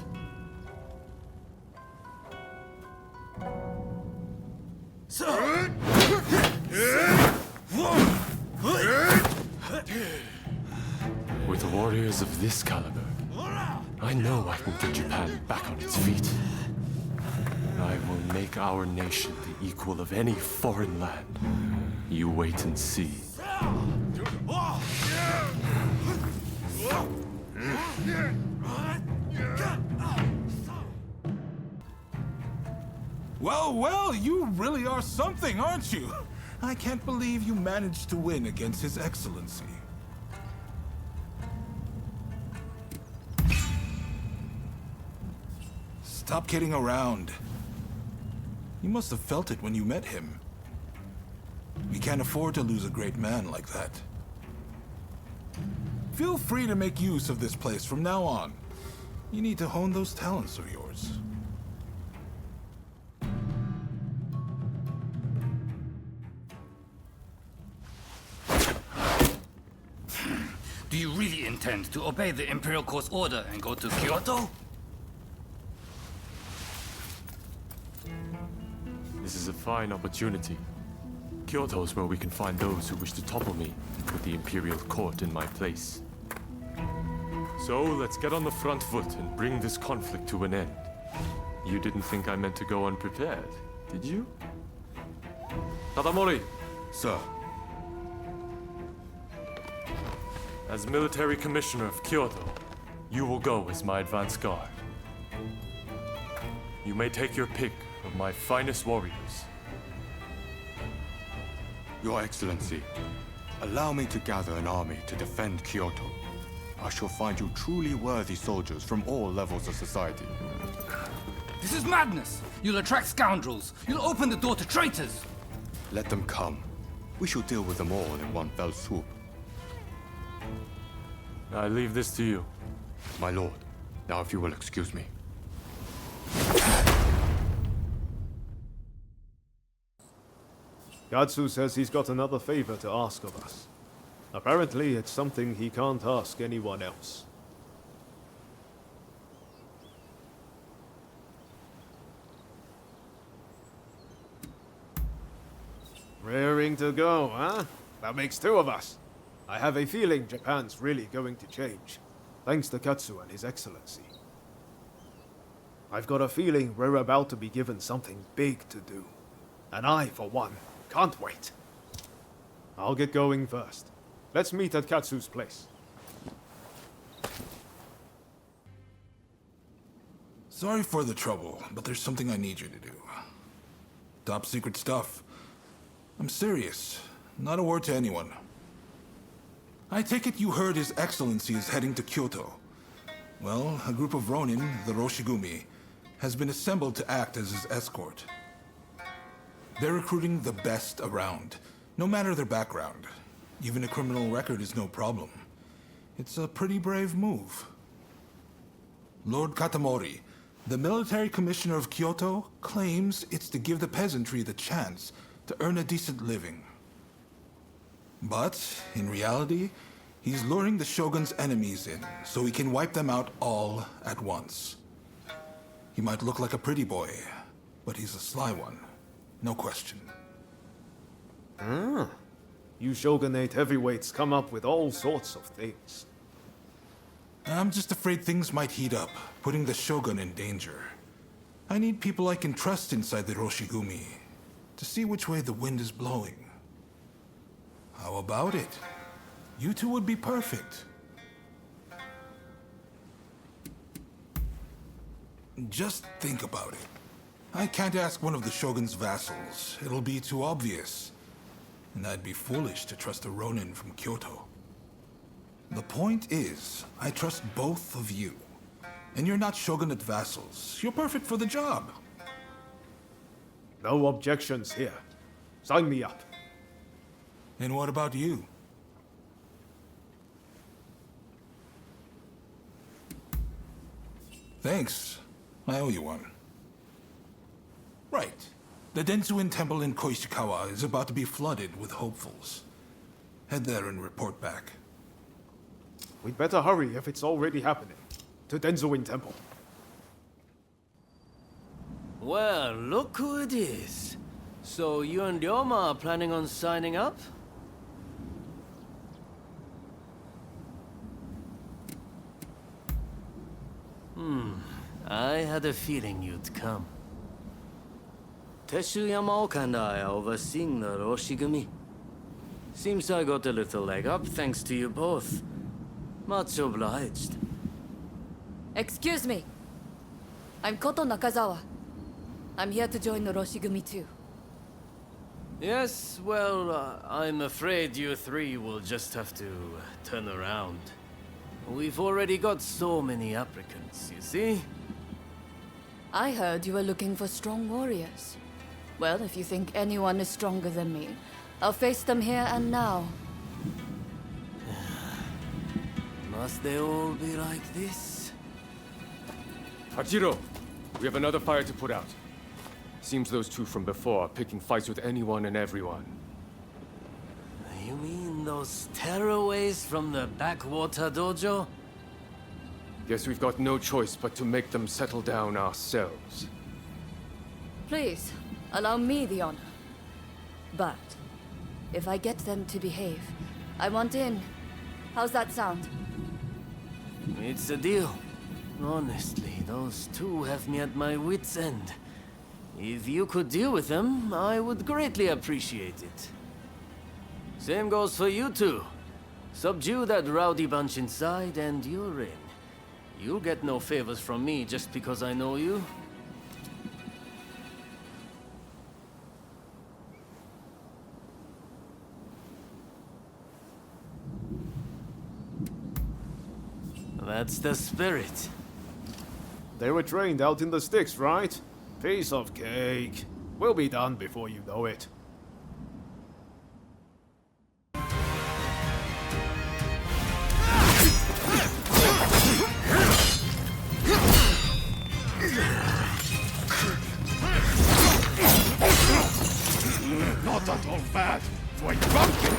With warriors of this caliber, I know I can get Japan back on its feet. I will make our nation the equal of any foreign land. You wait and see. Well, well, you really are something, aren't you? I can't believe you managed to win against His Excellency. Stop kidding around. You must have felt it when you met him. We can't afford to lose a great man like that. Feel free to make use of this place from now on. You need to hone those talents of yours. Do you really intend to obey the Imperial Court's order and go to Kyoto? This is a fine opportunity. Kyoto is where we can find those who wish to topple me, with the Imperial Court in my place. So let's get on the front foot and bring this conflict to an end. You didn't think I meant to go unprepared, did you? Tadamori! Sir. As military commissioner of Kyoto, you will go as my advance guard. You may take your pick of my finest warriors. Your Excellency, allow me to gather an army to defend Kyoto. I shall find you truly worthy soldiers from all levels of society. This is madness! You'll attract scoundrels! You'll open the door to traitors! Let them come. We shall deal with them all in one fell swoop. I leave this to you. My lord, now if you will excuse me. Gatsu says he's got another favor to ask of us. Apparently, it's something he can't ask anyone else. Raring to go, huh? That makes two of us. I have a feeling Japan's really going to change, thanks to Katsu and His Excellency. I've got a feeling we're about to be given something big to do. And I, for one, can't wait. I'll get going first. Let's meet at Katsu's place. Sorry for the trouble, but there's something I need you to do. Top secret stuff. I'm serious. Not a word to anyone. I take it you heard His Excellency is heading to Kyoto. Well, a group of Ronin, the Roshigumi, has been assembled to act as his escort. They're recruiting the best around, no matter their background. Even a criminal record is no problem. It's a pretty brave move. Lord Katamori, the military commissioner of Kyoto, claims it's to give the peasantry the chance to earn a decent living. But, in reality, he's luring the shogun's enemies in, so he can wipe them out all at once. He might look like a pretty boy, but he's a sly one. No question. Ah. You shogunate heavyweights come up with all sorts of things. I'm just afraid things might heat up, putting the shogun in danger. I need people I can trust inside the Roshigumi, to see which way the wind is blowing. How about it? You two would be perfect. Just think about it. I can't ask one of the shogun's vassals. It'll be too obvious. And I'd be foolish to trust a Ronin from Kyoto. The point is, I trust both of you. And you're not shogunate vassals. You're perfect for the job. No objections here. Sign me up. And what about you? Thanks. I owe you one. Right. The Densuin Temple in Koishikawa is about to be flooded with hopefuls. Head there and report back. We'd better hurry if it's already happening. To Denzuin Temple. Well, look who it is. So you and Ryoma are planning on signing up? I had a feeling you'd come. Teshu Yamaoka and I are overseeing the Roshigumi. Seems I got a little leg up thanks to you both. Much obliged. Excuse me. I'm Koto Nakazawa. I'm here to join the Roshigumi too. Yes, well, I'm afraid you three will just have to turn around. We've already got so many applicants, you see? I heard you were looking for strong warriors. Well, if you think anyone is stronger than me, I'll face them here and now. Must they all be like this? Hachiro, we have another fire to put out. Seems those two from before are picking fights with anyone and everyone. You mean those tearaways from the backwater dojo? Guess we've got no choice but to make them settle down ourselves. Please, allow me the honor. But, if I get them to behave, I want in. How's that sound? It's a deal. Honestly, those two have me at my wit's end. If you could deal with them, I would greatly appreciate it. Same goes for you two. Subdue that rowdy bunch inside and you're in. You'll get no favors from me just because I know you. That's the spirit. They were trained out in the sticks, right? Piece of cake. We'll be done before you know it. Not at all bad for a drunken.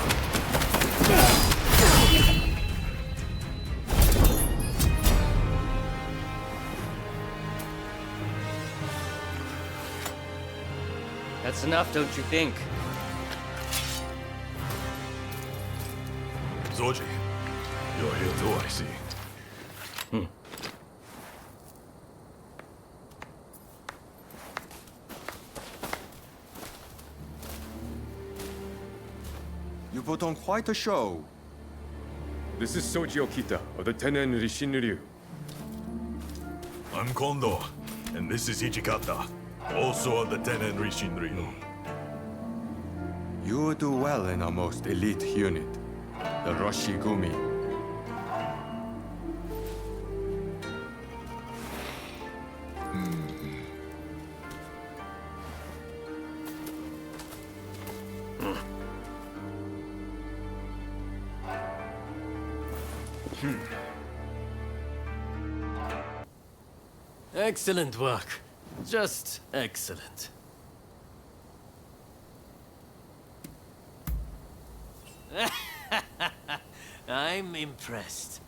That's enough, don't you think? Zoji, you're here too, I see. You put on quite a show. This is Soji Okita of the Tenen Rishinryu. I'm Kondo, and this is Ichikata, also of the Tenen Rishinryu. You do well in our most elite unit, the Roshigumi. Excellent work. Just excellent. I'm impressed.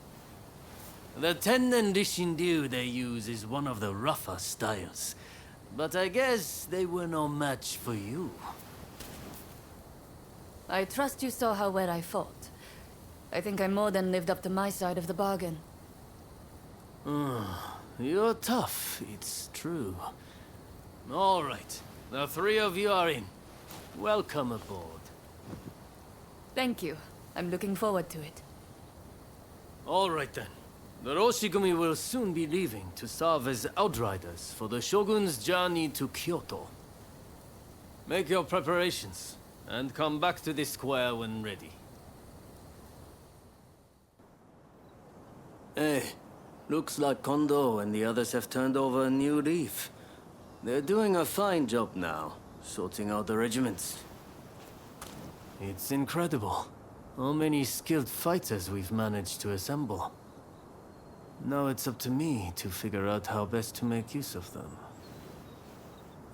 The Tennen Rishinryu they use is one of the rougher styles. But I guess they were no match for you. I trust you saw how well I fought. I think I more than lived up to my side of the bargain. You're tough, it's true. All right, the three of you are in. Welcome aboard. Thank you. I'm looking forward to it. All right then. The Roshigumi will soon be leaving to serve as outriders for the Shogun's journey to Kyoto. Make your preparations, and come back to this square when ready. Hey, looks like Kondo and the others have turned over a new leaf. They're doing a fine job now, sorting out the regiments. It's incredible how many skilled fighters we've managed to assemble. Now it's up to me to figure out how best to make use of them.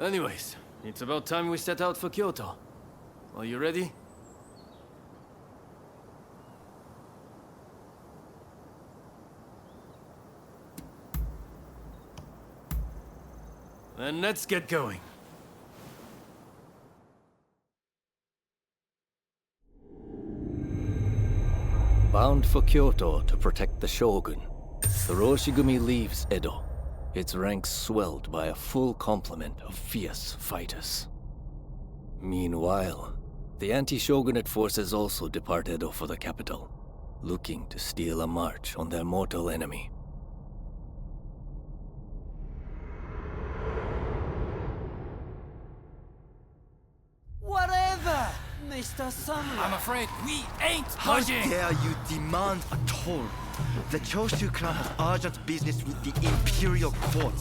Anyways, it's about time we set out for Kyoto. Are you ready? Then let's get going. Bound for Kyoto to protect the Shogun, the Roshigumi leaves Edo, its ranks swelled by a full complement of fierce fighters. Meanwhile, the anti-shogunate forces also depart Edo for the capital, looking to steal a march on their mortal enemy. Whatever, Mr. Samurai. I'm afraid we ain't How budging. dare you demand a toll The Choshu clan has urgent business with the Imperial Court.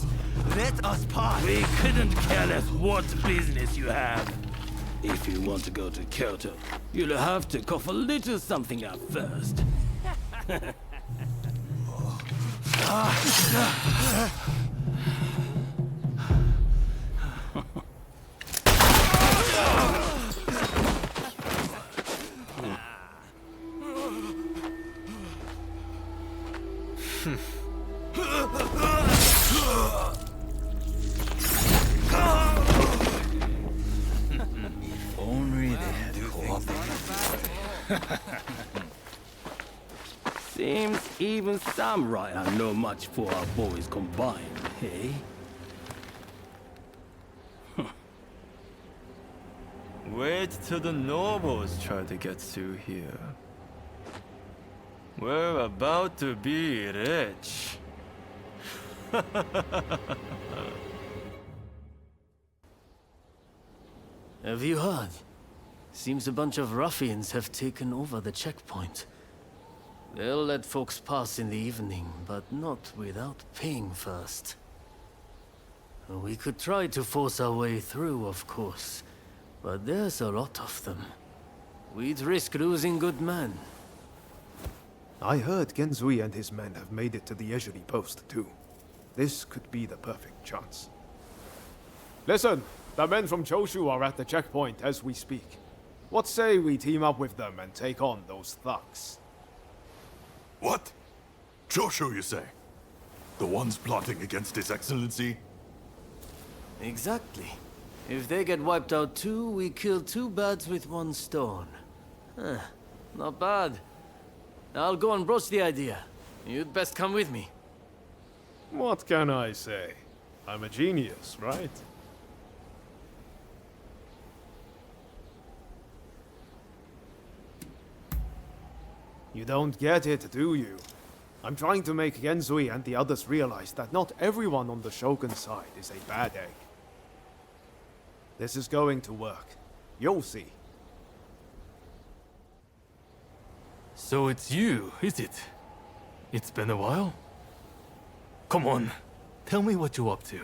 Let us pass! We couldn't care less what business you have. If you want to go to Kyoto, you'll have to cough a little something up first. If only they had cooperated. Seems even samurai are no match for our boys combined, hey? Wait till the nobles try to get through here. We're about to be rich. Have you heard? Seems a bunch of ruffians have taken over the checkpoint. They'll let folks pass in the evening, but not without paying first. We could try to force our way through, of course, but there's a lot of them. We'd risk losing good men. I heard Genzui and his men have made it to the Ejiri post, too. This could be the perfect chance. Listen, the men from Choshu are at the checkpoint as we speak. What say we team up with them and take on those thugs? What? Choshu, you say? The ones plotting against His Excellency? Exactly. If they get wiped out too, we kill two birds with one stone. Huh, not bad. I'll go and broach the idea. You'd best come with me. What can I say? I'm a genius, right? You don't get it, do you? I'm trying to make Genzui and the others realize that not everyone on the Shogun's side is a bad egg. This is going to work. You'll see. So it's you, is it? It's been a while? Come on, tell me what you're up to.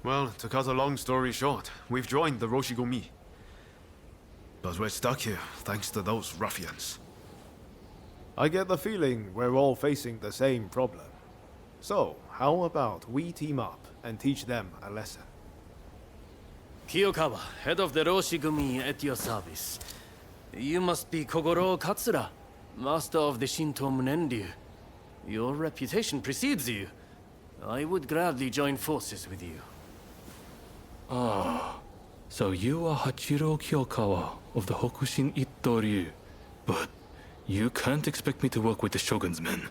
Well, to cut a long story short, we've joined the Roshigumi. But we're stuck here, thanks to those ruffians. I get the feeling we're all facing the same problem. So, how about we team up and teach them a lesson? Kiyokawa, head of the Roshigumi, at your service. You must be Kogoro Katsura, master of the Shinto Munenryu. Your reputation precedes you. I would gladly join forces with you. Ah, so you are Hachiro Kiyokawa of the Hokushin Itto-ryu. But you can't expect me to work with the Shogun's men.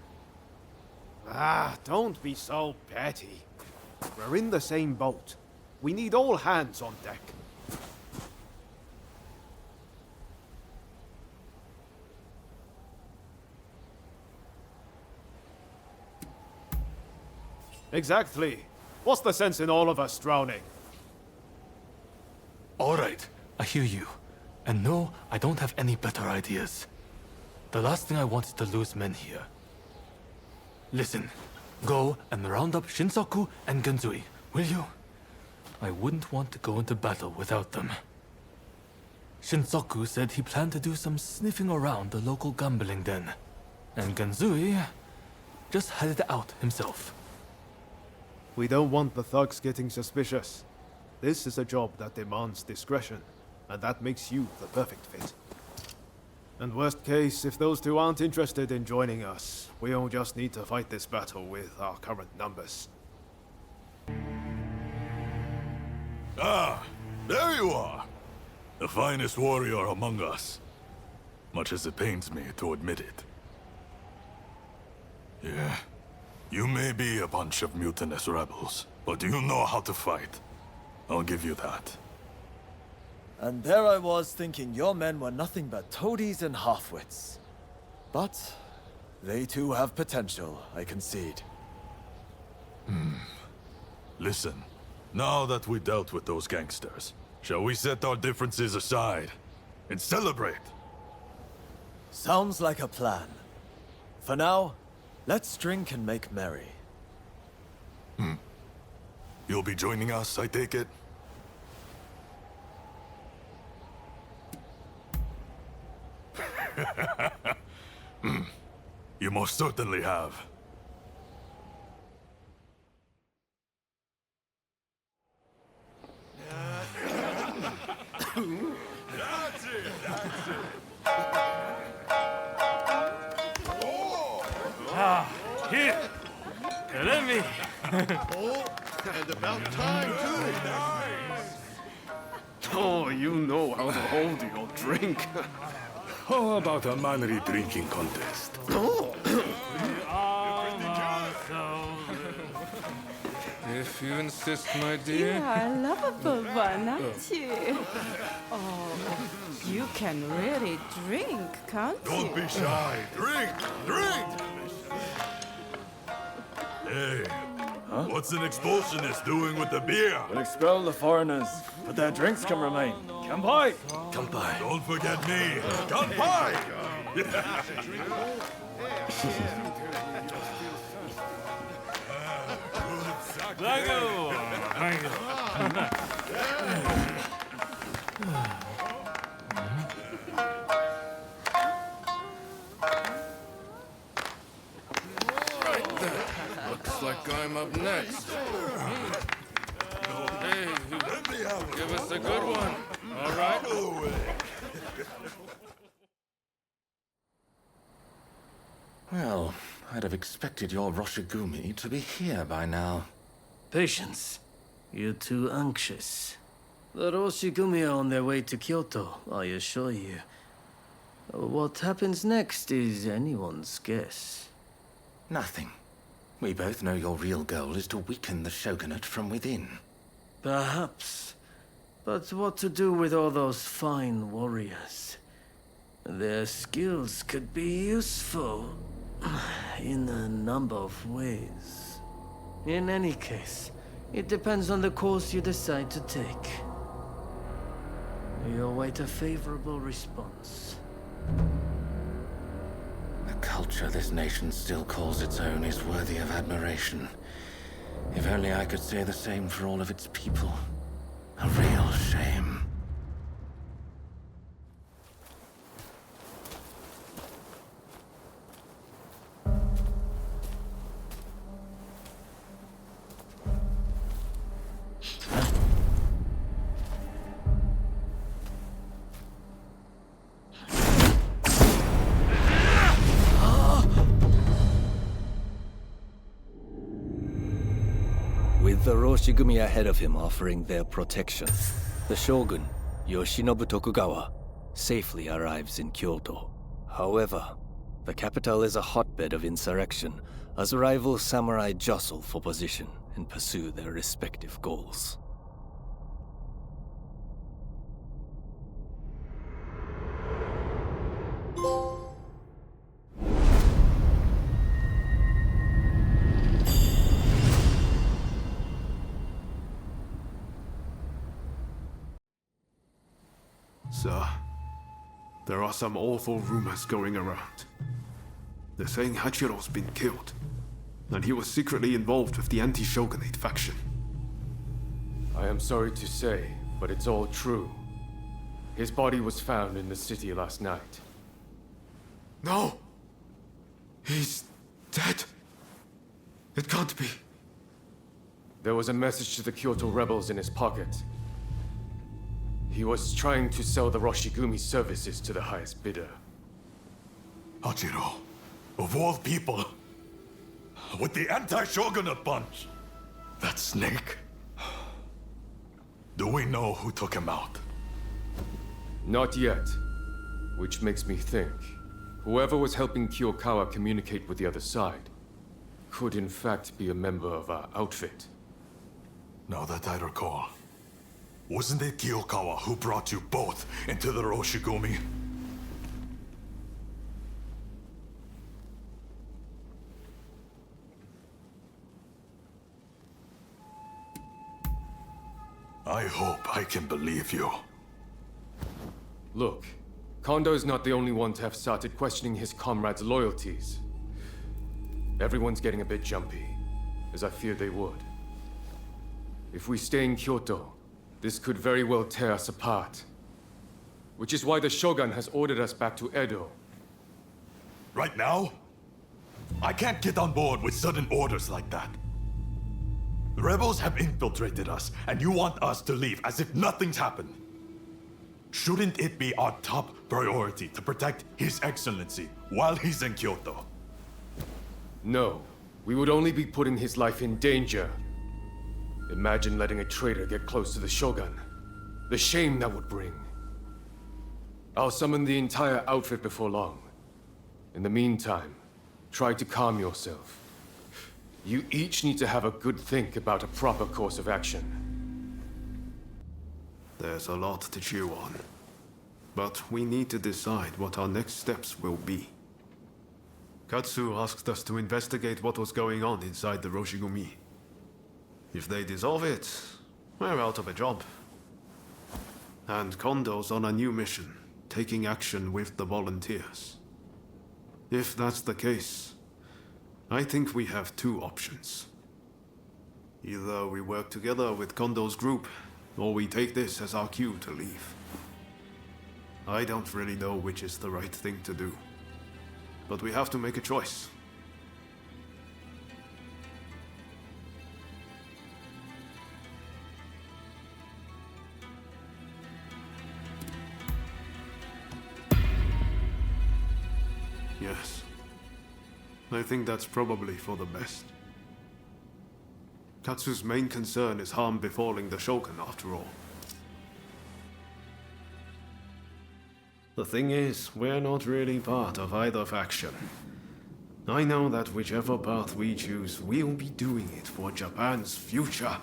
Ah, don't be so petty. We're in the same boat. We need all hands on deck. Exactly. What's the sense in all of us drowning? All right, I hear you. And no, I don't have any better ideas. The last thing I want is to lose men here. Listen, go and round up Shinsaku and Genzui, will you? I wouldn't want to go into battle without them. Shinsaku said he planned to do some sniffing around the local gambling den. And Genzui just headed out himself. We don't want the thugs getting suspicious. This is a job that demands discretion, and that makes you the perfect fit. And worst case, if those two aren't interested in joining us, we'll just need to fight this battle with our current numbers. Ah, there you are! The finest warrior among us. Much as it pains me to admit it. Yeah, you may be a bunch of mutinous rebels, but you know how to fight. I'll give you that. And there I was thinking your men were nothing but toadies and halfwits. But they too have potential, I concede. Listen, now that we dealt with those gangsters, shall we set our differences aside and celebrate? Sounds like a plan. For now, let's drink and make merry. You'll be joining us, I take it? You most certainly have. That's it, that's it. Here! Let me! Oh, and about time, too. Oh, you know how to hold your drink. How about a manly drinking contest? If you insist, my You dear. are a lovable one, aren't you? Oh, you can really drink, can't you? Don't be shy. Drink! Drink! Hey, what's an expulsionist doing with the beer? We'll expel the foreigners, but their drinks can remain. Kanpai! Kanpai. Don't forget me. Kanpai! Right there. Looks like I'm up next. Hey, give us a good one. All right? Well, I'd have expected your Roshigumi to be here by now. Patience. You're too anxious. The Roshigumi are on their way to Kyoto, I assure you. What happens next is anyone's guess. Nothing. We both know your real goal is to weaken the shogunate from within. Perhaps. But what to do with all those fine warriors? Their skills could be useful in a number of ways. In any case, it depends on the course you decide to take. We await a favorable response. The culture this nation still calls its own is worthy of admiration. If only I could say the same for all of its people. A real shame. With the Roshigumi ahead of him offering their protection, the shogun, Yoshinobu Tokugawa, safely arrives in Kyoto. However, the capital is a hotbed of insurrection as rival samurai jostle for position and pursue their respective goals. Sir, there are some awful rumors going around. They're saying Hachiro's been killed, and he was secretly involved with the anti-shogunate faction. I am sorry to say, but it's all true. His body was found in the city last night. No! He's dead. It can't be. There was a message to the Kyoto rebels in his pocket. He was trying to sell the Roshigumi services to the highest bidder. Hachiro, of all people, with the anti-shogunate bunch. That snake. Do we know who took him out? Not yet. Which makes me think, whoever was helping Kiyokawa communicate with the other side could in fact be a member of our outfit. Now that I recall, wasn't it Kiyokawa who brought you both into the Roshigumi? I hope I can believe you. Look, Kondo's not the only one to have started questioning his comrades' loyalties. Everyone's getting a bit jumpy, as I feared they would. If we stay in Kyoto, this could very well tear us apart. Which is why the Shogun has ordered us back to Edo. Right now? I can't get on board with sudden orders like that. The rebels have infiltrated us, and you want us to leave as if nothing's happened. Shouldn't it be our top priority to protect His Excellency while he's in Kyoto? No, we would only be putting his life in danger. Imagine letting a traitor get close to the Shogun. The shame that would bring. I'll summon the entire outfit before long. In the meantime, try to calm yourself. You each need to have a good think about a proper course of action. There's a lot to chew on. But we need to decide what our next steps will be. Katsu asked us to investigate what was going on inside the Roshigumi. If they dissolve it, we're out of a job. And Kondo's on a new mission, taking action with the volunteers. If that's the case, I think we have two options. Either we work together with Kondo's group, or we take this as our cue to leave. I don't really know which is the right thing to do, but we have to make a choice. Yes. I think that's probably for the best. Katsu's main concern is harm befalling the Shogun, after all. The thing is, we're not really part of either faction. I know that whichever path we choose, we'll be doing it for Japan's future.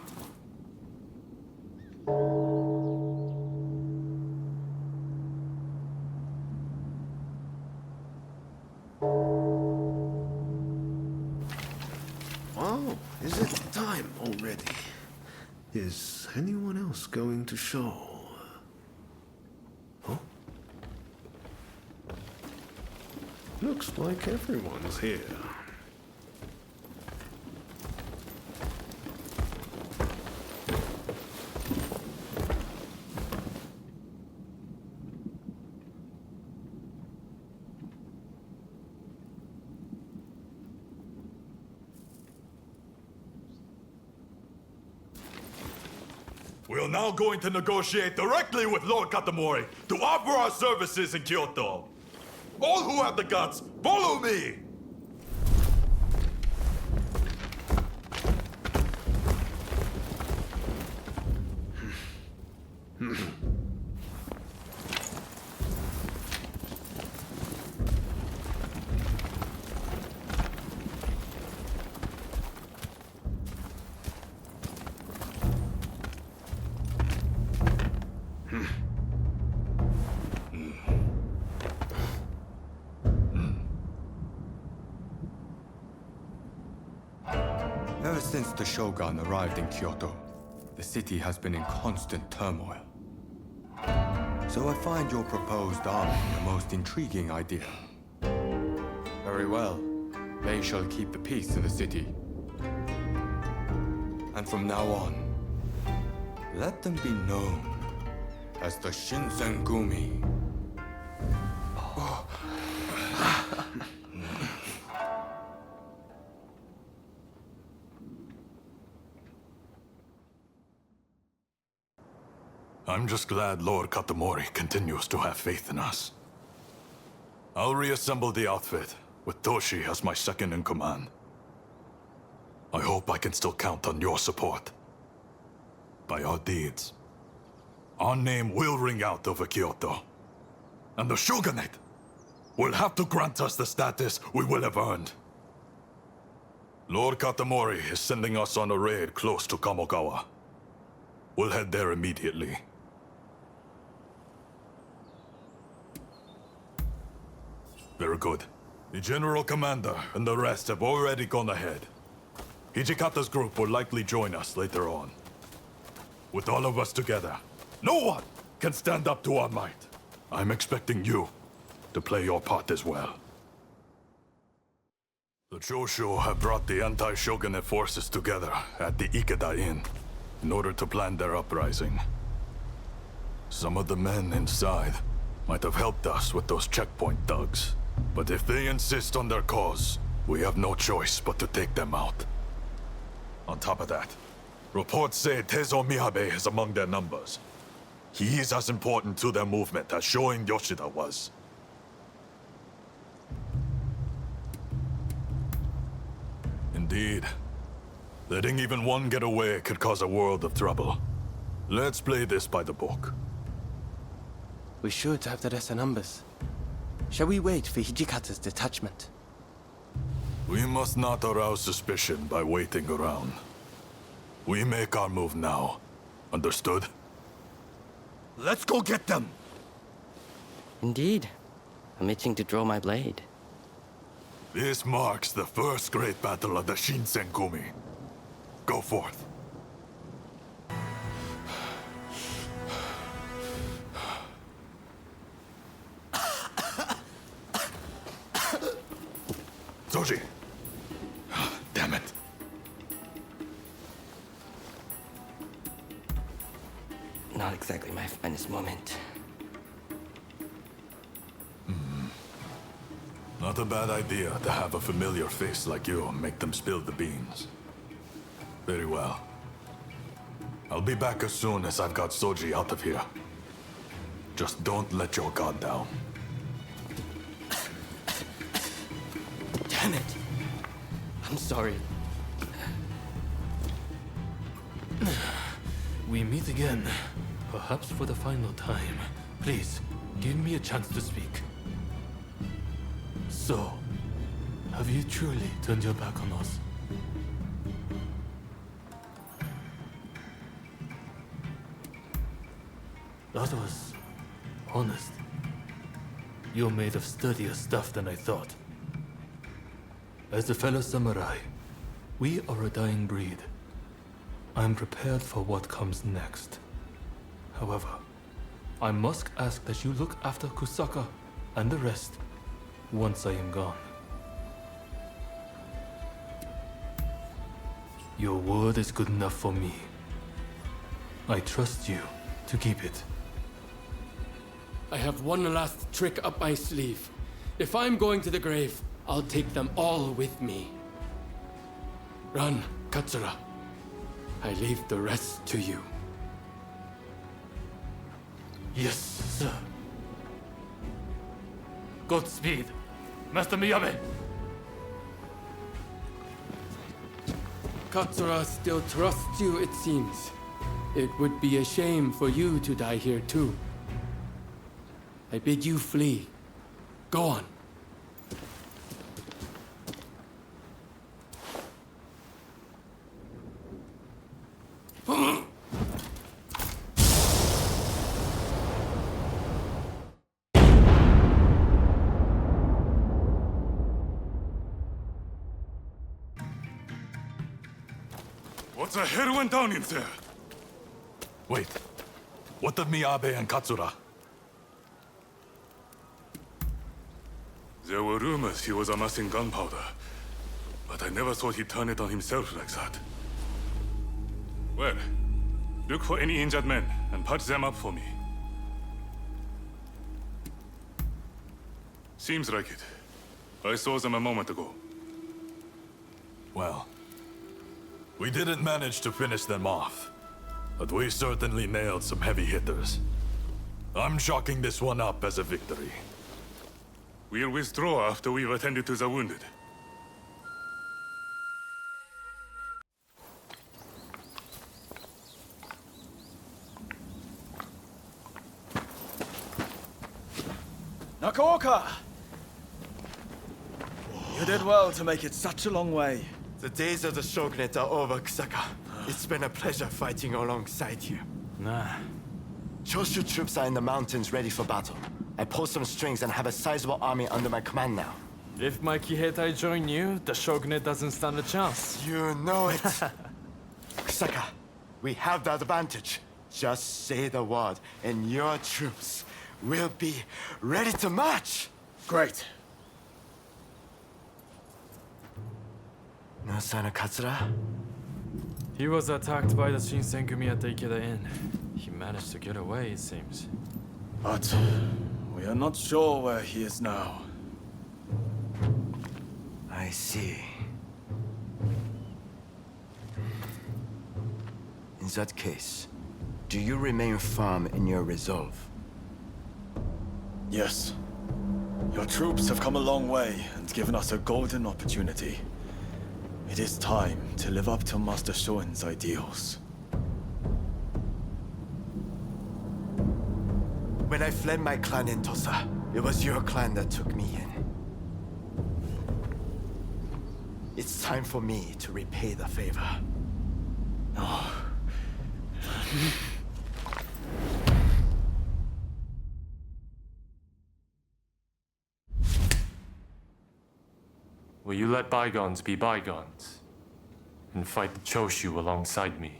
Wow, is it time already? Is anyone else going to show? Huh? Looks like everyone's here. We are now going to negotiate directly with Lord Katamori to offer our services in Kyoto. All who have the guts, follow me! Ever since the Shogun arrived in Kyoto, the city has been in constant turmoil. So I find your proposed army a most intriguing idea. Very well. They shall keep the peace in the city. And from now on, let them be known as the Shinsengumi. I'm just glad Lord Katamori continues to have faith in us. I'll reassemble the outfit, with Toshi as my second in command. I hope I can still count on your support. By our deeds, our name will ring out over Kyoto. And the Shogunate will have to grant us the status we will have earned. Lord Katamori is sending us on a raid close to Kamogawa. We'll head there immediately. Very good. The General Commander and the rest have already gone ahead. Hijikata's group will likely join us later on. With all of us together, no one can stand up to our might. I'm expecting you to play your part as well. The Choshu have brought the anti-shogunate forces together at the Ikeda Inn in order to plan their uprising. Some of the men inside might have helped us with those checkpoint thugs. But if they insist on their cause, we have no choice but to take them out. On top of that, reports say Tezo Miyabe is among their numbers. He is as important to their movement as Shoin Yoshida was. Indeed. Letting even one get away could cause a world of trouble. Let's play this by the book. We should have the rest of numbers. Shall we wait for Hijikata's detachment? We must not arouse suspicion by waiting around. We make our move now. Understood? Let's go get them! Indeed. I'm itching to draw my blade. This marks the first great battle of the Shinsenkumi. Go forth. Soji! Damn it. Not exactly my finest moment. Not a bad idea to have a familiar face like you make them spill the beans. Very well. I'll be back as soon as I've got Soji out of here. Just don't let your guard down. Damn it! I'm sorry. We meet again. Perhaps for the final time. Please, give me a chance to speak. So, have you truly turned your back on us? That was honest. You're made of sturdier stuff than I thought. As a fellow samurai, we are a dying breed. I'm prepared for what comes next. However, I must ask that you look after Kusaka and the rest once I am gone. Your word is good enough for me. I trust you to keep it. I have one last trick up my sleeve. If I'm going to the grave, I'll take them all with me. Run, Katsura. I leave the rest to you. Yes, sir. Godspeed, Master Miyabe. Katsura still trusts you, it seems. It would be a shame for you to die here too. I bid you flee. Go on. What the hell went down in there? Wait. What of Miyabe and Katsura? There were rumors he was amassing gunpowder, but I never thought he'd turn it on himself like that. Well, look for any injured men and patch them up for me. Seems like it. I saw them a moment ago. Well, we didn't manage to finish them off, but we certainly nailed some heavy hitters. I'm chalking this one up as a victory. We'll withdraw after we've attended to the wounded. Nakaoka! You did well to make it such a long way. The days of the shogunate are over, Kusaka. It's been a pleasure fighting alongside you. Nah. Choshu troops are in the mountains ready for battle. I pulled some strings and have a sizable army under my command now. If my Kiheitai join you, the shogunate doesn't stand a chance. You know it. Kusaka, we have the advantage. Just say the word, and your troops will be ready to march. Great. No sign of Katsura? He was attacked by the Shinsengumi at the Ikeda Inn. He managed to get away, it seems. But we are not sure where he is now. I see. In that case, do you remain firm in your resolve? Yes. Your troops have come a long way and given us a golden opportunity. It is time to live up to Master Shoin's ideals. When I fled my clan in Tosa, it was your clan that took me in. It's time for me to repay the favor. Oh. Will you let bygones be bygones and fight the Choshu alongside me?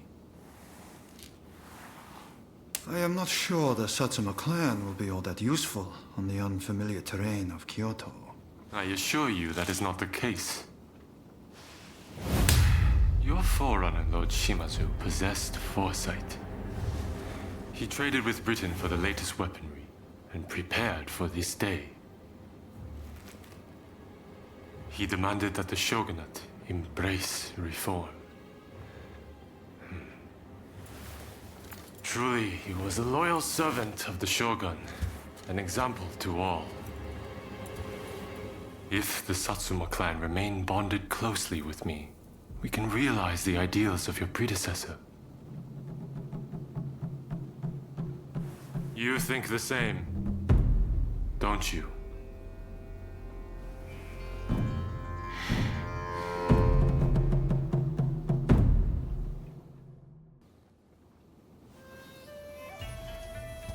I am not sure the Satsuma clan will be all that useful on the unfamiliar terrain of Kyoto. I assure you that is not the case. Your forerunner, Lord Shimazu, possessed foresight. He traded with Britain for the latest weaponry and prepared for this day. He demanded that the shogunate embrace reform. Truly, he was a loyal servant of the shogun, an example to all. If the Satsuma clan remain bonded closely with me, we can realize the ideals of your predecessor. You think the same, don't you?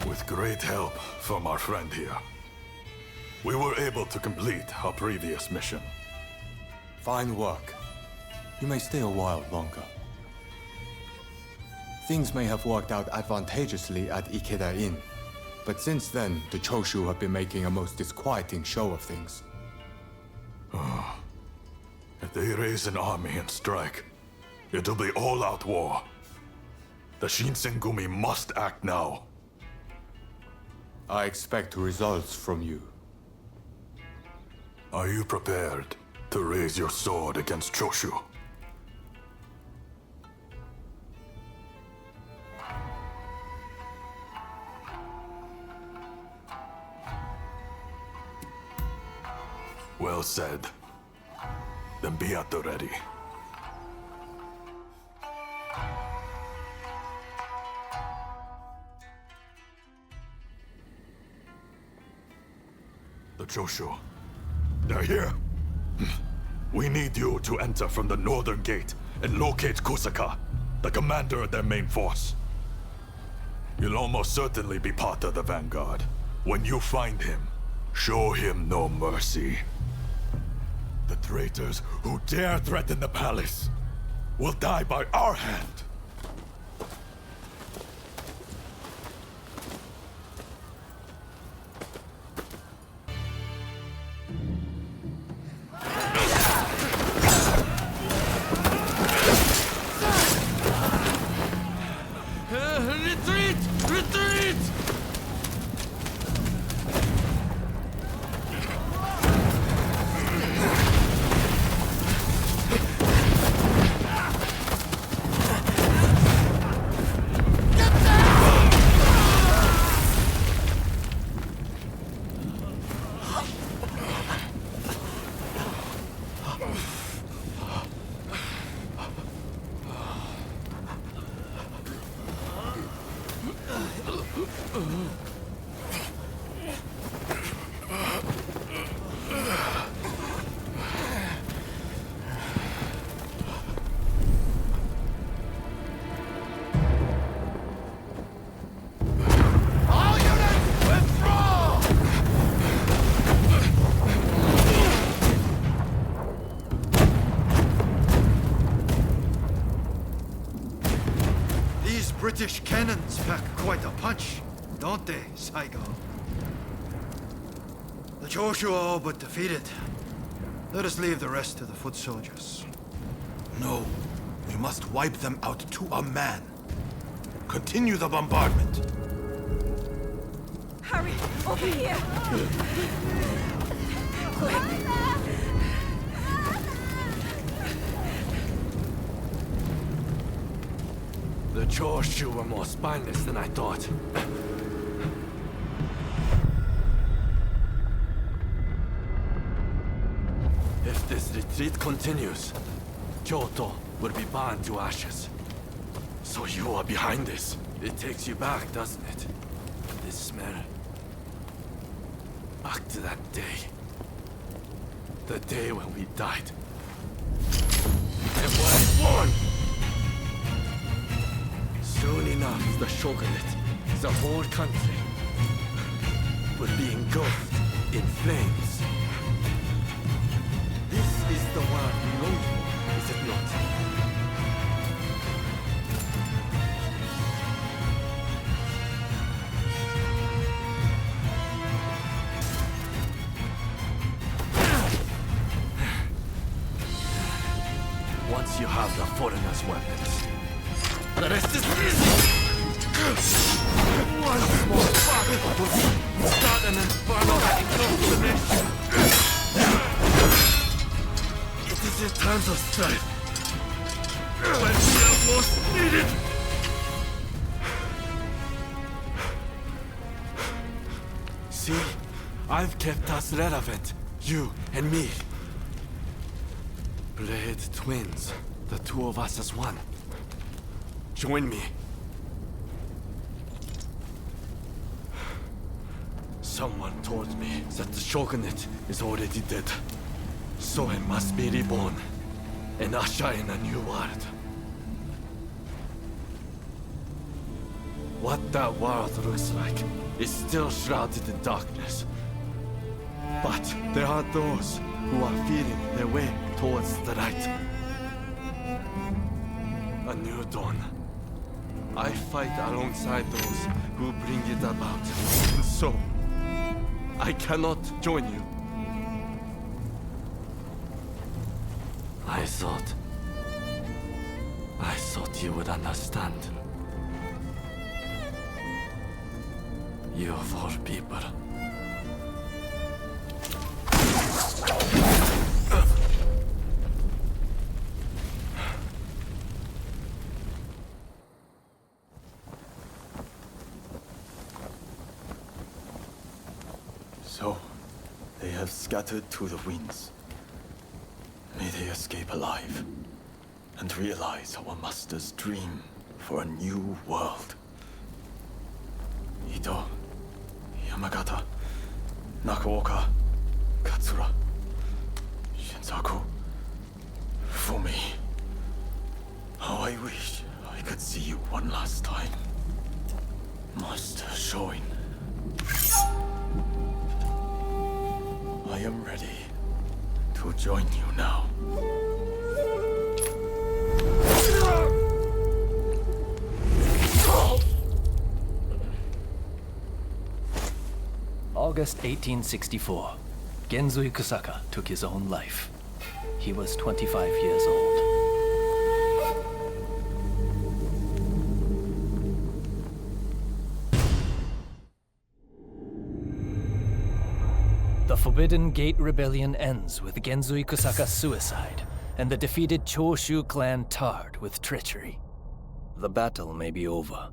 With great help from our friend here, we were able to complete our previous mission. Fine work. You may stay a while longer. Things may have worked out advantageously at Ikeda Inn, but since then, the Choshu have been making a most disquieting show of things. If they raise an army and strike, it'll be all-out war. The Shinsengumi must act now. I expect results from you. Are you prepared to raise your sword against Choshu? Well said. Then be at the ready. The Choshu. They're here. We need you to enter from the northern gate and locate Kusaka, the commander of their main force. You'll almost certainly be part of the vanguard. When you find him, show him no mercy. The traitors who dare threaten the palace will die by our hand. Retreat! Retreat! British cannons pack quite a punch, don't they, Saigo? The Choshu are all but defeated. Let us leave the rest to the foot soldiers. No. We must wipe them out to a man. Continue the bombardment. Hurry! Over here! Quick! The Choshu were more spineless than I thought. If this retreat continues, Kyoto will be burned to ashes. So you are behind this. It takes you back, doesn't it? This smell. Back to that day. The day when we died. And was born! Soon enough, the shogunate, the whole country, will be engulfed in flames. This is the world we long for, is it not? Once you have the foreigner's weapons, the rest is easy! One small spark will start an inferno that engulfs the nation. It is in times of strife when we are most needed. See, I've kept us relevant, you and me. Blade twins, the two of us as one. Join me. Someone told me that the shogunate is already dead. So it must be reborn and usher in a new world. What that world looks like is still shrouded in darkness. But there are those who are feeling their way towards the light. A new dawn. I fight alongside those who bring it about. So, I cannot join you. I thought you would understand. You of all people. So, they have scattered to the winds. May they escape alive and realize our master's dream for a new world. Ito, Yamagata, Nakaoka, Katsura, Shinsaku. For me, how I wish I could see you one last time. Master Shoin. I am ready to join you now. August 1864. Genzui Kusaka took his own life. He was 25 years old. The Forbidden Gate Rebellion ends with Genzui Kusaka's suicide, and the defeated Choshu clan tarred with treachery. The battle may be over,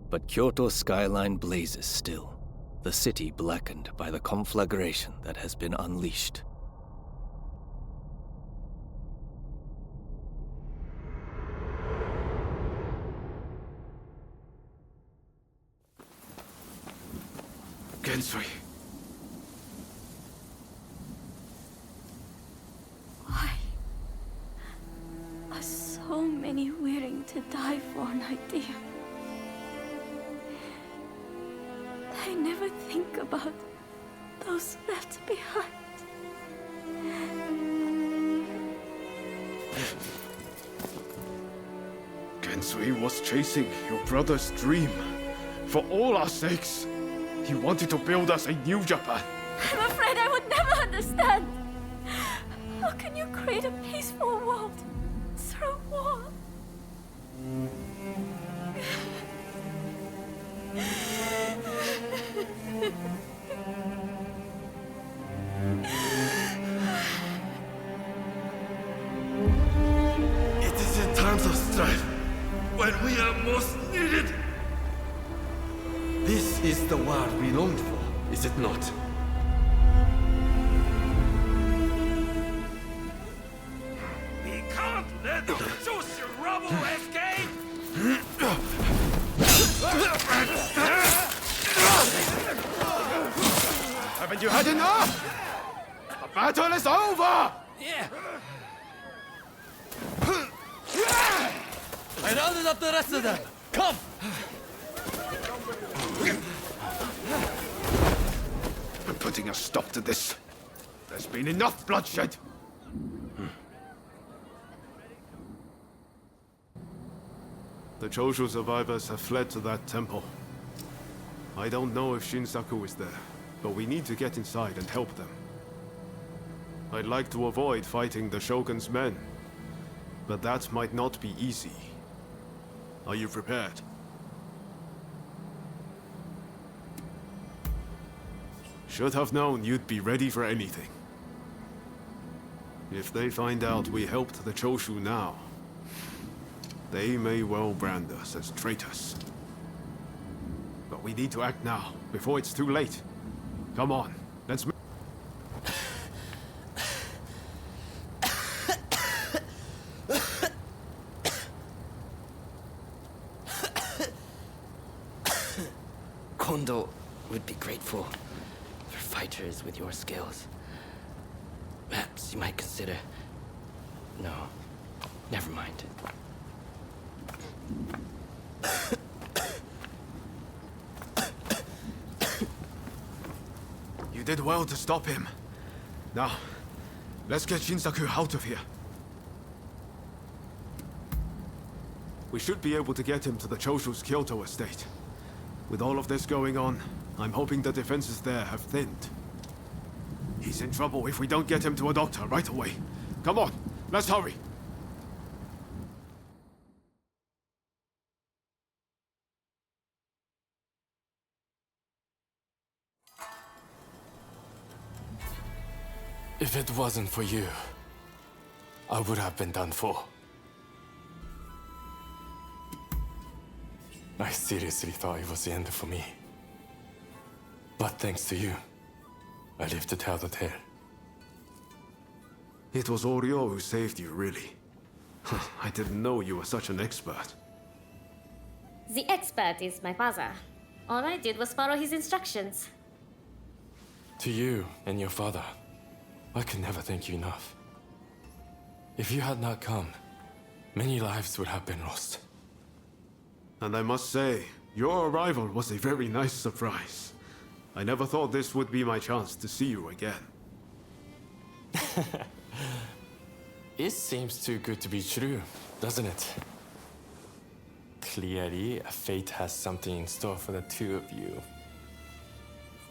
but Kyoto's skyline blazes still, the city blackened by the conflagration that has been unleashed. Genzui. Why are so many willing to die for an idea? They never think about those left behind. Genzui was chasing your brother's dream. For all our sakes, he wanted to build us a new Japan. I'm afraid I would never understand. How can you create a peaceful world through times of strife, when we are most needed. This is the war we longed for, is it not? We can't let the Joshi rubble escape! Haven't you had enough? The battle is over! Yeah. I rounded up the rest of them. Come! I'm putting a stop to this. There's been enough bloodshed. The Choshu survivors have fled to that temple. I don't know if Shinsaku is there, but we need to get inside and help them. I'd like to avoid fighting the Shogun's men, but that might not be easy. Are you prepared? Should have known you'd be ready for anything. If they find out we helped the Choshu now, they may well brand us as traitors. But we need to act now, before it's too late. Come on, let's move. Kondo would be grateful for fighters with your skills. Perhaps you might consider... No, never mind. You did well to stop him. Now, let's get Shinsaku out of here. We should be able to get him to the Choshu's Kyoto estate. With all of this going on, I'm hoping the defenses there have thinned. He's in trouble if we don't get him to a doctor right away. Come on, let's hurry. If it wasn't for you, I would have been done for. I seriously thought it was the end for me. But thanks to you, I lived to tell the tale. It was Oryo who saved you, really. I didn't know you were such an expert. The expert is my father. All I did was follow his instructions. To you and your father, I could never thank you enough. If you had not come, many lives would have been lost. And I must say, your arrival was a very nice surprise. I never thought this would be my chance to see you again. It seems too good to be true, doesn't it? Clearly, fate has something in store for the two of you.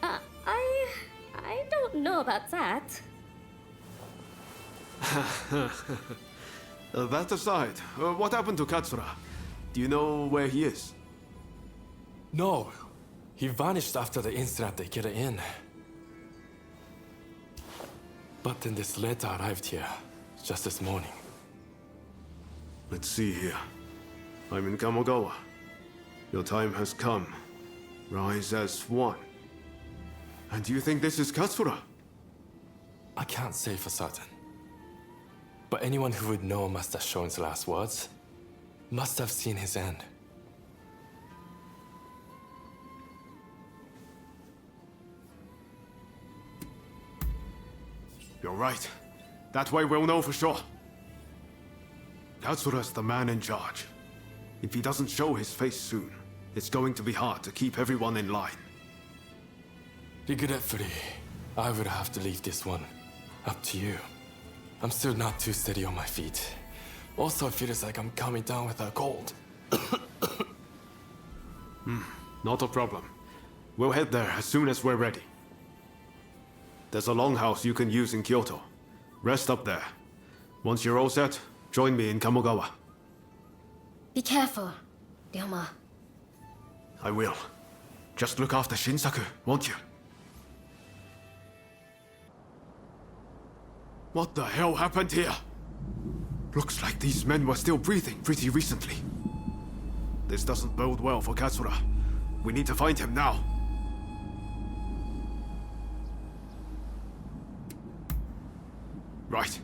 I don't know about that. That aside, what happened to Katsura? Do you know where he is? No. He vanished after the incident they get in. But then this letter arrived here, just this morning. Let's see here. I'm in Kamogawa. Your time has come. Rise as one. And do you think this is Katsura? I can't say for certain. But anyone who would know Master Shoin's last words must have seen his end. You're right. That way we'll know for sure. Katsura's the man in charge. If he doesn't show his face soon, it's going to be hard to keep everyone in line. Regretfully, I would have to leave this one up to you. I'm still not too steady on my feet. Also, it feels like I'm coming down with a cold. Not a problem. We'll head there as soon as we're ready. There's a longhouse you can use in Kyoto. Rest up there. Once you're all set, join me in Kamogawa. Be careful, Ryoma. I will. Just look after Shinsaku, won't you? What the hell happened here? Looks like these men were still breathing pretty recently. This doesn't bode well for Katsura. We need to find him now. Right.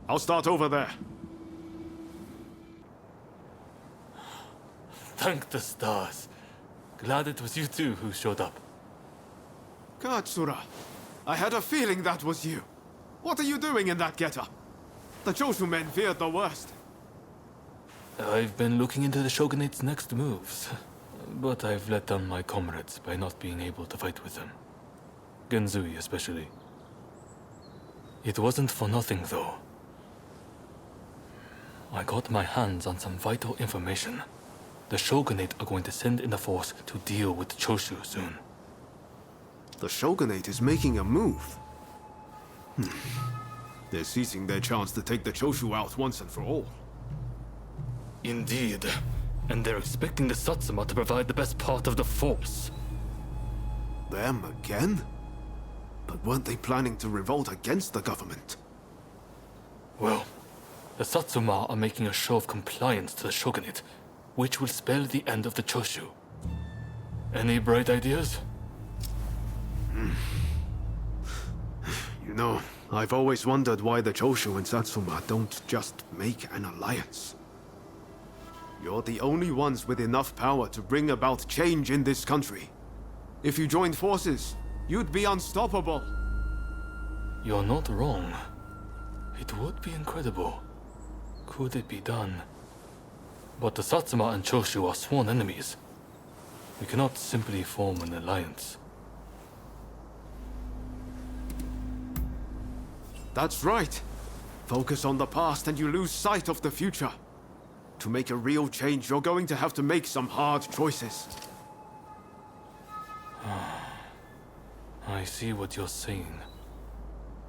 I'll start over there. Thank the stars. Glad it was you two who showed up. Katsura, I had a feeling that was you. What are you doing in that getup? The Choshu men feared the worst. I've been looking into the Shogunate's next moves, but I've let down my comrades by not being able to fight with them. Genzui especially. It wasn't for nothing, though. I got my hands on some vital information. The Shogunate are going to send in a force to deal with the Choshu soon. The Shogunate is making a move. They're seizing their chance to take the Choshu out once and for all. Indeed. And they're expecting the Satsuma to provide the best part of the force. Them again? But weren't they planning to revolt against the government? Well, the Satsuma are making a show of compliance to the Shogunate, which will spell the end of the Choshu. Any bright ideas? You know, I've always wondered why the Choshu and Satsuma don't just make an alliance. You're the only ones with enough power to bring about change in this country. If you joined forces, you'd be unstoppable. You're not wrong. It would be incredible. Could it be done? But the Satsuma and Choshu are sworn enemies. We cannot simply form an alliance. That's right. Focus on the past and you lose sight of the future. To make a real change, you're going to have to make some hard choices. I see what you're saying.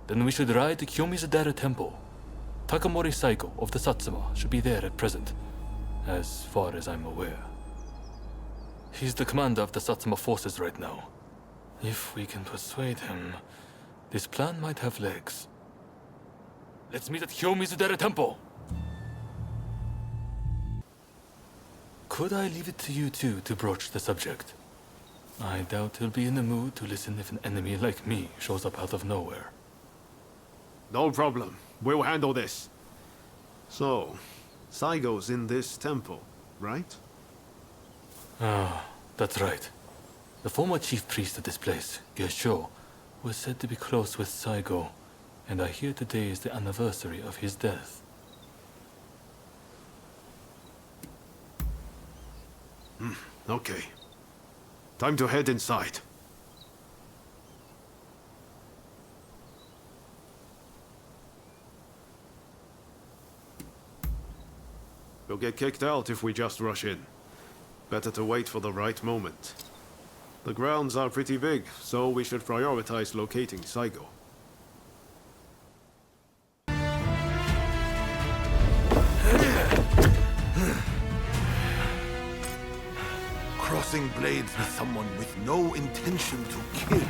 Then we should ride to Kyomizadera Temple. Takamori Saigo of the Satsuma should be there at present, as far as I'm aware. He's the commander of the Satsuma forces right now. If we can persuade him, this plan might have legs. Let's meet at Kyomizadera Temple! Could I leave it to you two to broach the subject? I doubt he'll be in the mood to listen if an enemy like me shows up out of nowhere. No problem. We'll handle this. So, Saigo's in this temple, right? Ah, that's right. The former chief priest of this place, Gesho, was said to be close with Saigo, and I hear today is the anniversary of his death. Okay. Time to head inside. We'll get kicked out if we just rush in. Better to wait for the right moment. The grounds are pretty big, so we should prioritize locating Saigo. Crossing blades with someone with no intention to kill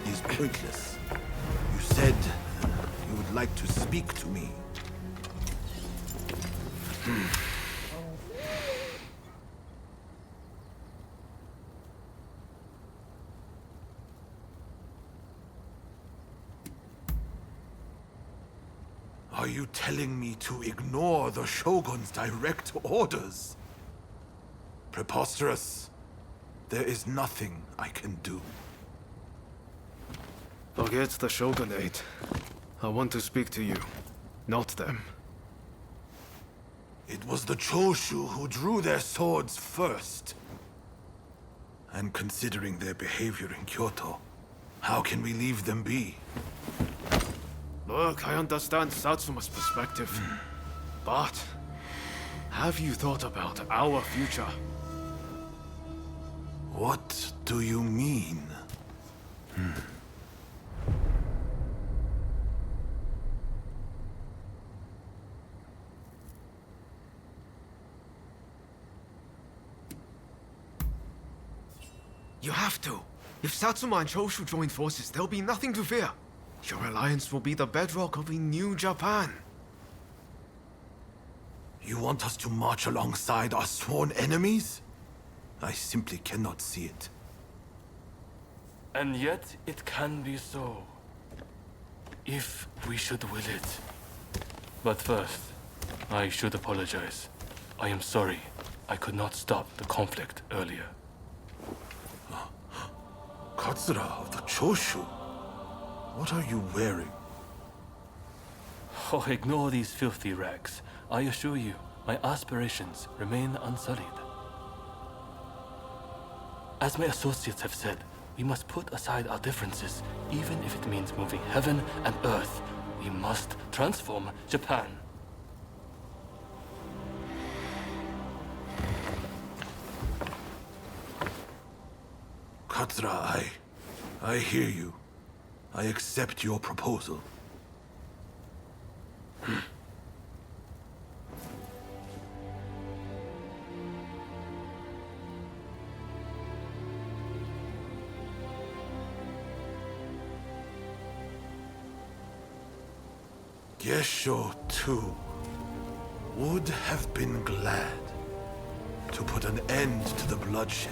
is pointless. You said you would like to speak to me. Are you telling me to ignore the Shogun's direct orders? Preposterous. There is nothing I can do. Forget the Shogunate. I want to speak to you, not them. It was the Choshu who drew their swords first. And considering their behavior in Kyoto, how can we leave them be? Look, I understand Satsuma's perspective. But have you thought about our future? What do you mean? You have to. If Satsuma and Choshu join forces, there'll be nothing to fear. Your alliance will be the bedrock of a new Japan. You want us to march alongside our sworn enemies? I simply cannot see it. And yet, it can be so. If we should will it. But first, I should apologize. I am sorry. I could not stop the conflict earlier. Katsura of the Choshu? What are you wearing? Oh, ignore these filthy rags. I assure you, my aspirations remain unsullied. As my associates have said, we must put aside our differences, even if it means moving heaven and earth. We must transform Japan. Katsura, I hear you. I accept your proposal. Gesho, too, would have been glad to put an end to the bloodshed.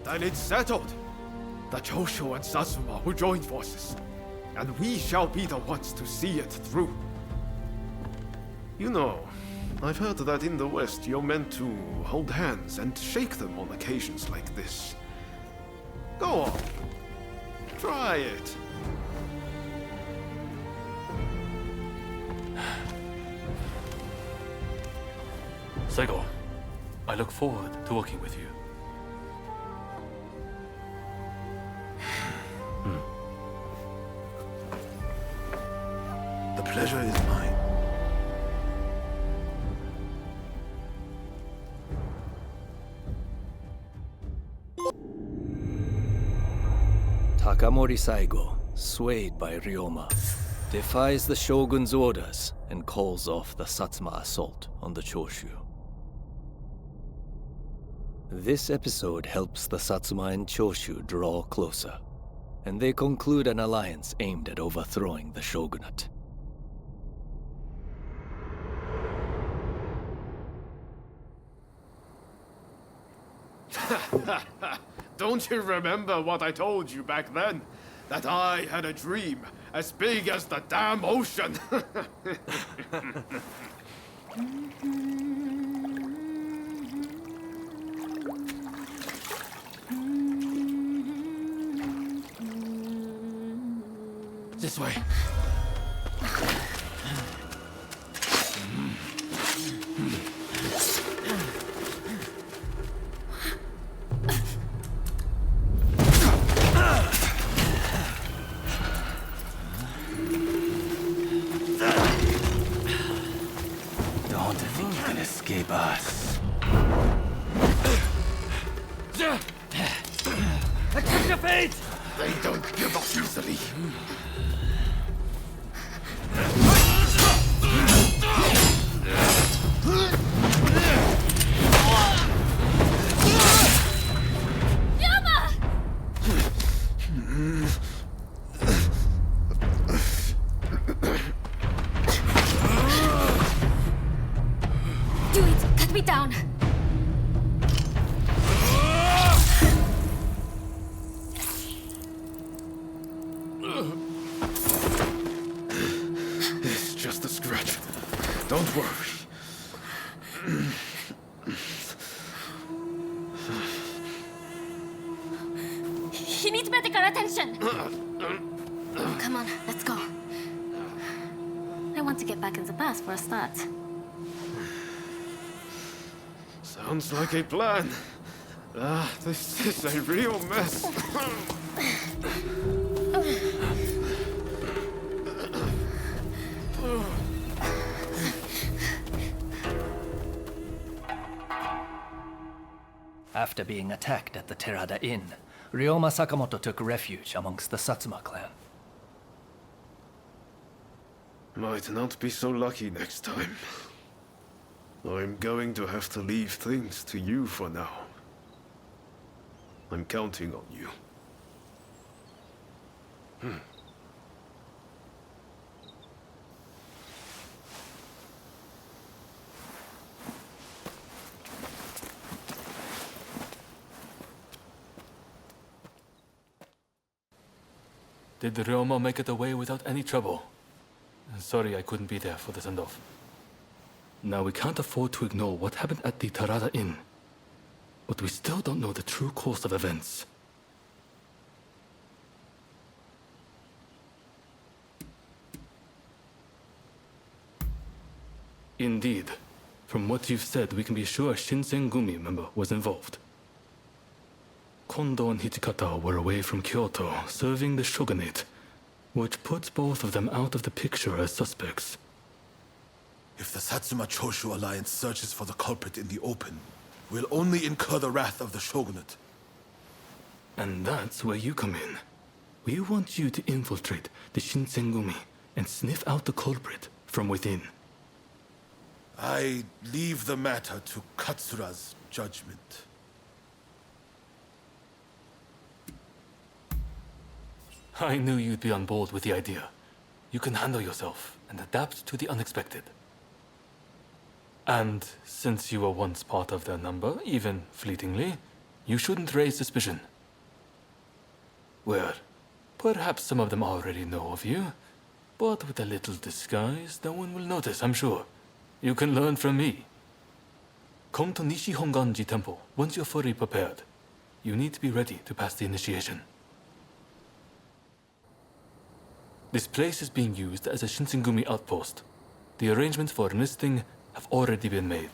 Then it's settled. The Choshu and Satsuma will join forces, and we shall be the ones to see it through. You know, I've heard that in the West you're meant to hold hands and shake them on occasions like this. Go on. Try it. Seigo, I look forward to working with you. The pleasure is mine. Takamori Saigo, swayed by Ryoma, defies the Shogun's orders and calls off the Satsuma assault on the Choshu. This episode helps the Satsuma and Choshu draw closer, and they conclude an alliance aimed at overthrowing the shogunate. Don't you remember what I told you back then? That I had a dream as big as the damn ocean. This way. Don't think you can escape us. Catch your fate! They don't give up easily. Do it! Cut me down! It's just a scratch. Don't worry. He needs medical attention! Come on, let's go. I want to get back in the past for a start. Sounds like a plan. This is a real mess. After being attacked at the Terada Inn, Ryoma Sakamoto took refuge amongst the Satsuma clan. Might not be so lucky next time. I'm going to have to leave things to you for now. I'm counting on you. Did Ryoma make it away without any trouble? Sorry I couldn't be there for the send-off. Now we can't afford to ignore what happened at the Tarada Inn. But we still don't know the true course of events. Indeed. From what you've said, we can be sure a Shinsengumi member was involved. Kondo and Hijikata were away from Kyoto, serving the shogunate, which puts both of them out of the picture as suspects. If the Satsuma Choshu alliance searches for the culprit in the open, we'll only incur the wrath of the shogunate. And that's where you come in. We want you to infiltrate the Shinsengumi and sniff out the culprit from within. I leave the matter to Katsura's judgment. I knew you'd be on board with the idea. You can handle yourself and adapt to the unexpected. And since you were once part of their number, even fleetingly, you shouldn't raise suspicion. Well, perhaps some of them already know of you, but with a little disguise, no one will notice, I'm sure. You can learn from me. Come to Nishi Honganji Temple once you're fully prepared. You need to be ready to pass the initiation. This place is being used as a Shinsengumi outpost. The arrangements for enlisting have already been made.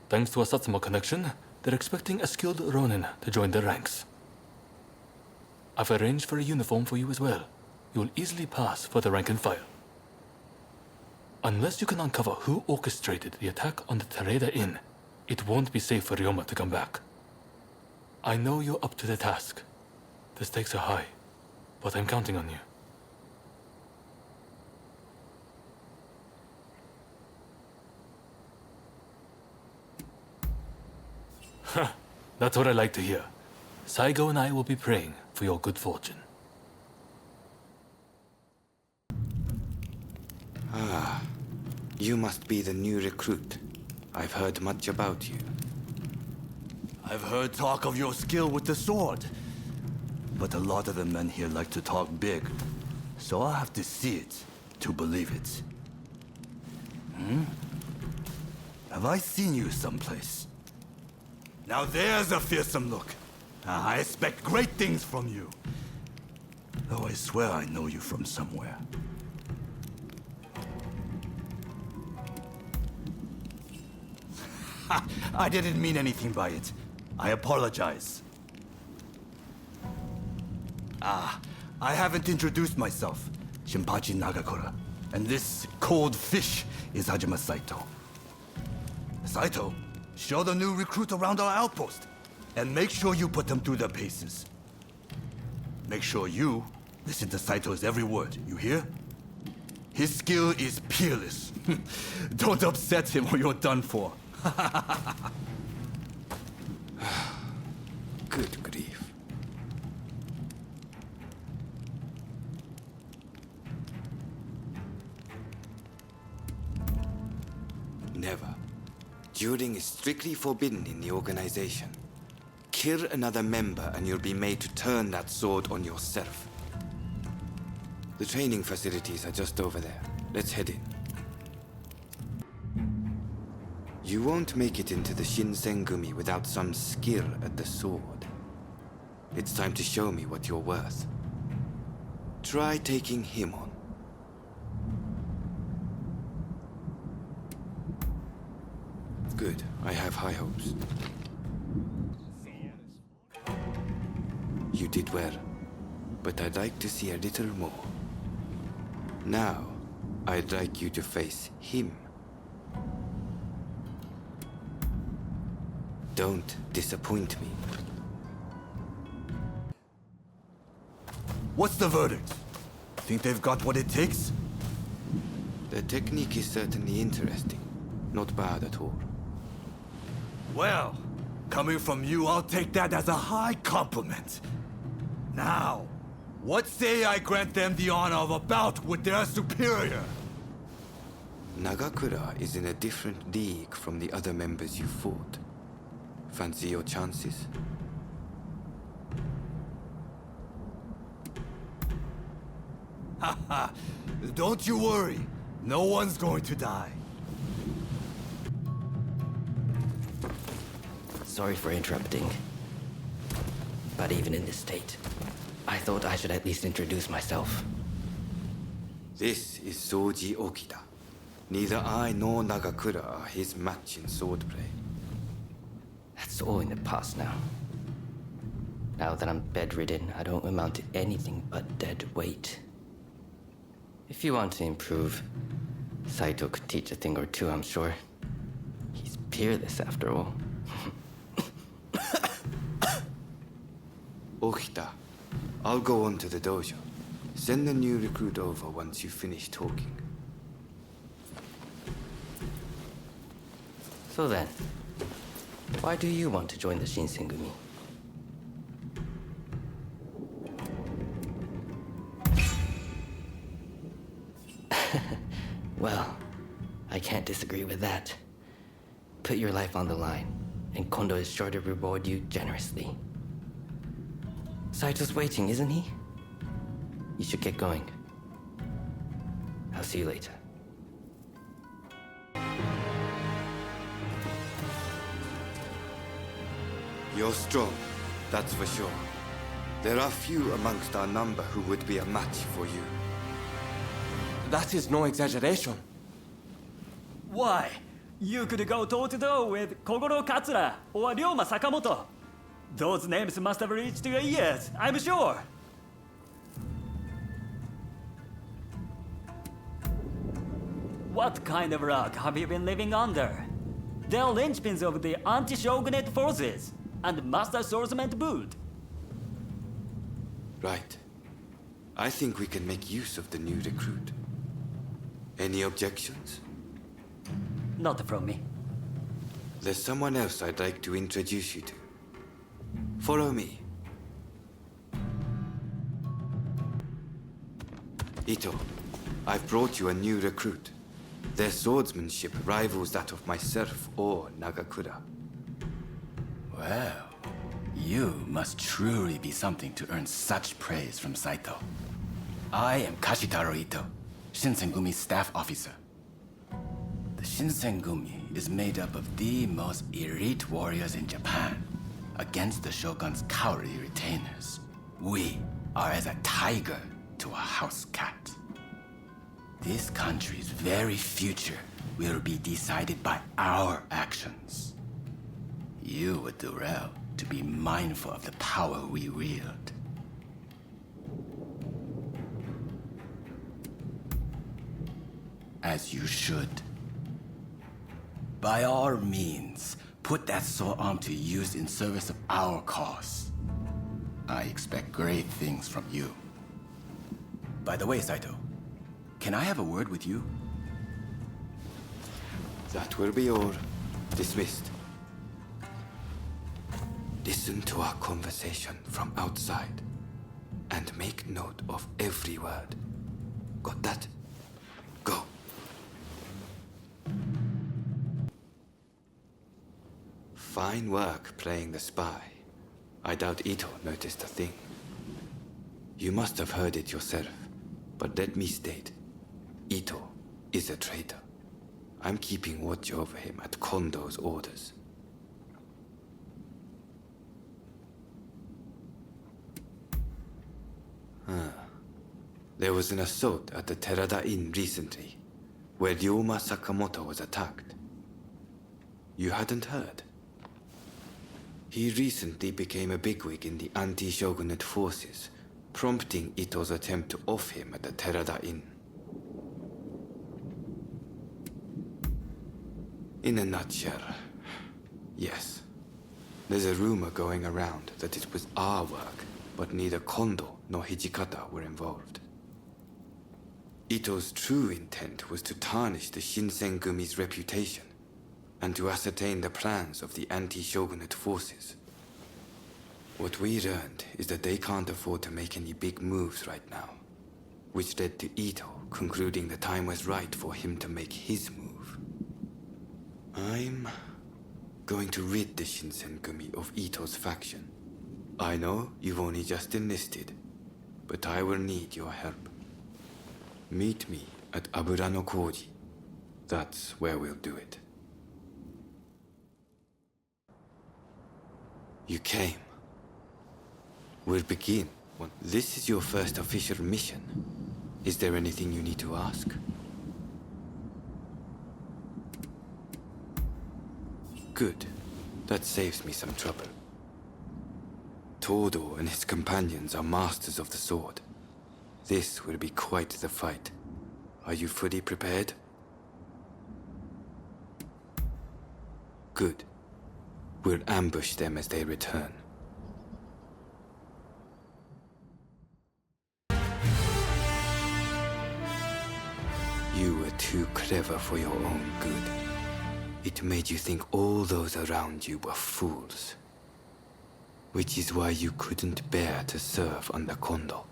Thanks to a Satsuma connection, they're expecting a skilled Ronin to join their ranks. I've arranged for a uniform for you as well. You'll easily pass for the rank and file. Unless you can uncover who orchestrated the attack on the Tareda Inn, it won't be safe for Ryoma to come back. I know you're up to the task. The stakes are high, but I'm counting on you. That's what I like to hear. Saigo and I will be praying for your good fortune. Ah, you must be the new recruit. I've heard much about you. I've heard talk of your skill with the sword. But a lot of the men here like to talk big. So I'll have to see it to believe it. Have I seen you someplace? Now there's a fearsome look. I expect great things from you. Though I swear I know you from somewhere. I didn't mean anything by it. I apologize. I haven't introduced myself. Shinpachi Nagakura. And this cold fish is Hajime Saito. Saito, show the new recruit around our outpost. And make sure you put them through their paces. Make sure you listen to Saito's every word, you hear? His skill is peerless. Don't upset him or you're done for. Good grief. Never. Dueling is strictly forbidden in the organization. Kill another member and you'll be made to turn that sword on yourself. The training facilities are just over there. Let's head in. You won't make it into the Shinsengumi without some skill at the sword. It's time to show me what you're worth. Try taking him on. Good. I have high hopes. You did well, but I'd like to see a little more. Now, I'd like you to face him. Don't disappoint me. What's the verdict? Think they've got what it takes? The technique is certainly interesting. Not bad at all. Well, coming from you, I'll take that as a high compliment. Now, what say I grant them the honor of a bout with their superior? Nagakura is in a different league from the other members you fought. Fancy your chances? ha! Don't you worry. No one's going to die. Sorry for interrupting. But even in this state, I thought I should at least introduce myself. This is Soji Okita. Neither I nor Nagakura are his match in swordplay. That's all in the past now. Now that I'm bedridden, I don't amount to anything but dead weight. If you want to improve, Saito could teach a thing or two, I'm sure. He's peerless after all. Okita, I'll go on to the dojo. Send the new recruit over once you finish talking. So then, why do you want to join the Shinsengumi? Well, I can't disagree with that. Put your life on the line, and Kondo is sure to reward you generously. Saito's waiting, isn't he? You should get going. I'll see you later. You're strong, that's for sure. There are few amongst our number who would be a match for you. That is no exaggeration. Why? You could go toe-to-toe with Kogoro Katsura or Ryoma Sakamoto. Those names must have reached your ears, I'm sure. What kind of rock have you been living under? They're linchpins of the anti-shogunate forces, and master swordsman to boot. Right. I think we can make use of the new recruit. Any objections? Not from me. There's someone else I'd like to introduce you to. Follow me. Ito, I've brought you a new recruit. Their swordsmanship rivals that of myself or Nagakura. Well, you must truly be something to earn such praise from Saito. I am Kashitaro Ito, Shinsengumi's staff officer. The Shinsengumi is made up of the most elite warriors in Japan against the Shogun's cowardly retainers. We are as a tiger to a house cat. This country's very future will be decided by our actions. You would do well to be mindful of the power we wield. As you should. By all means, put that sword arm to use in service of our cause. I expect great things from you. By the way, Saito, can I have a word with you? That will be all. Dismissed. Listen to our conversation from outside and make note of every word. Got that? Go. Fine work playing the spy. I doubt Ito noticed a thing. You must have heard it yourself, but let me state, Ito is a traitor. I'm keeping watch over him at Kondo's orders. There was an assault at the Terada Inn recently, where Ryoma Sakamoto was attacked. You hadn't heard? He recently became a bigwig in the anti-shogunate forces, prompting Ito's attempt to off him at the Terada Inn. In a nutshell, yes. There's a rumor going around that it was our work, but neither Kondo nor Hijikata were involved. Ito's true intent was to tarnish the Shinsengumi's reputation and to ascertain the plans of the anti-shogunate forces. What we learned is that they can't afford to make any big moves right now, which led to Ito concluding the time was right for him to make his move. I'm going to rid the Shinsengumi of Ito's faction. I know you've only just enlisted, but I will need your help. Meet me at Aburano Koji. That's where we'll do it. You came. We'll begin. This is your first official mission. Is there anything you need to ask? Good. That saves me some trouble. Todo and his companions are masters of the sword. This will be quite the fight. Are you fully prepared? Good. We'll ambush them as they return. You were too clever for your own good. It made you think all those around you were fools. Which is why you couldn't bear to serve under Kondo,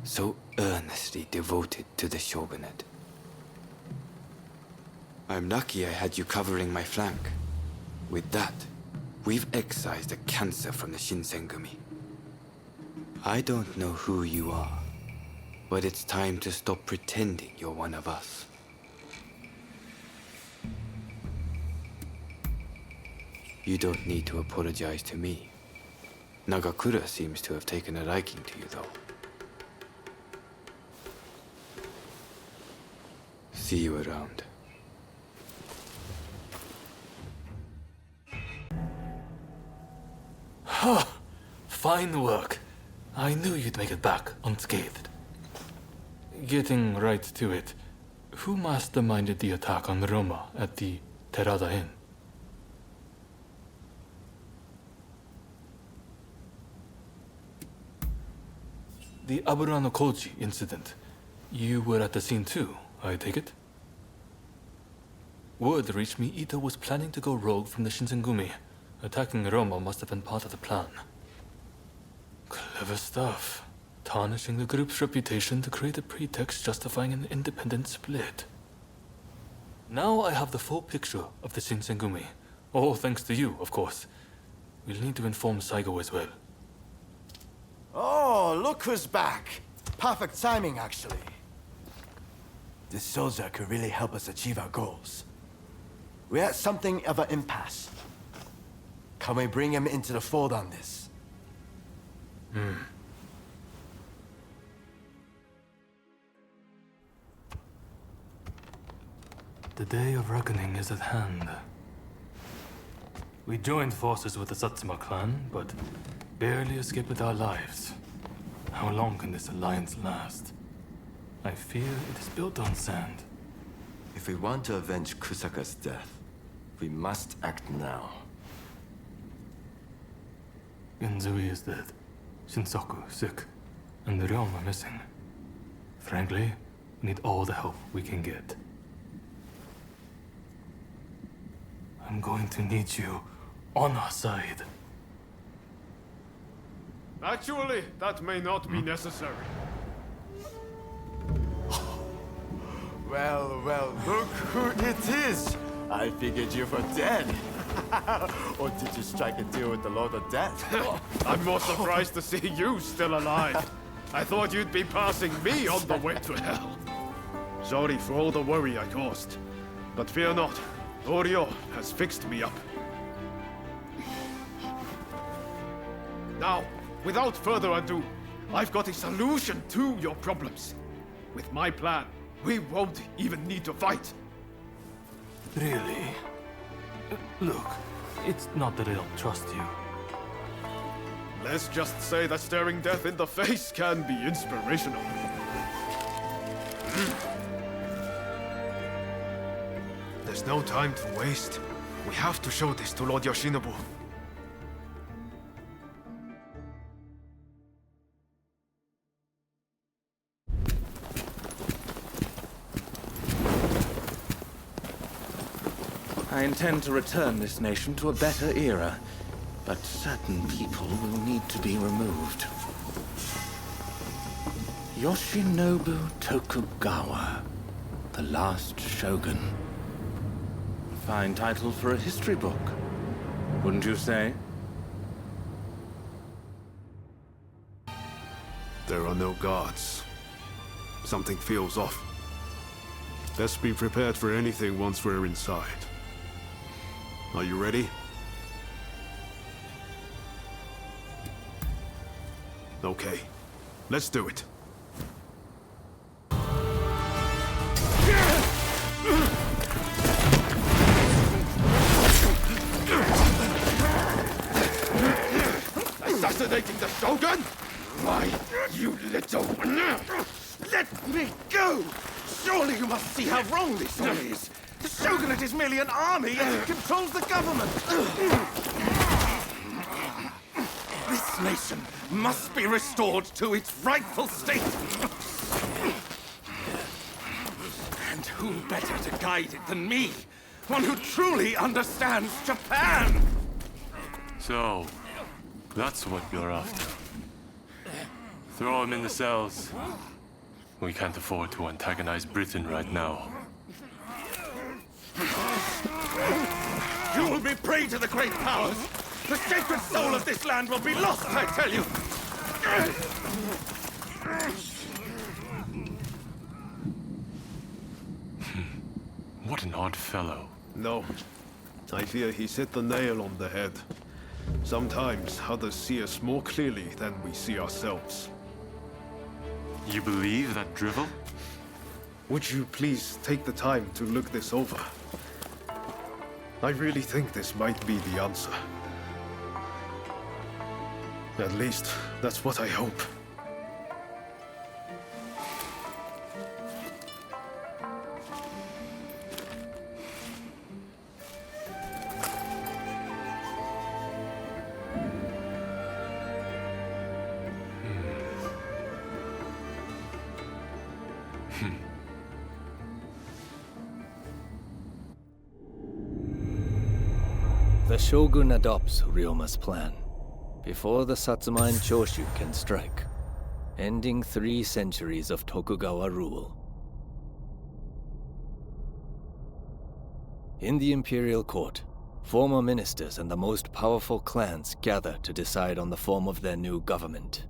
so earnestly devoted to the shogunate. I'm lucky I had you covering my flank. With that, we've excised a cancer from the Shinsengumi. I don't know who you are, but it's time to stop pretending you're one of us. You don't need to apologize to me. Nagakura seems to have taken a liking to you, though. See you around. Fine work. I knew you'd make it back unscathed. Getting right to it, who masterminded the attack on Roma at the Terada Inn? The Aburano Koji incident. You were at the scene too, I take it? Word reached me Ito was planning to go rogue from the Shinsengumi. Attacking Roma must have been part of the plan. Clever stuff. Tarnishing the group's reputation to create a pretext justifying an independent split. Now I have the full picture of the Shinsengumi. All thanks to you, of course. We'll need to inform Saigo as well. Oh, look who's back. Perfect timing, actually. This soldier could really help us achieve our goals. We're at something of an impasse. Can we bring him into the fold on this? The day of reckoning is at hand. We joined forces with the Satsuma clan, but barely escaped with our lives. How long can this alliance last? I fear it is built on sand. If we want to avenge Kusaka's death, we must act now. Genzui is dead. Shinsaku sick. And the realm are missing. Frankly, we need all the help we can get. I'm going to need you on our side. Actually, that may not be necessary. Well, look who it is! I figured you were dead. Or did you strike a deal with the Lord of Death? I'm more surprised to see you still alive. I thought you'd be passing me on the way to hell. Sorry for all the worry I caused. But fear not, Oryo has fixed me up. Now, without further ado, I've got a solution to your problems. With my plan, we won't even need to fight. Really? Look, it's not that I don't trust you. Let's just say that staring death in the face can be inspirational. There's no time to waste. We have to show this to Lord Yoshinobu. I intend to return this nation to a better era, but certain people will need to be removed. Yoshinobu Tokugawa, the last shogun. Fine title for a history book, wouldn't you say? There are no gods. Something feels off. Best be prepared for anything once we're inside. Are you ready? Okay, let's do it. Assassinating the Shogun? Why, you little... Let me go! Surely you must see how wrong this all is. The Shogunate is merely an army as it controls the government. This nation must be restored to its rightful state. And who better to guide it than me? One who truly understands Japan! So, that's what you're after. Throw him in the cells. We can't afford to antagonize Britain right now. You will be prey to the great powers! The sacred soul of this land will be lost, I tell you! What an odd fellow. No. I fear he's hit the nail on the head. Sometimes others see us more clearly than we see ourselves. You believe that drivel? Would you please take the time to look this over? I really think this might be the answer. At least, that's what I hope. The Shogun adopts Ryoma's plan before the Satsuma and Choshu can strike, ending 3 centuries of Tokugawa rule. In the imperial court, former ministers and the most powerful clans gather to decide on the form of their new government.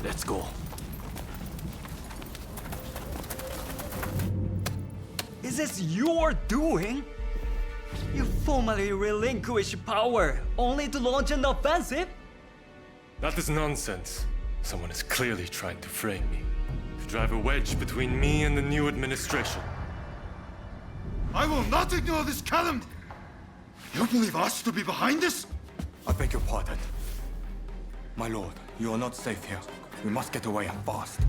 Let's go. Is this your doing? You formally relinquish power only to launch an offensive? That is nonsense. Someone is clearly trying to frame me. To drive a wedge between me and the new administration. I will not ignore this calumny! You believe us to be behind this? I beg your pardon. My lord, you are not safe here. We must get away and fast.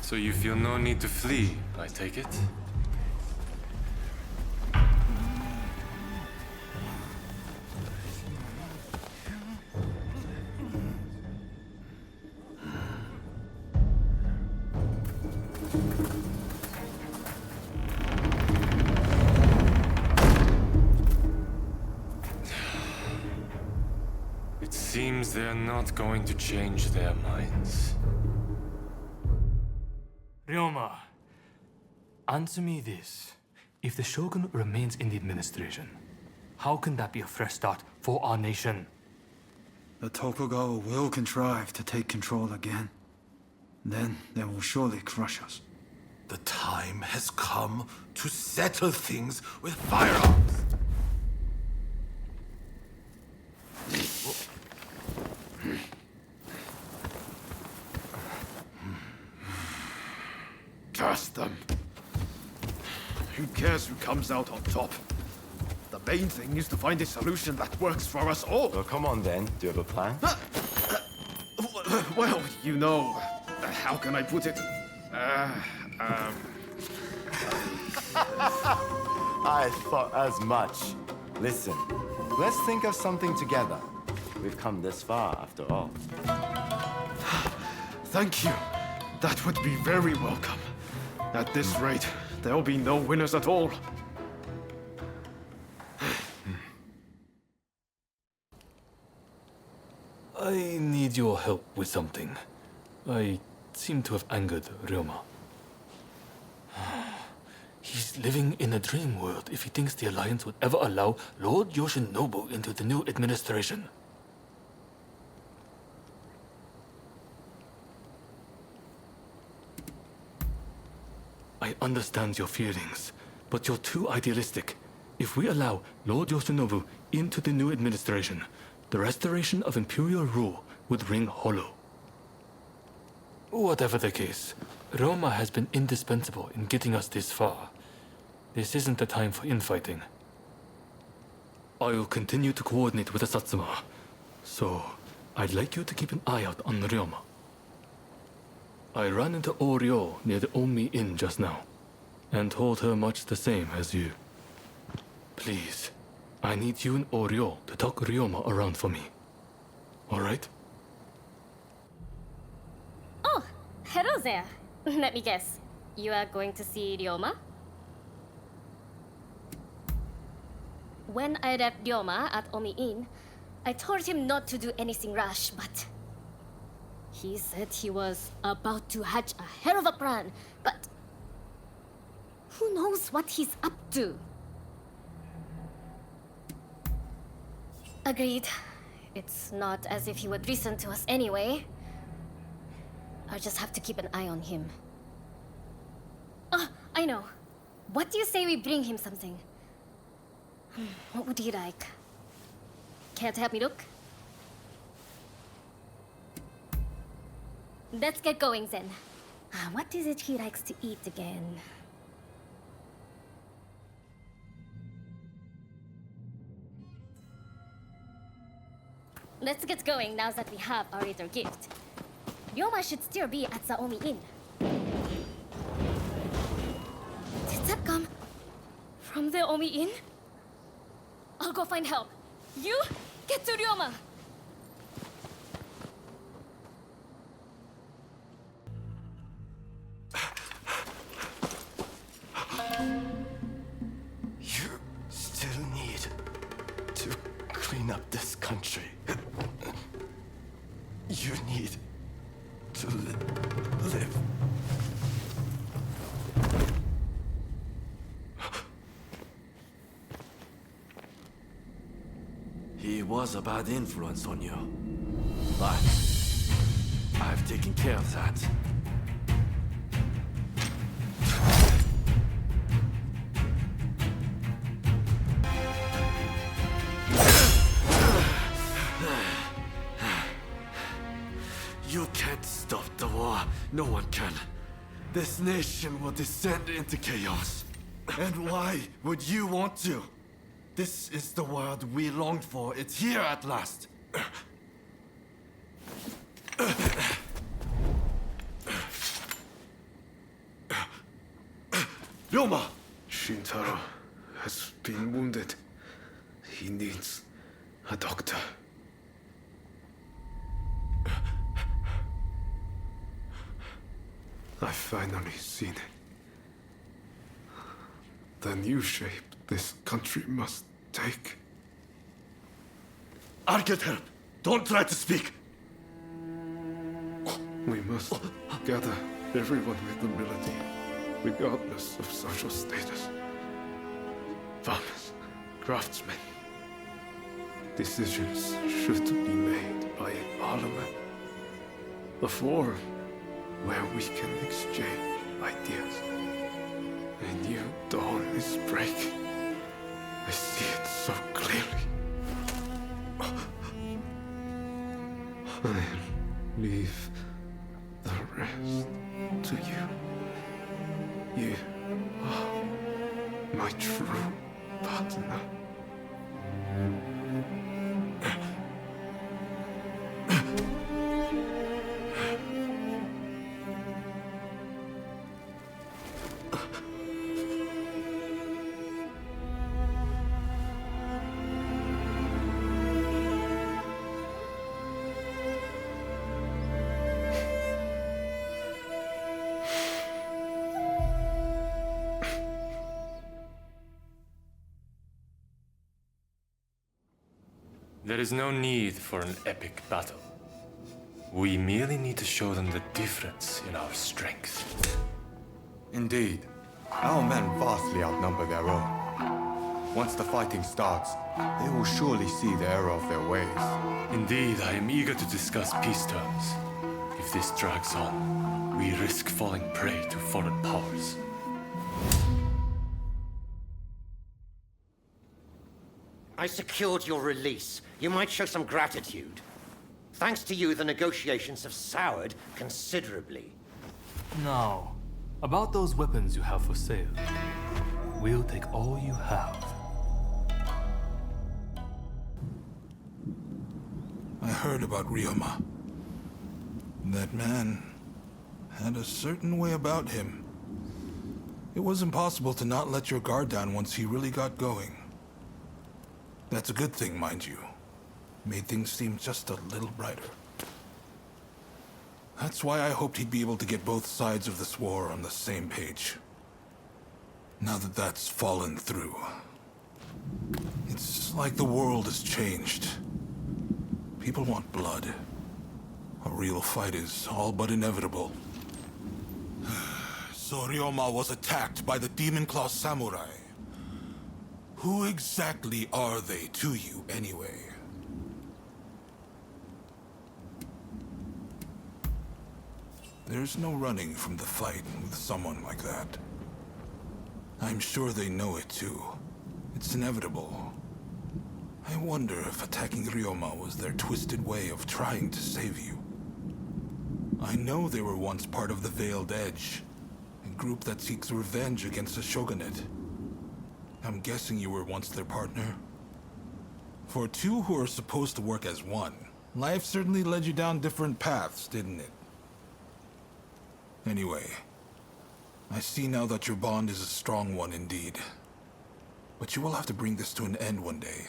So you feel no need to flee, I take it? It seems they're not going to change their minds. Ryoma, answer me this. If the Shogun remains in the administration, how can that be a fresh start for our nation? The Tokugawa will contrive to take control again. Then they will surely crush us. The time has come to settle things with firearms. Curse them. Who cares who comes out on top? The main thing is to find a solution that works for us all. Well, come on then. Do you have a plan? Well, you know, how can I put it? I thought as much. Listen, let's think of something together. We've come this far, after all. Thank you. That would be very welcome. At this rate, there'll be no winners at all. I need your help with something. I seem to have angered Ryoma. He's living in a dream world if he thinks the Alliance would ever allow Lord Yoshinobu into the new administration. I understand your feelings, but you're too idealistic. If we allow Lord Yoshinobu into the new administration, the restoration of imperial rule would ring hollow. Whatever the case, Roma has been indispensable in getting us this far. This isn't the time for infighting. I'll continue to coordinate with the Satsuma, so I'd like you to keep an eye out on Ryoma. I ran into Oryo near the Omi Inn just now, and told her much the same as you. Please, I need you and Oryo to talk Ryoma around for me. Alright? Oh, hello there. Let me guess. You are going to see Ryoma? When I left Ryoma at Omi Inn, I told him not to do anything rash, but he said he was about to hatch a hell of a plan, but who knows what he's up to? Agreed. It's not as if he would listen to us anyway. I'll just have to keep an eye on him. Ah, I know. What do you say we bring him something? What would he like? Care to help me look? Let's get going then. What is it he likes to eat again? Let's get going now that we have our little gift. Ryoma should still be at the Omi Inn. Did that come from the Omi Inn? I'll go find help. You get to Ryoma! You still need to clean up this country. You need to live. He was a bad influence on you. But I've taken care of that. You can't stop the war. No one can. This nation will descend into chaos. And why would you want to? This is the world we longed for. It's here at last. Ryoma! Shintaro has been wounded. He needs a doctor. I've finally seen it. The new shape this country must take. I'll get help. Don't try to speak. We must gather everyone with ability, regardless of social status. Farmers, craftsmen. Decisions should be made by a parliament. A forum where we can exchange ideas. A new dawn is breaking. I see it so clearly. I'll leave the rest to you. You are my true partner. There is no need for an epic battle. We merely need to show them the difference in our strength. Indeed. Our men vastly outnumber their own. Once the fighting starts, they will surely see the error of their ways. Indeed, I am eager to discuss peace terms. If this drags on, we risk falling prey to foreign powers. I secured your release. You might show some gratitude. Thanks to you, the negotiations have soured considerably. Now, about those weapons you have for sale. We'll take all you have. I heard about Ryoma. That man had a certain way about him. It was impossible to not let your guard down once he really got going. That's a good thing, mind you. Made things seem just a little brighter. That's why I hoped he'd be able to get both sides of this war on the same page. Now that that's fallen through, it's like the world has changed. People want blood. A real fight is all but inevitable. So Ryoma was attacked by the Demon Claw Samurai. Who exactly are they to you, anyway? There's no running from the fight with someone like that. I'm sure they know it too. It's inevitable. I wonder if attacking Ryoma was their twisted way of trying to save you. I know they were once part of the Veiled Edge, a group that seeks revenge against the shogunate. I'm guessing you were once their partner. For two who are supposed to work as one, life certainly led you down different paths, didn't it? Anyway, I see now that your bond is a strong one indeed. But you will have to bring this to an end one day.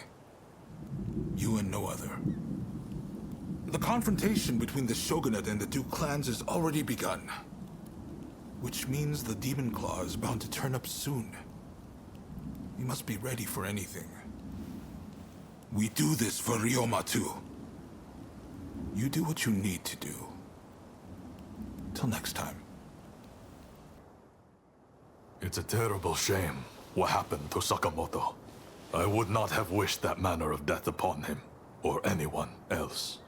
You and no other. The confrontation between the shogunate and the two clans has already begun. Which means the Demon Claw is bound to turn up soon. You must be ready for anything. We do this for Ryoma too. You do what you need to do. Till next time. It's a terrible shame what happened to Sakamoto. I would not have wished that manner of death upon him, or anyone else.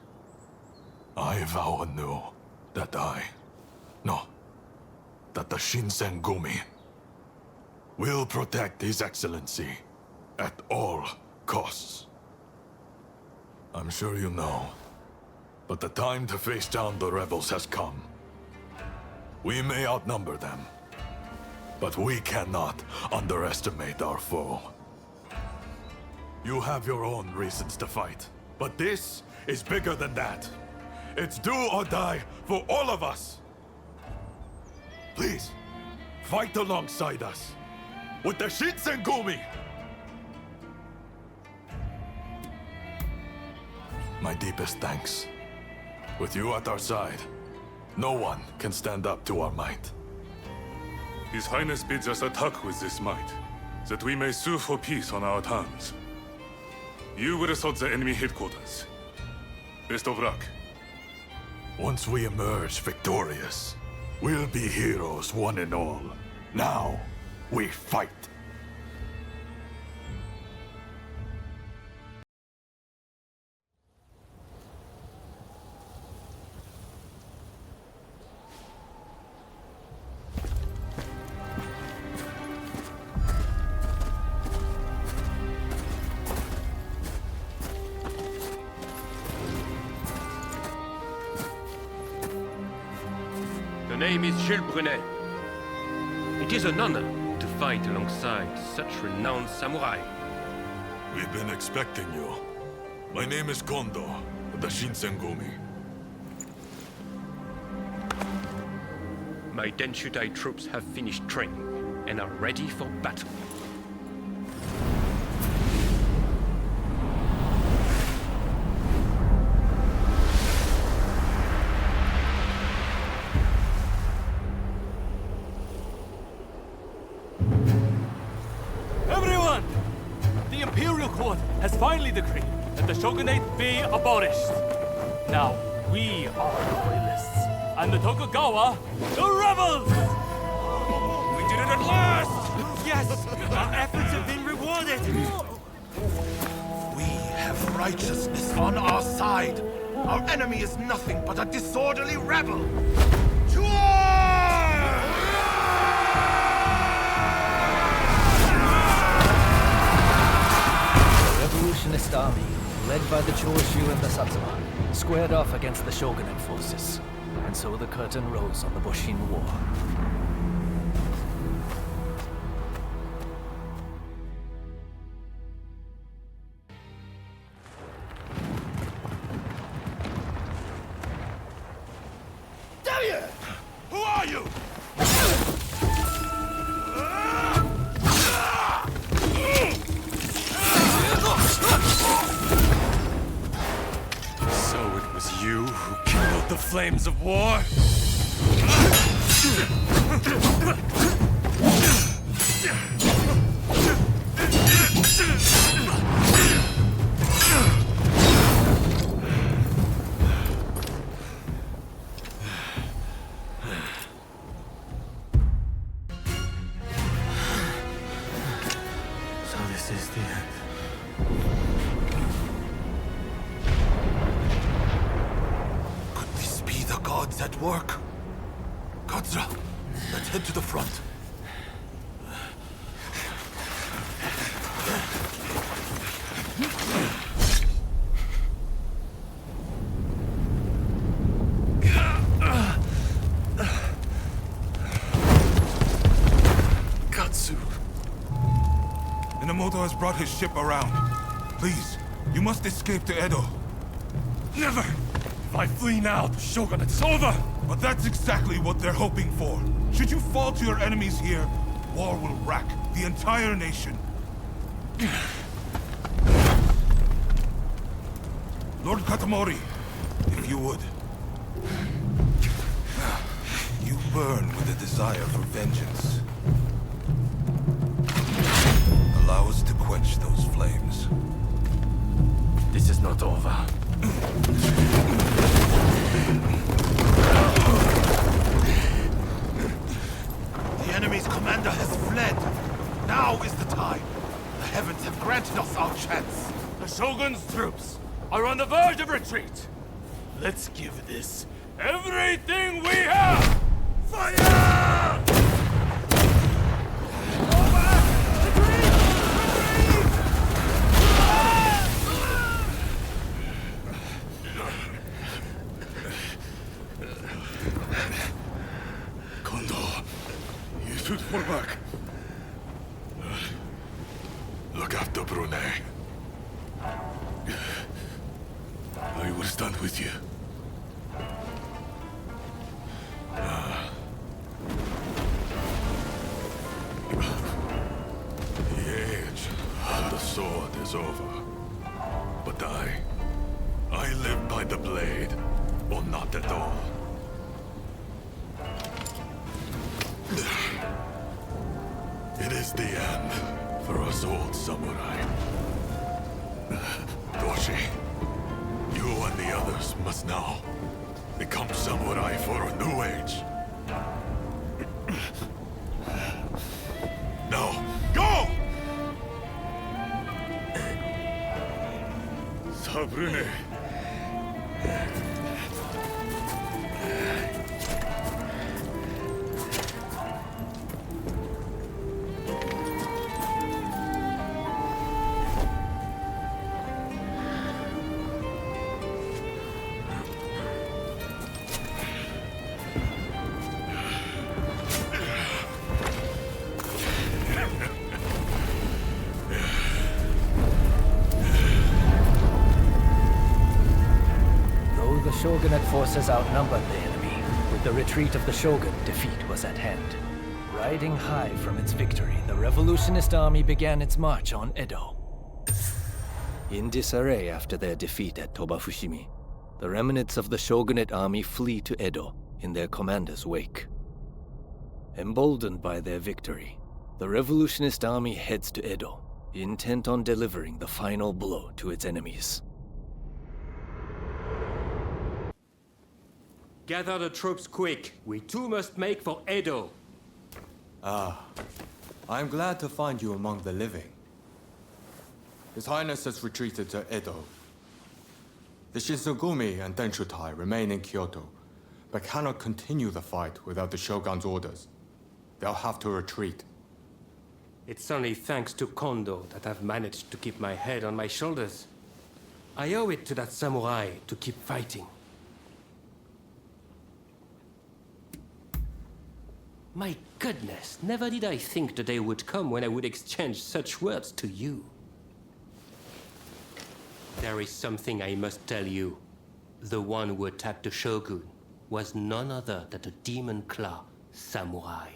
I vow anew that that the Shinsengumi will protect His Excellency at all costs. I'm sure you know, but the time to face down the rebels has come. We may outnumber them, but we cannot underestimate our foe. You have your own reasons to fight, but this is bigger than that. It's do or die for all of us. Please, fight alongside us with the Shinsengumi! My deepest thanks. With you at our side, no one can stand up to our might. His Highness bids us attack with this might, that we may sue for peace on our terms. You will assault the enemy headquarters. Best of luck. Once we emerge victorious, we'll be heroes one and all. Now, we fight. The name is Jules Brunet. It is an honor to fight alongside such renowned samurai. We've been expecting you. My name is Kondo, of the Shinsengumi. My Denshutai troops have finished training and are ready for battle. Everyone! The Imperial Court has finally decreed and the shogunate be abolished. Now, we are the loyalists, and the Tokugawa, the rebels! We did it at last! Yes! Our efforts have been rewarded! We have righteousness on our side. Our enemy is nothing but a disorderly rebel. To war! The revolutionist army, led by the Choshu and the Satsuma, squared off against the shogunate forces. And so the curtain rose on the Boshin War. Who are you? So it was you who kindled the flames of war? So this is the end. Could this be the gods at work? Katsura, let's head to the front. Katsu. Inamoto has brought his ship around. Please, you must escape to Edo. Never! If I flee now, the shogunate's over! But that's exactly what they're hoping for. Should you fall to your enemies here, war will rack the entire nation. Lord Katamori, if you would. You burn with a desire for vengeance. Allow us to quench those flames. This is not over. The enemy's commander has fled. Now is the time. The heavens have granted us our chance. The Shogun's troops are on the verge of retreat. Let's give this everything we have! Fire! Kondo, you should fall back. Look after Brune. I will stand with you. The age of the sword is over. But I live by the blade, or not at all. It is the end for us old samurai. Doshi, you and the others must now become samurai for a new age. Now, go! Sabrune. Though the shogunate forces outnumbered the enemy, with the retreat of the shogun, defeat was at hand. Riding high from its victory, the revolutionist army began its march on Edo. In disarray after their defeat at Tobafushimi, the remnants of the shogunate army flee to Edo in their commander's wake. Emboldened by their victory, the revolutionist army heads to Edo, intent on delivering the final blow to its enemies. Gather the troops quick. We too must make for Edo. Ah, I'm glad to find you among the living. His Highness has retreated to Edo. The Shinsengumi and Denshutai remain in Kyoto, but cannot continue the fight without the Shogun's orders. They'll have to retreat. It's only thanks to Kondo that I've managed to keep my head on my shoulders. I owe it to that samurai to keep fighting. My goodness, never did I think the day would come when I would exchange such words to you. There is something I must tell you. The one who attacked the Shogun was none other than the Demon Claw samurai.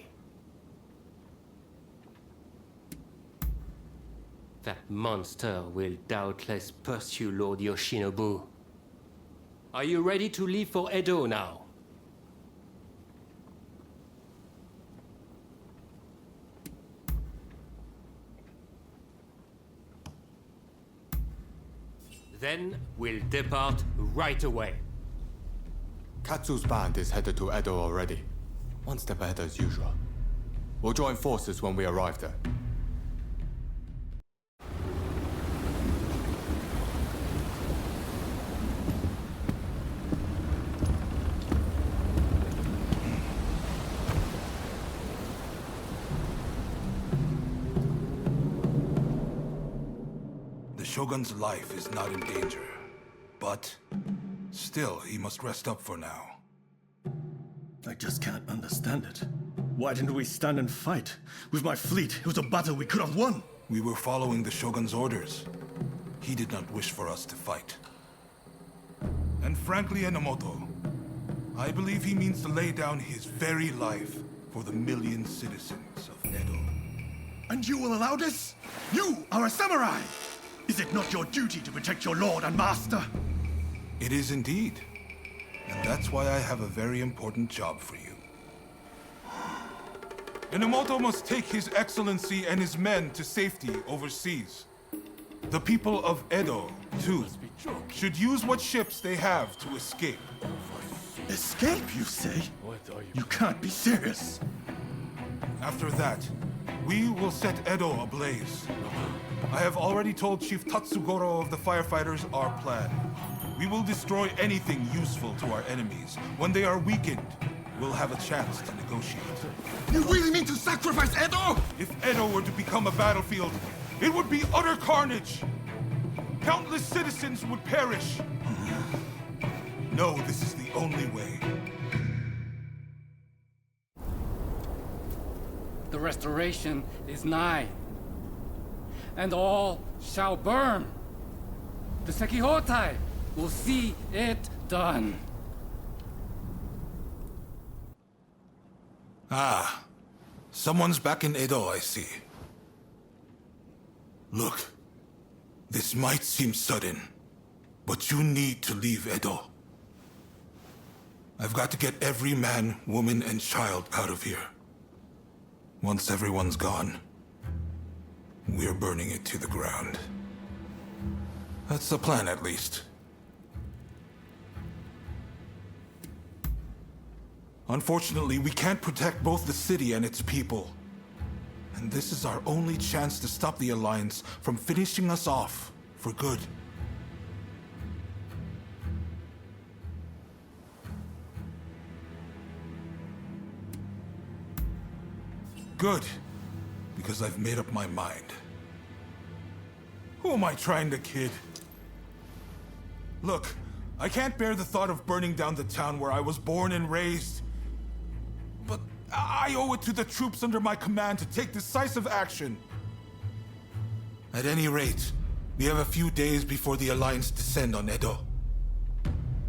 That monster will doubtless pursue Lord Yoshinobu. Are you ready to leave for Edo now? Then we'll depart right away. Katsu's band is headed to Edo already. One step ahead as usual. We'll join forces when we arrive there. The Shogun's life is not in danger, but still, he must rest up for now. I just can't understand it. Why didn't we stand and fight? With my fleet, it was a battle we could have won. We were following the Shogun's orders. He did not wish for us to fight. And frankly, Enomoto, I believe he means to lay down his very life for the million citizens of Edo. And you will allow this? You are a samurai! Is it not your duty to protect your lord and master? It is indeed. And that's why I have a very important job for you. Enomoto must take His Excellency and his men to safety overseas. The people of Edo, too, should use what ships they have to escape. Escape, you say? You can't be serious. After that, we will set Edo ablaze. I have already told Chief Tatsugoro of the firefighters our plan. We will destroy anything useful to our enemies. When they are weakened, we'll have a chance to negotiate. You really mean to sacrifice Edo? If Edo were to become a battlefield, it would be utter carnage. Countless citizens would perish. No, this is the only way. The restoration is nigh, and all shall burn. The Sekihotai will see it done. Ah, someone's back in Edo, I see. Look, this might seem sudden, but you need to leave Edo. I've got to get every man, woman, and child out of here. Once everyone's gone, we're burning it to the ground. That's the plan, at least. Unfortunately, we can't protect both the city and its people. And this is our only chance to stop the Alliance from finishing us off for good. Good, because I've made up my mind. Who am I trying to kid? Look, I can't bear the thought of burning down the town where I was born and raised. But I owe it to the troops under my command to take decisive action. At any rate, we have a few days before the Alliance descend on Edo.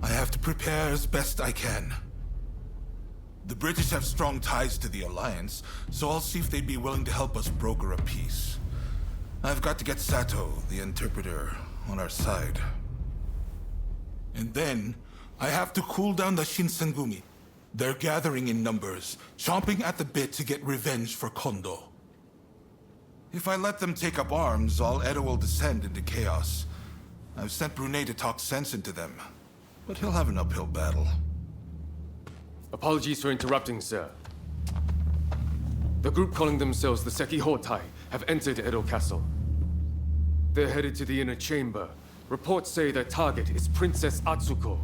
I have to prepare as best I can. The British have strong ties to the Alliance, so I'll see if they'd be willing to help us broker a peace. I've got to get Sato, the interpreter, on our side. And then, I have to cool down the Shinsengumi. They're gathering in numbers, chomping at the bit to get revenge for Kondo. If I let them take up arms, all Edo will descend into chaos. I've sent Brunei to talk sense into them, but he'll have an uphill battle. Apologies for interrupting, sir. The group calling themselves the Sekihotai have entered Edo Castle. They're headed to the inner chamber. Reports say their target is Princess Atsuko.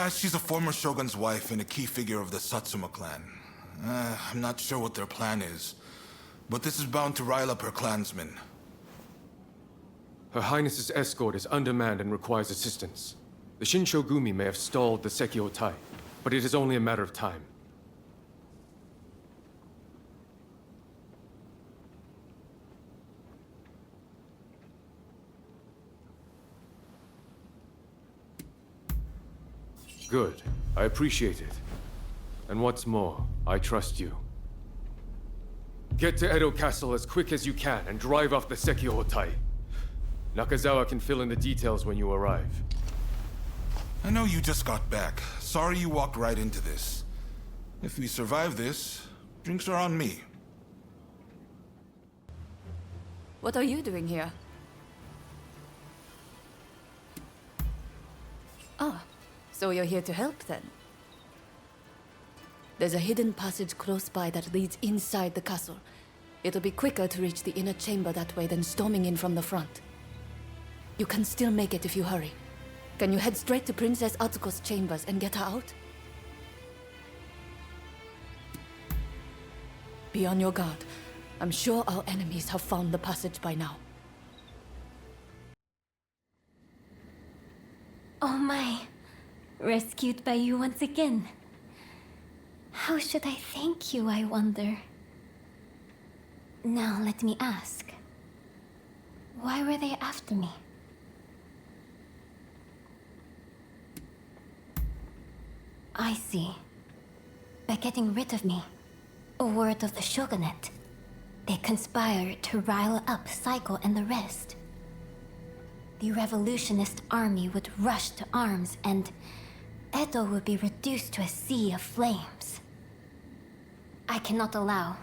She's a former shogun's wife and a key figure of the Satsuma clan. I'm not sure what their plan is, but this is bound to rile up her clansmen. Her Highness's escort is undermanned and requires assistance. The Shinshogumi may have stalled the Sekiotai, but it is only a matter of time. Good. I appreciate it. And what's more, I trust you. Get to Edo Castle as quick as you can and drive off the Sekiotai. Nakazawa can fill in the details when you arrive. I know you just got back. Sorry you walked right into this. If we survive this, drinks are on me. What are you doing here? Ah, so you're here to help then? There's a hidden passage close by that leads inside the castle. It'll be quicker to reach the inner chamber that way than storming in from the front. You can still make it if you hurry. Can you head straight to Princess Atsuko's chambers and get her out? Be on your guard. I'm sure our enemies have found the passage by now. Oh my. Rescued by you once again. How should I thank you, I wonder? Now let me ask. Why were they after me? I see. By getting rid of me, a word of the shogunate, they conspired to rile up Saigo and the rest. The revolutionist army would rush to arms and Edo would be reduced to a sea of flames. I cannot allow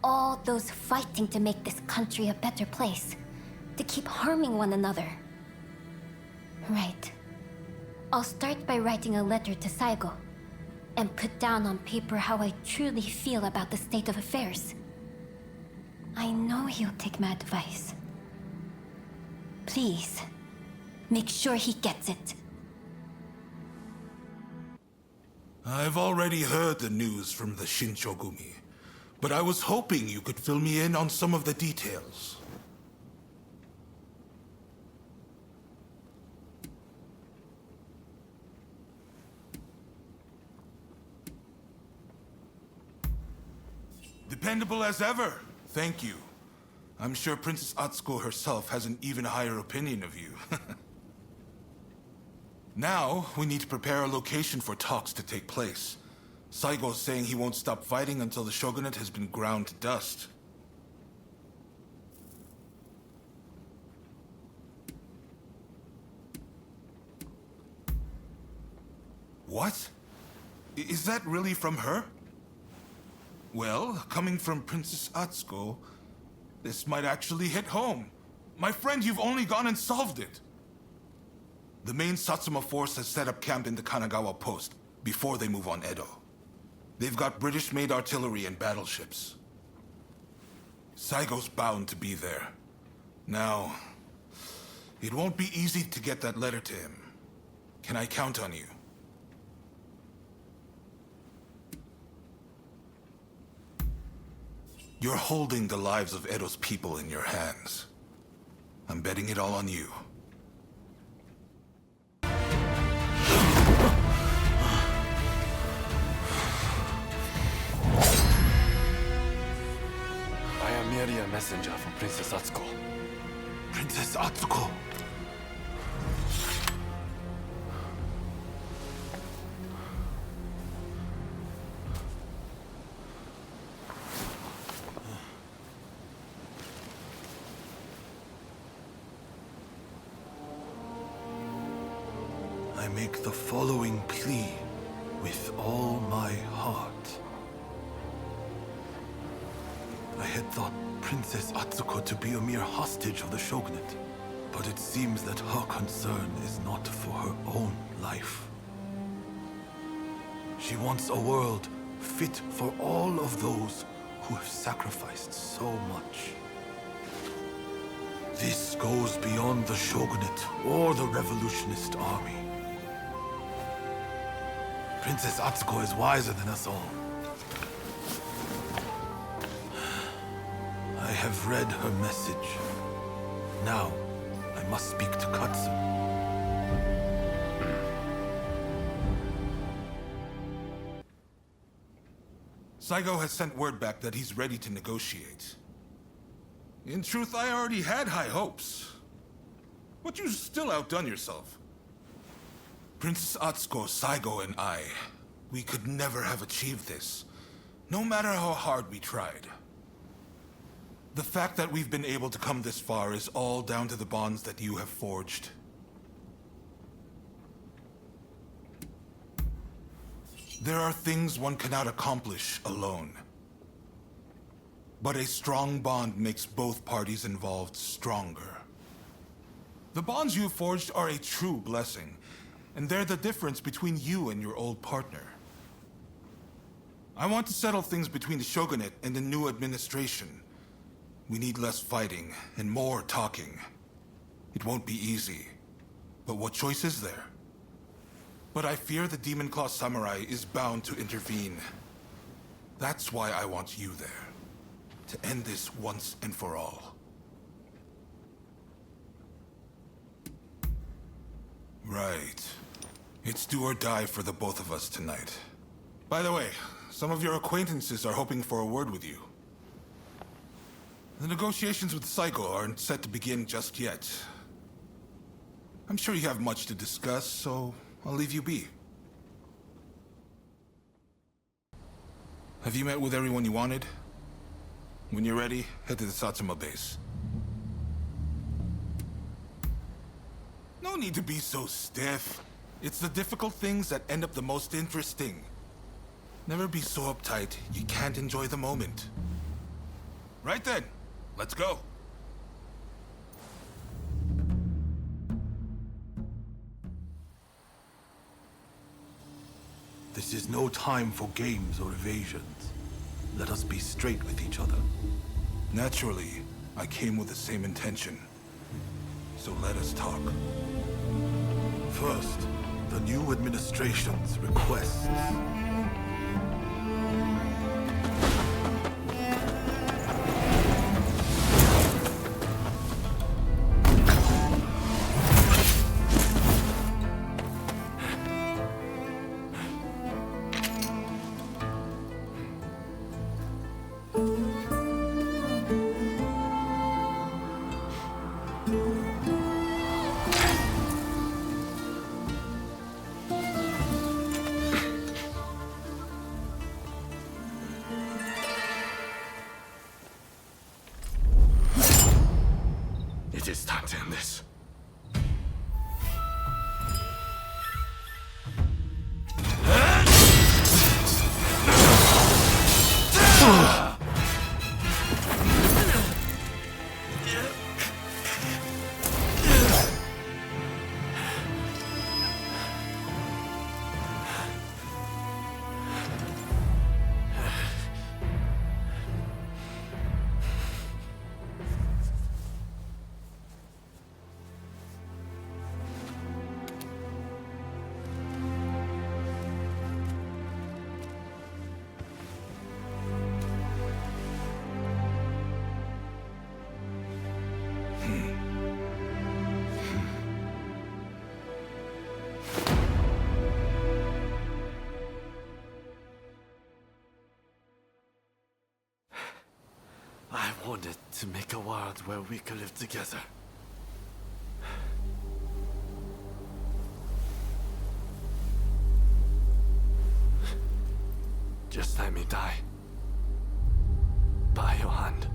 all those fighting to make this country a better place to keep harming one another. Right. I'll start by writing a letter to Saigo and put down on paper how I truly feel about the state of affairs. I know he'll take my advice. Please, make sure he gets it. I've already heard the news from the Shinshogumi, but I was hoping you could fill me in on some of the details. Dependable as ever. Thank you. I'm sure Princess Atsuko herself has an even higher opinion of you. Now, we need to prepare a location for talks to take place. Saigo's saying he won't stop fighting until the shogunate has been ground to dust. What? Is that really from her? Well, coming from Princess Atsuko, this might actually hit home. My friend, you've only gone and solved it. The main Satsuma force has set up camp in the Kanagawa post before they move on Edo. They've got British-made artillery and battleships. Saigo's bound to be there. Now, it won't be easy to get that letter to him. Can I count on you? You're holding the lives of Edo's people in your hands. I'm betting it all on you. I am merely a messenger from Princess Atsuko. Princess Atsuko! I make the following plea with all my heart. thought Princess Atsuko to be a mere hostage of the shogunate. But it seems that her concern is not for her own life. She wants a world fit for all of those who have sacrificed so much. This goes beyond the shogunate or the revolutionist army. Princess Atsuko is wiser than us all. I have read her message. Now, I must speak to Katsu. Saigo has sent word back that he's ready to negotiate. In truth, I already had high hopes. But you still outdone yourself. Princess Atsuko, Saigo, and I, we could never have achieved this, no matter how hard we tried. The fact that we've been able to come this far is all down to the bonds that you have forged. There are things one cannot accomplish alone. But a strong bond makes both parties involved stronger. The bonds you forged are a true blessing, and they're the difference between you and your old partner. I want to settle things between the shogunate and the new administration. We need less fighting and more talking. It won't be easy, but what choice is there? But I fear the Demon Claw Samurai is bound to intervene. That's why I want you there. To end this once and for all. Right. It's do or die for the both of us tonight. By the way, some of your acquaintances are hoping for a word with you. The negotiations with Saigo aren't set to begin just yet. I'm sure you have much to discuss, so I'll leave you be. Have you met with everyone you wanted? When you're ready, head to the Satsuma base. No need to be so stiff. It's the difficult things that end up the most interesting. Never be so uptight you can't enjoy the moment. Right then, let's go. This is no time for games or evasions. Let us be straight with each other. Naturally, I came with the same intention. So let us talk. First, the new administration's requests. It is time to end this. I wanted to make a world where we could live together. Just let me die. By your hand.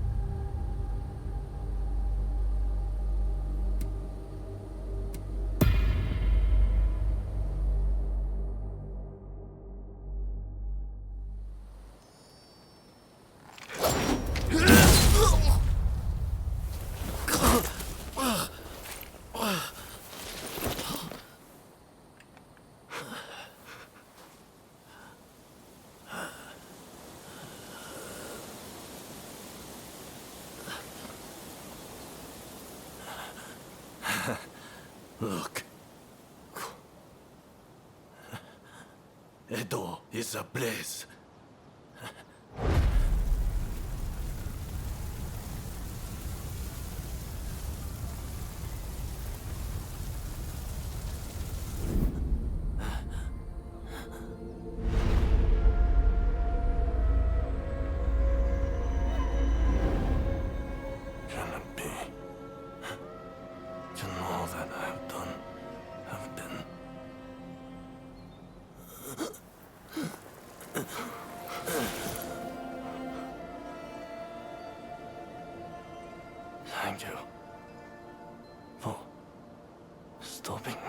Look. Edo is ablaze. Can it be? Can all that I have done have been? Thank you for stopping me.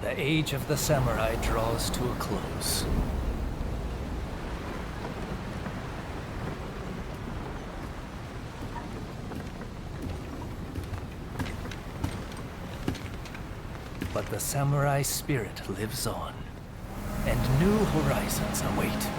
The age of the samurai draws to a close. But the samurai spirit lives on, and new horizons await.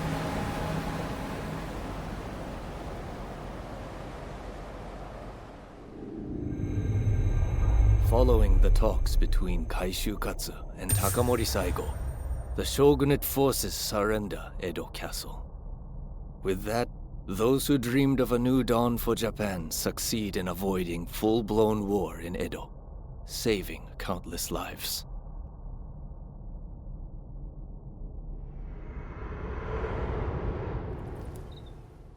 Following the talks between Kaishukatsu and Takamori Saigo, the shogunate forces surrender Edo Castle. With that, those who dreamed of a new dawn for Japan succeed in avoiding full-blown war in Edo, saving countless lives.